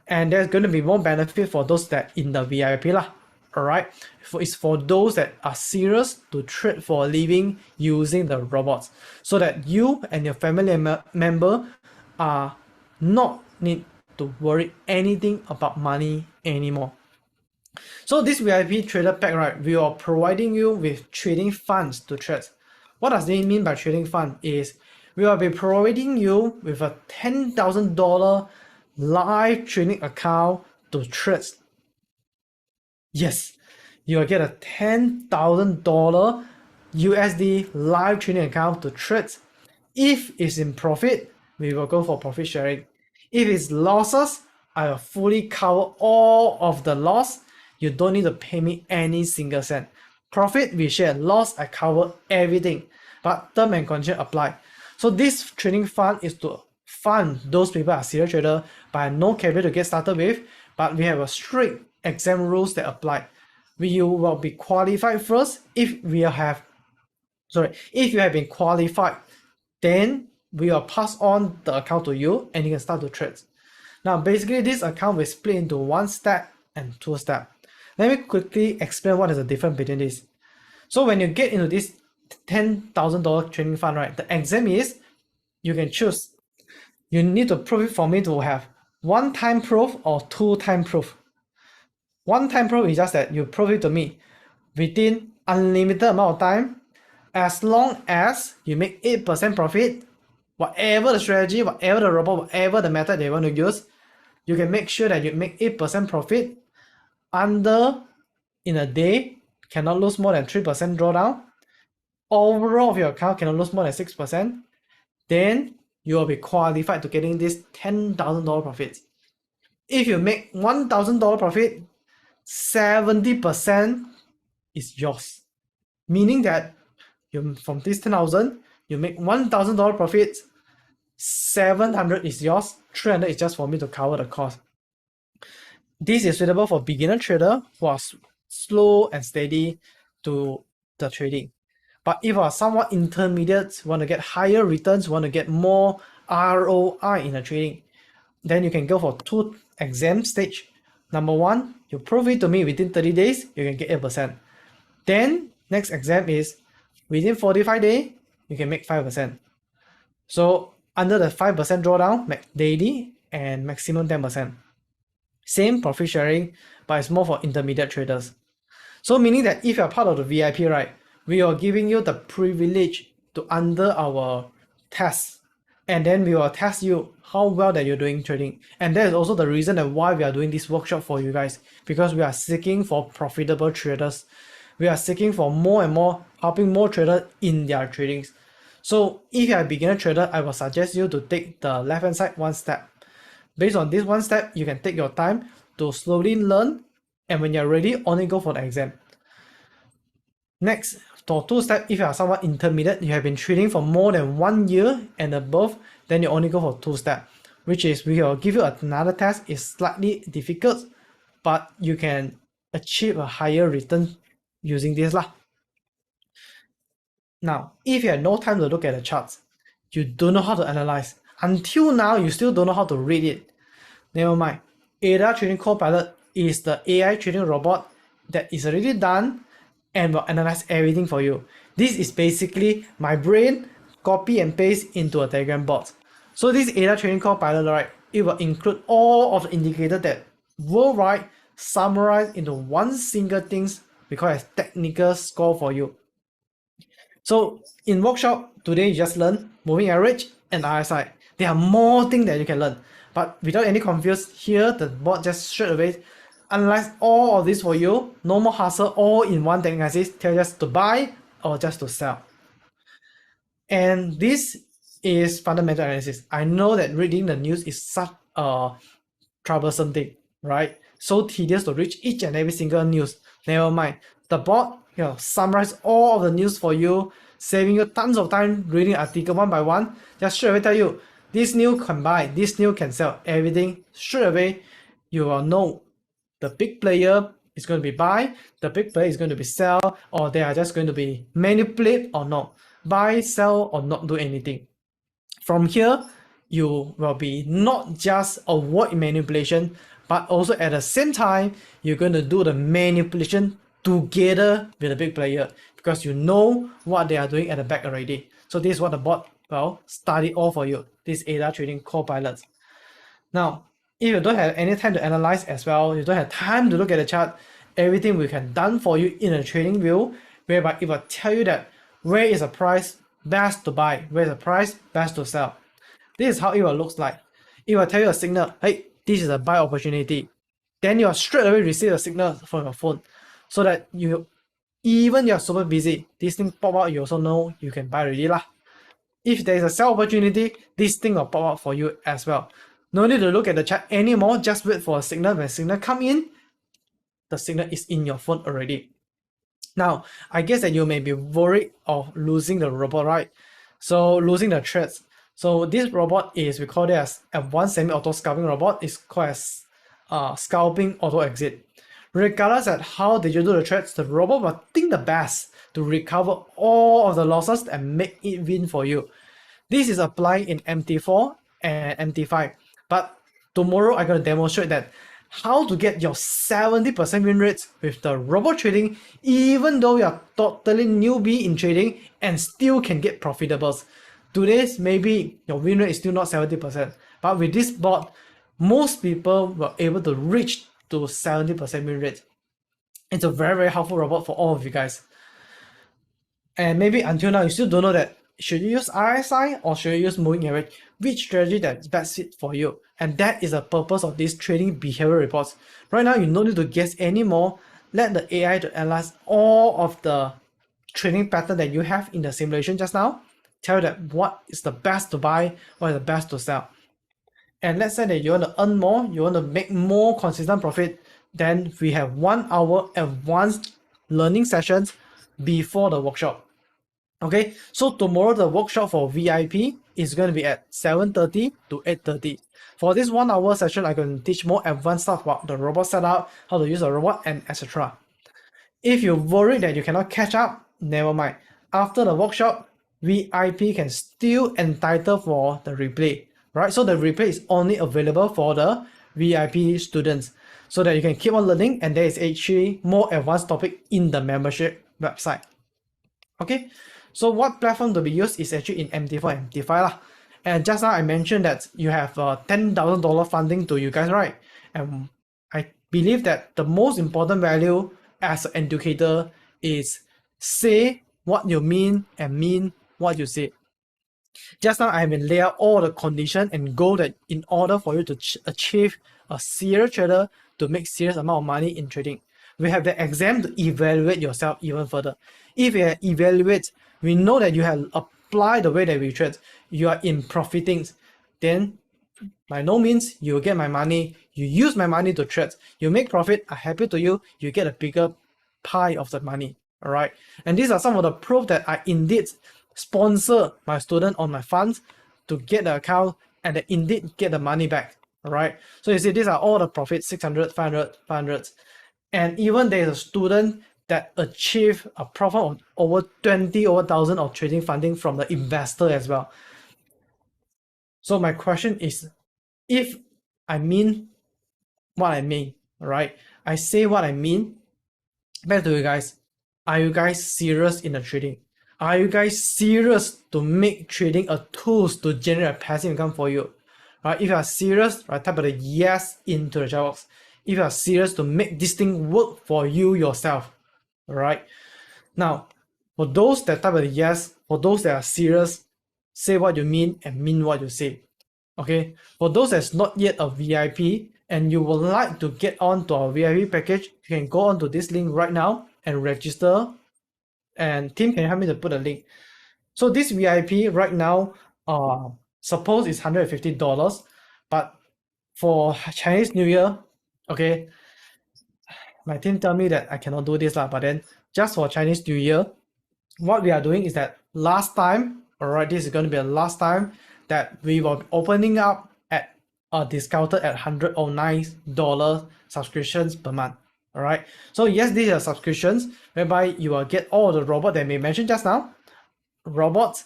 And there's going to be more benefit for those that in the VIP lah. All right. It's for those that are serious to trade for a living using the robots, so that you and your family member are not need to worry anything about money anymore. So this VIP trader pack, right, we are providing you with trading funds to trade. What does it mean by trading fund? Is we will be providing you with a $10,000 live trading account to trade. Yes, you will get a $10,000 USD live trading account to trade. If it's in profit, we will go for profit sharing. If it's losses, I will fully cover all of the loss. You don't need to pay me any single cent. Profit, we share. Loss, I cover everything. But term and condition apply. So this trading fund is to fund those people who are serious trader but no capital to get started with. But we have a strict exam rules that apply. You will be qualified first. If you have been qualified, then we will pass on the account to you and you can start to trade. Now, basically, this account will split into 1 step and 2 step. Let me quickly explain what is the difference between this. So when you get into this $10,000 trading fund, right, the exam is you can choose. You need to prove it for me to have 1-time proof or 2-time proof. 1-time proof is just that you prove it to me within unlimited amount of time, as long as you make 8% profit. Whatever the strategy, whatever the robot, whatever the method they want to use, you can make sure that you make 8% profit under in a day cannot lose more than 3% drawdown, overall of your account cannot lose more than 6%, then you will be qualified to getting this $10,000 profit. If you make $1,000 profit, 70% is yours. Meaning that you from this 10,000, you make $1,000 profit, 700 is yours, 300 is just for me to cover the cost. This is suitable for beginner trader who are slow and steady to the trading. But if you are somewhat intermediate, want to get higher returns, want to get more ROI in the trading, then you can go for 2 exam stage. Number 1, you prove it to me within 30 days, you can get 8%. Then next exam is within 45 days, you can make 5%. So under the 5% drawdown, daily and maximum 10%. Same profit sharing, but it's more for intermediate traders. So meaning that if you're part of the VIP, right, we are giving you the privilege to under our test, and then we will test you how well that you're doing trading. And that is also the reason that why we are doing this workshop for you guys, because we are seeking for profitable traders. We are seeking for more and more, helping more traders in their tradings. So if you are a beginner trader, I will suggest you to take the left hand side 1 step. Based on this 1 step, you can take your time to slowly learn, and when you're ready, only go for the exam. Next, for 2 steps, if you are somewhat intermediate, you have been trading for more than 1 year and above, then you only go for 2 steps, which is we will give you another test. It's slightly difficult, but you can achieve a higher return using this lah. Now, if you have no time to look at the charts, you don't know how to analyze. Until now, you still don't know how to read it. Never mind. ADA Trading Copilot is the AI trading robot that is already done and will analyze everything for you. This is basically my brain copy and paste into a Telegram bot. So this ADA Trading Copilot, right, it will include all of the indicators that worldwide summarized into one single things we call as technical score for you. So in workshop today, you just learn moving average and RSI. There are more things that you can learn, but without any confuse, here the bot just straight away analyze all of this for you. No more hassle, all in one technical analysis. Tell just to buy or just to sell. And this is fundamental analysis. I know that reading the news is such a troublesome thing, right? So tedious to reach each and every single news. Never mind. The bot summarize all of the news for you, saving you tons of time reading article one by one. Just straight away tell you, this news can buy, this news can sell, everything. Straight away, you will know the big player is going to be buy, the big player is going to be sell, or they are just going to be manipulate or not. Buy, sell, or not do anything. From here, you will be not just avoid manipulation, but also at the same time, you're going to do the manipulation together with the big player, because you know what they are doing at the back already. So this is what the bot will study all for you, this ADA Trading Copilot. Now, if you don't have any time to analyze as well, you don't have time to look at the chart, everything we can done for you in a trading view, whereby it will tell you that where is the price best to buy, where is the price best to sell. This is how it will look like. It will tell you a signal, hey, this is a buy opportunity. Then you will straight away receive a signal from your phone, so that even you're super busy, this thing pop out, you also know you can buy already lah. If there is a sell opportunity, this thing will pop out for you as well. No need to look at the chart anymore, just wait for a signal. When signal come in, the signal is in your phone already. Now, I guess that you may be worried of losing the robot, right? So losing the trades. So this robot is, we call it as advanced semi-auto scalping robot. It's called as scalping auto exit. Regardless of how did you do the trades, the robot will think the best to recover all of the losses and make it win for you. This is applied in MT4 and MT5. But tomorrow I'm going to demonstrate that how to get your 70% win rates with the robot trading, even though you are totally newbie in trading and still can get profitables. Today's maybe your win rate is still not 70%, but with this bot, most people were able to reach to 70% win rate. It's a very, very helpful robot for all of you guys. And maybe until now, you still don't know that should you use RSI or should you use moving average? Which strategy that's best fit for you? And that is the purpose of these trading behavior reports. Right now, you don't need to guess anymore. let the AI to analyze all of the trading pattern that you have in the simulation just now, tell you that what is the best to buy, what is the best to sell. And let's say that you want to earn more, you want to make more consistent profit, then we have 1 hour advanced learning sessions before the workshop. Okay, so tomorrow the workshop for VIP is going to be at 7:30 to 8:30. For this 1 hour session, I'm going to teach more advanced stuff about the robot setup, how to use the robot, and etc. If you're worried that you cannot catch up, never mind. After the workshop, VIP can still entitle for the replay, right? So the replay is only available for the VIP students so that you can keep on learning, and there is actually more advanced topic in the membership website. Okay, so what platform to be used is actually in MT4 and MT5 lah. And just now I mentioned that you have $10,000 funding to you guys, right? And I believe that the most important value as an educator is say what you mean and mean what you say. Just now I have been laid out all the condition and goal that in order for you to achieve a serious trader to make serious amount of money in trading. We have the exam to evaluate yourself even further. If you evaluate, we know that you have applied the way that we trade, you are in profiting, then by no means you will get my money. You use my money to trade, you make profit, I'm happy to you, you get a bigger pie of the money. All right, and these are some of the proof that I indeed sponsor my student on my funds to get the account and they indeed get the money back. All right, so you see these are all the profits, 600, 500, 500, and even there is a student that achieve a profit of over 20,000 of trading funding from the investor as well. So my question is, if I mean what I mean, right? I say what I mean, back to you guys, are you guys serious in the trading? Are you guys serious to make trading a tool to generate a passive income for you? Right? If you are serious, right, type of the yes into the chat box. If you are serious to make this thing work for you yourself, right? Now, for those that type of the yes, for those that are serious, say what you mean and mean what you say. Okay, for those that's not yet a VIP and you would like to get on to our VIP package, you can go on to this link right now and register. And Tim, can you help me to put a link? So this VIP right now, suppose it's $150, but for Chinese New Year, okay, my team tell me that I cannot do this lah, but then just for Chinese New Year, what we are doing is that last time, all right, this is going to be the last time that we will be opening up at discounted at $109 subscriptions per month. All right, so yes, these are subscriptions whereby you will get all the robot that we mentioned just now, robots,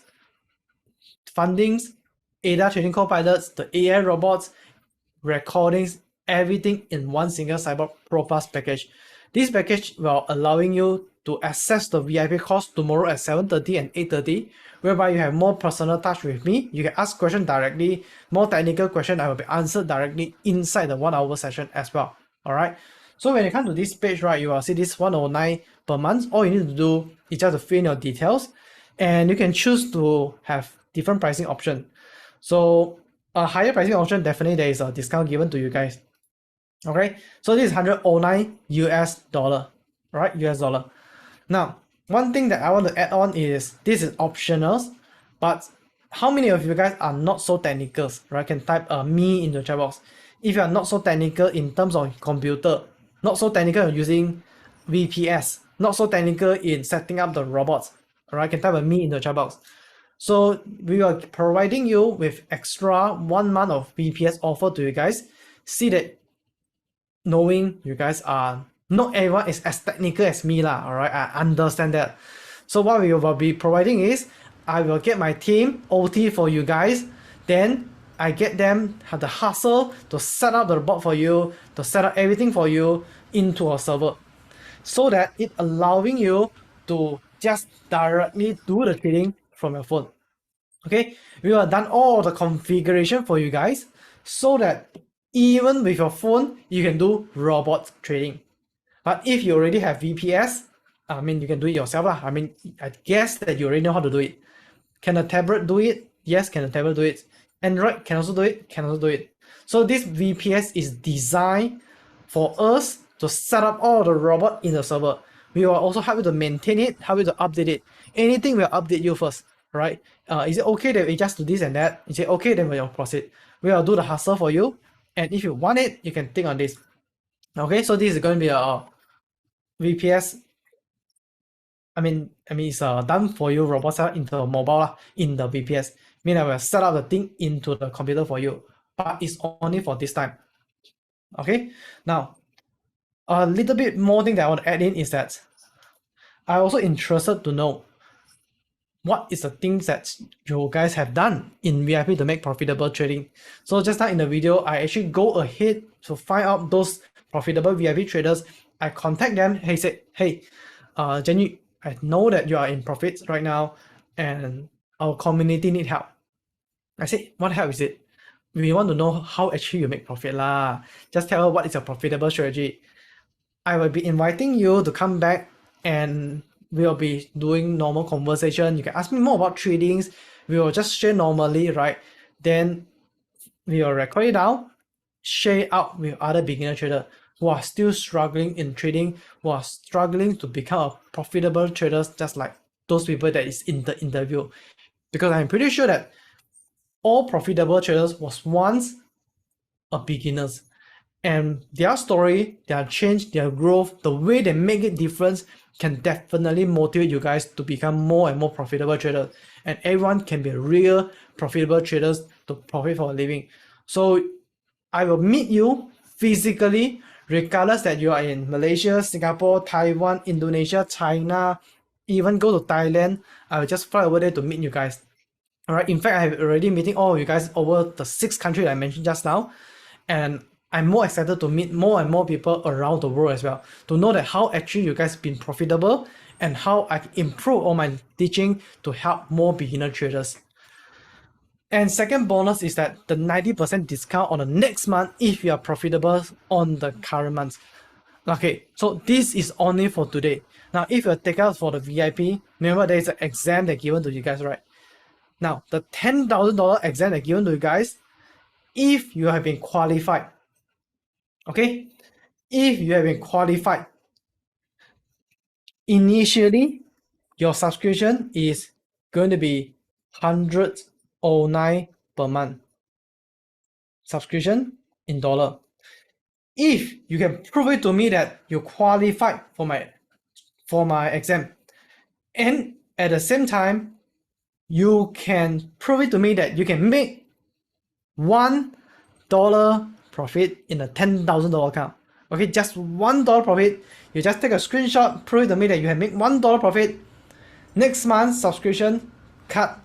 fundings, ADA trading co-pilots, the AI robots, recordings, everything in one single Cyber Pro Plus package. This package will allowing you to access the VIP course tomorrow at 7:30 and 8:30, whereby you have more personal touch with me. You can ask questions directly, more technical questions I will be answered directly inside the 1 hour session as well. All right. So when you come to this page, right, you will see this 109 per month. All you need to do is just to fill in your details, and you can choose to have different pricing option. So a higher pricing option, definitely there is a discount given to you guys. Okay, so this is $109 US, right? US dollar. Now, one thing that I want to add on is this is optional, but how many of you guys are not so technical, right? Can type me in the chat box. If you are not so technical in terms of computer, not so technical in using VPS, not so technical in setting up the robots, all right, can type a me in the chat box. So we are providing you with extra 1 month of VPS offer to you guys. See that knowing you guys are not everyone is as technical as me lah, all right, I understand that. So what we will be providing is I will get my team OT for you guys, then I get them have the hustle to set up the bot for you, to set up everything for you into a server, so that it allowing you to just directly do the trading from your phone. Okay, we have done all the configuration for you guys so that even with your phone you can do robot trading. But if you already have VPS, I mean, you can do it yourself lah. I mean, I guess that you already know how to do it. Can a tablet do it? Yes, can a tablet do it? Android can also do it, can also do it. So this VPS is designed for us to set up all the robot in the server. We will also help you to maintain it, help you to update it. Anything we'll update you first, right? Is it okay that we just do this and that? Is it okay, then we'll proceed. We will do the hustle for you, and if you want it, you can think on this. Okay, so this is going to be a VPS. I mean it's done for you robot setup into mobile in the VPS. Meaning I will set up the thing into the computer for you, but it's only for this time. Okay, now a little bit more thing that I want to add in is that I also interested to know what is the things that you guys have done in VIP to make profitable trading. So just now in the video, I actually go ahead to find out those profitable VIP traders. I contact them. Hey, say, hey, Jenny, I know that you are in profits right now, and our community need help. I said, what help is it? We want to know how actually you make profit lah. Just tell her what is your profitable strategy. I will be inviting you to come back, and we'll be doing normal conversation. You can ask me more about tradings. We will just share normally, right? Then we will record it down, share it out with other beginner traders who are still struggling in trading, who are struggling to become a profitable traders, just like those people that is in the interview. Because I'm pretty sure that all profitable traders was once a beginners, and their story, their change, their growth, the way they make it difference can definitely motivate you guys to become more and more profitable traders, and everyone can be real profitable traders to profit for a living. So I will meet you physically, regardless that you are in Malaysia, Singapore, Taiwan, Indonesia, China, even go to Thailand. I will just fly over there to meet you guys. All right. In fact, I have already meeting all of you guys over the 6 countries I mentioned just now, and I'm more excited to meet more and more people around the world as well, to know that how actually you guys been profitable and how I can improve all my teaching to help more beginner traders. And second bonus is that the 90% discount on the next month if you are profitable on the current month. Okay, so this is only for today. Now, if you take out for the VIP, remember there is an exam that given to you guys, right? Now, the $10,000 exam that given to you guys, if you have been qualified, okay, if you have been qualified, initially your subscription is going to be $109 per month. Subscription in dollar. If you can prove it to me that you qualified for my exam, and at the same time you can prove it to me that you can make $1 profit in a $10,000 account. Okay, just $1 profit. You just take a screenshot, prove it to me that you can make $1 profit. Next month subscription cut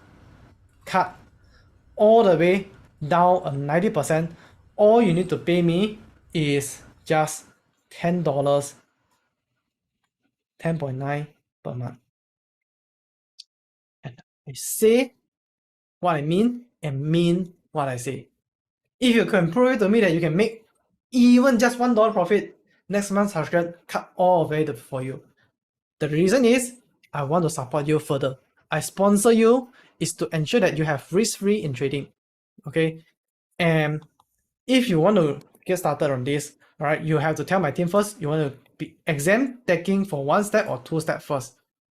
all the way down 90%. All you need to pay me is just $10, 10.9 per month. And I say what I mean and mean what I say. If you can prove it to me that you can make even just $1 profit, next month subscription cut all of it for you. The reason is I want to support you further. I sponsor you is to ensure that you have risk-free in trading. Okay, and if you want to get started on this, all right, you have to tell my team first you want to be exam taking for 1 step or 2 steps first.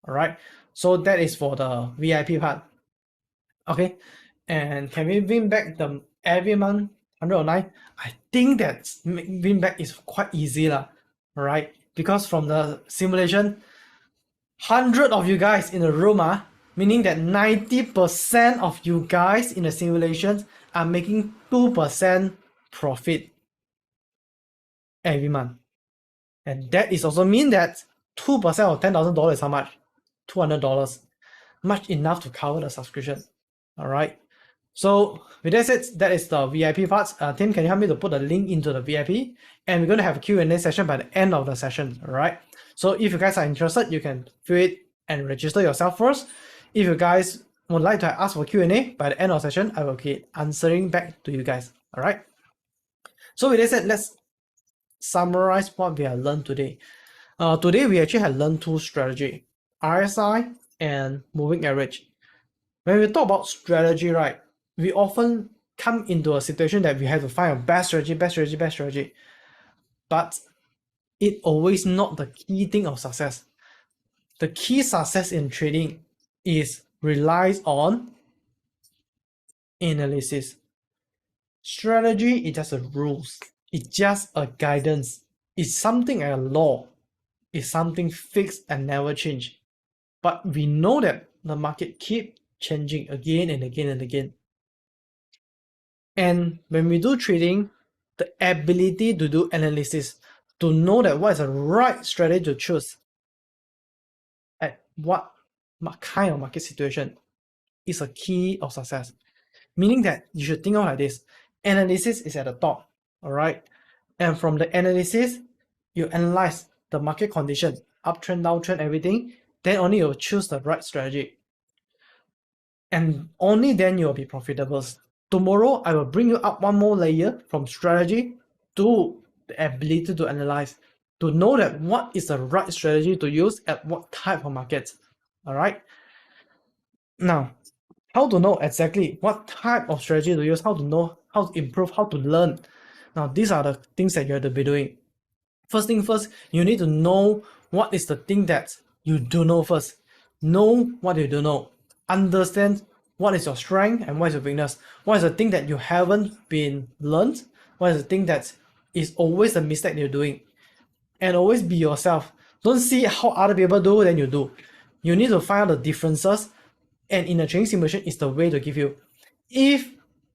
All right, so that is for the VIP part. Okay, and can we win back the every month 109? I think that win back is quite easy lah, right? Because from the simulation, 100 of you guys in the room, meaning that 90% of you guys in the simulations are making 2% profit every month. And that is also mean that 2% of $10,000 is how much? $200. Much enough to cover the subscription. All right. So with that said, that is the VIP parts. Tim, can you help me to put a link into the VIP? And we're going to have a Q&A session by the end of the session. All right. So if you guys are interested, you can fill it and register yourself first. If you guys would like to ask for Q&A by the end of the session, I will keep answering back to you guys. All right. So with that said, let's summarize what we have learned today. Today we actually have learned 2 strategies, RSI and moving average. When we talk about strategy, right, we often come into a situation that we have to find a best strategy. But it always not the key thing of success. The key success in trading is relies on analysis. Strategy is just a rules. It's just a guidance. It's something like a law. It's something fixed and never change. But we know that the market keep changing again and again and again. And when we do trading, the ability to do analysis, to know that what is the right strategy to choose at what kind of market situation is a key of success. Meaning that you should think of like this. Analysis is at the top, all right? And from the analysis, you analyze the market condition, uptrend, downtrend, everything, then only you'll choose the right strategy. And only then you'll be profitable. Tomorrow, I will bring you up one more layer from strategy to the ability to analyze, to know that what is the right strategy to use at what type of markets, all right? Now, how to know exactly what type of strategy to use, how to know, how to improve, how to learn. Now, these are the things that you have to be doing. First thing first, you need to know what is the thing that you do know first. Know what you do know. Understand what is your strength and what is your weakness. What is the thing that you haven't been learned? What is the thing that is always the mistake you're doing? And always be yourself. Don't see how other people do, then you do. You need to find out the differences, and in a trading simulation is the way to give you. If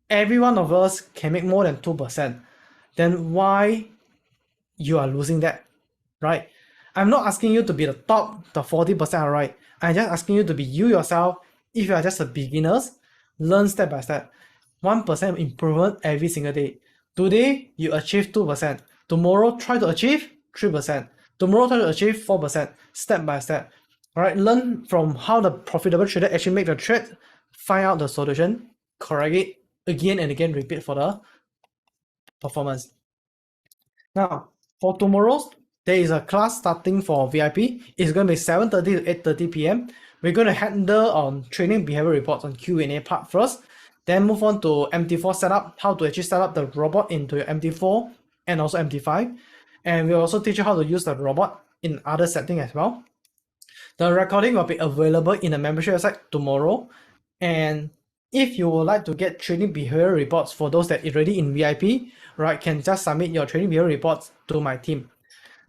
every one of us can make more than 2%, then why you are losing that, right? I'm not asking you to be the top, the 40%, right? I'm just asking you to be you yourself. If you are just a beginner, learn step by step. 1% improvement every single day. Today, you achieve 2%. Tomorrow, try to achieve 3%. Tomorrow, try to achieve 4%, step by step. All right, learn from how the profitable trader actually make the trade, find out the solution, correct it again and again, repeat for the performance. Now, for tomorrow's, there is a class starting for VIP. It's going to be 7:30 to 8:30 p.m. We're going to handle on training behavior reports on Q&A part first, then move on to MT4 setup, how to actually set up the robot into your MT4 and also MT5. And we'll also teach you how to use the robot in other settings as well. The recording will be available in the membership website tomorrow. And if you would like to get trading behavior reports for those that are already in VIP, right, can just submit your trading behavior reports to my team.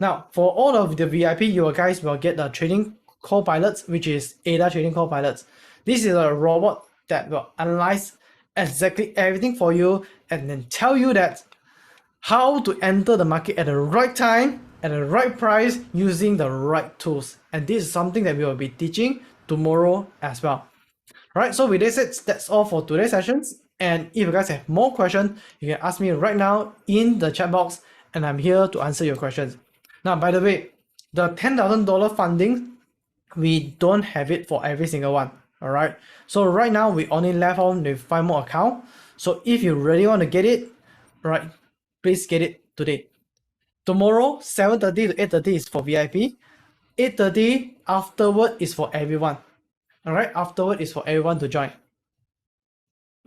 Now, for all of the VIP, you guys will get the trading co-pilots, which is ADA trading co-pilots. This is a robot that will analyze exactly everything for you and then tell you that how to enter the market at the right time, at the right price, using the right tools. And this is something that we will be teaching tomorrow as well. All right, so with this said, that's all for today's sessions. And if you guys have more questions, you can ask me right now in the chat box, and I'm here to answer your questions. Now, by the way, the $10,000 funding, we don't have it for every single one. All right, so right now we only left on with 5 more accounts. So if you really want to get it, right, please get it today. Tomorrow, 7:30 to 8:30 is for VIP. 8:30 afterward is for everyone. All right, afterward is for everyone to join.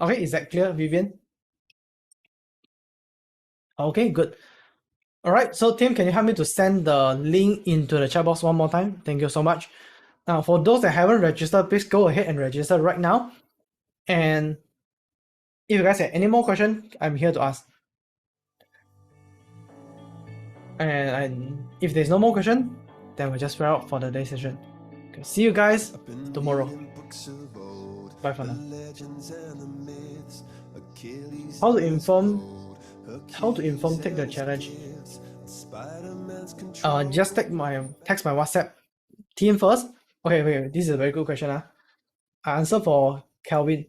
Okay, is that clear, Vivian? Okay, good. All right, so Tim, can you help me to send the link into the chat box one more time? Thank you so much. Now, for those that haven't registered, please go ahead and register right now. And if you guys have any more questions, I'm here to ask. And if there's no more question, then we'll just wrap up for the day session. Okay, see you guys tomorrow. Bye for now. How to inform take the challenge. Just text my WhatsApp team first. Okay, wait, this is a very good question. I answer for Kelvin.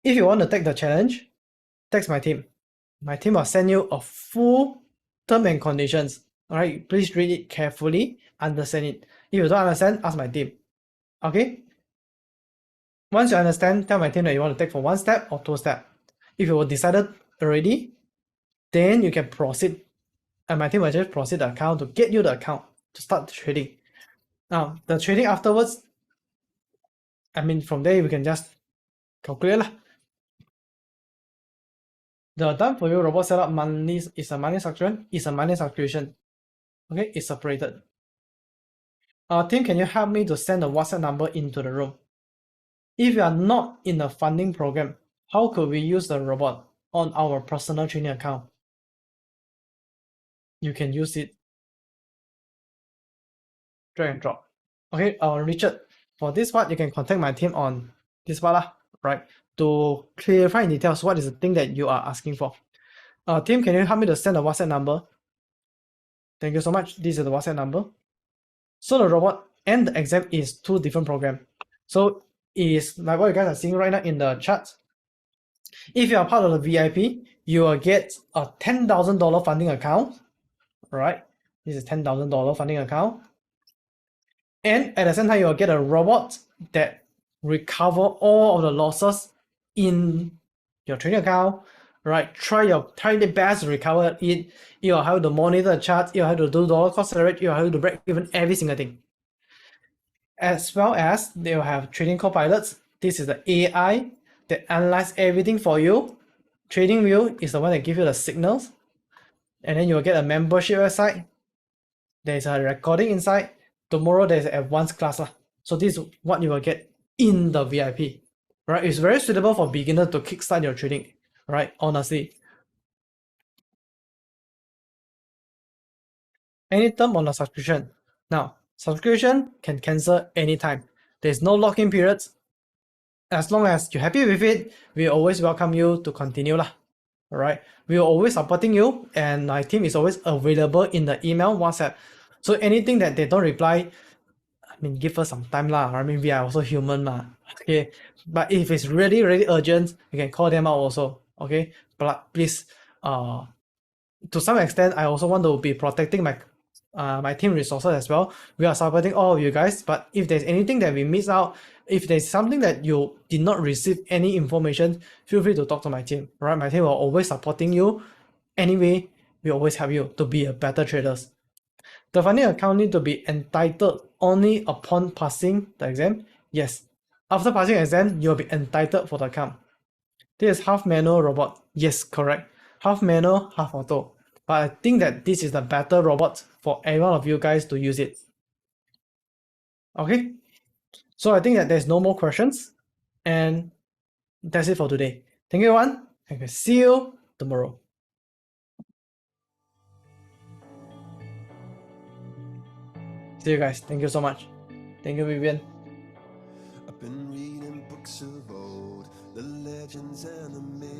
If you want to take the challenge, text my team. My team will send you a full term and conditions. All right, please read it carefully, understand it. If you don't understand, ask my team. Okay? Once you understand, tell my team that you want to take for 1 step or 2 steps. If you were decided already, then you can proceed. And my team will just proceed the account to get you the account to start the trading. Now, the trading afterwards, I mean, from there, we can just calculate lah. The done for you robot setup monthly is a monthly subscription. Okay, it's separated. Team, can you help me to send a WhatsApp number into the room? If you are not in a funding program, how could we use the robot on our personal training account? You can use it. Drag and drop. Okay, Richard, for this part, you can contact my team on this part, right? To clarify in details what is the thing that you are asking for. Team, can you help me to send a WhatsApp number? Thank you so much. This is the WhatsApp number. So the robot and the exam is two different programs. So is like what you guys are seeing right now in the chart. If you are part of the VIP, you will get a $10,000 funding account, right? This is $10,000 funding account. And at the same time, you will get a robot that recover all of the losses in your trading account, right? Try the best to recover it. You will have to monitor the chart. You will have to do dollar cost average. You will have to break even every single thing. As well as they will have trading co-pilots. This is the AI that analyze everything for you. TradingView is the one that gives you the signals. And then you will get a membership website. There's a recording inside. Tomorrow there's an advanced class. So this is what you will get in the VIP. Right? It's very suitable for beginners to kickstart your trading. Right? Honestly. Any term on the subscription. Now, subscription can cancel anytime. There's no lock-in periods. As long as you're happy with it, we always welcome you to continue lah. Alright, we are always supporting you, and my team is always available in the email, WhatsApp. So anything that they don't reply, I mean, give us some time lah. I mean, we are also human lah. Okay, but if it's really urgent, you can call them out also. Okay, but please, to some extent, I also want to be protecting my team resources as well. We are supporting all of you guys, but if there's anything that we miss out, if there's something that you did not receive any information, feel free to talk to my team, right? My team will always supporting you. Anyway, we always help you to be a better traders. The funding account need to be entitled only upon passing the exam. Yes, after passing exam, you'll be entitled for the account. This is half manual robot. Yes, correct. Half manual, half auto. But I think that this is the better robot for every one of you guys to use it. Okay, so I think that there's no more questions, and that's it for today. Thank you everyone, and we'll see you tomorrow. See you guys. Thank you so much. Thank you, Vivian. I've been reading books of old, the legends and the myths.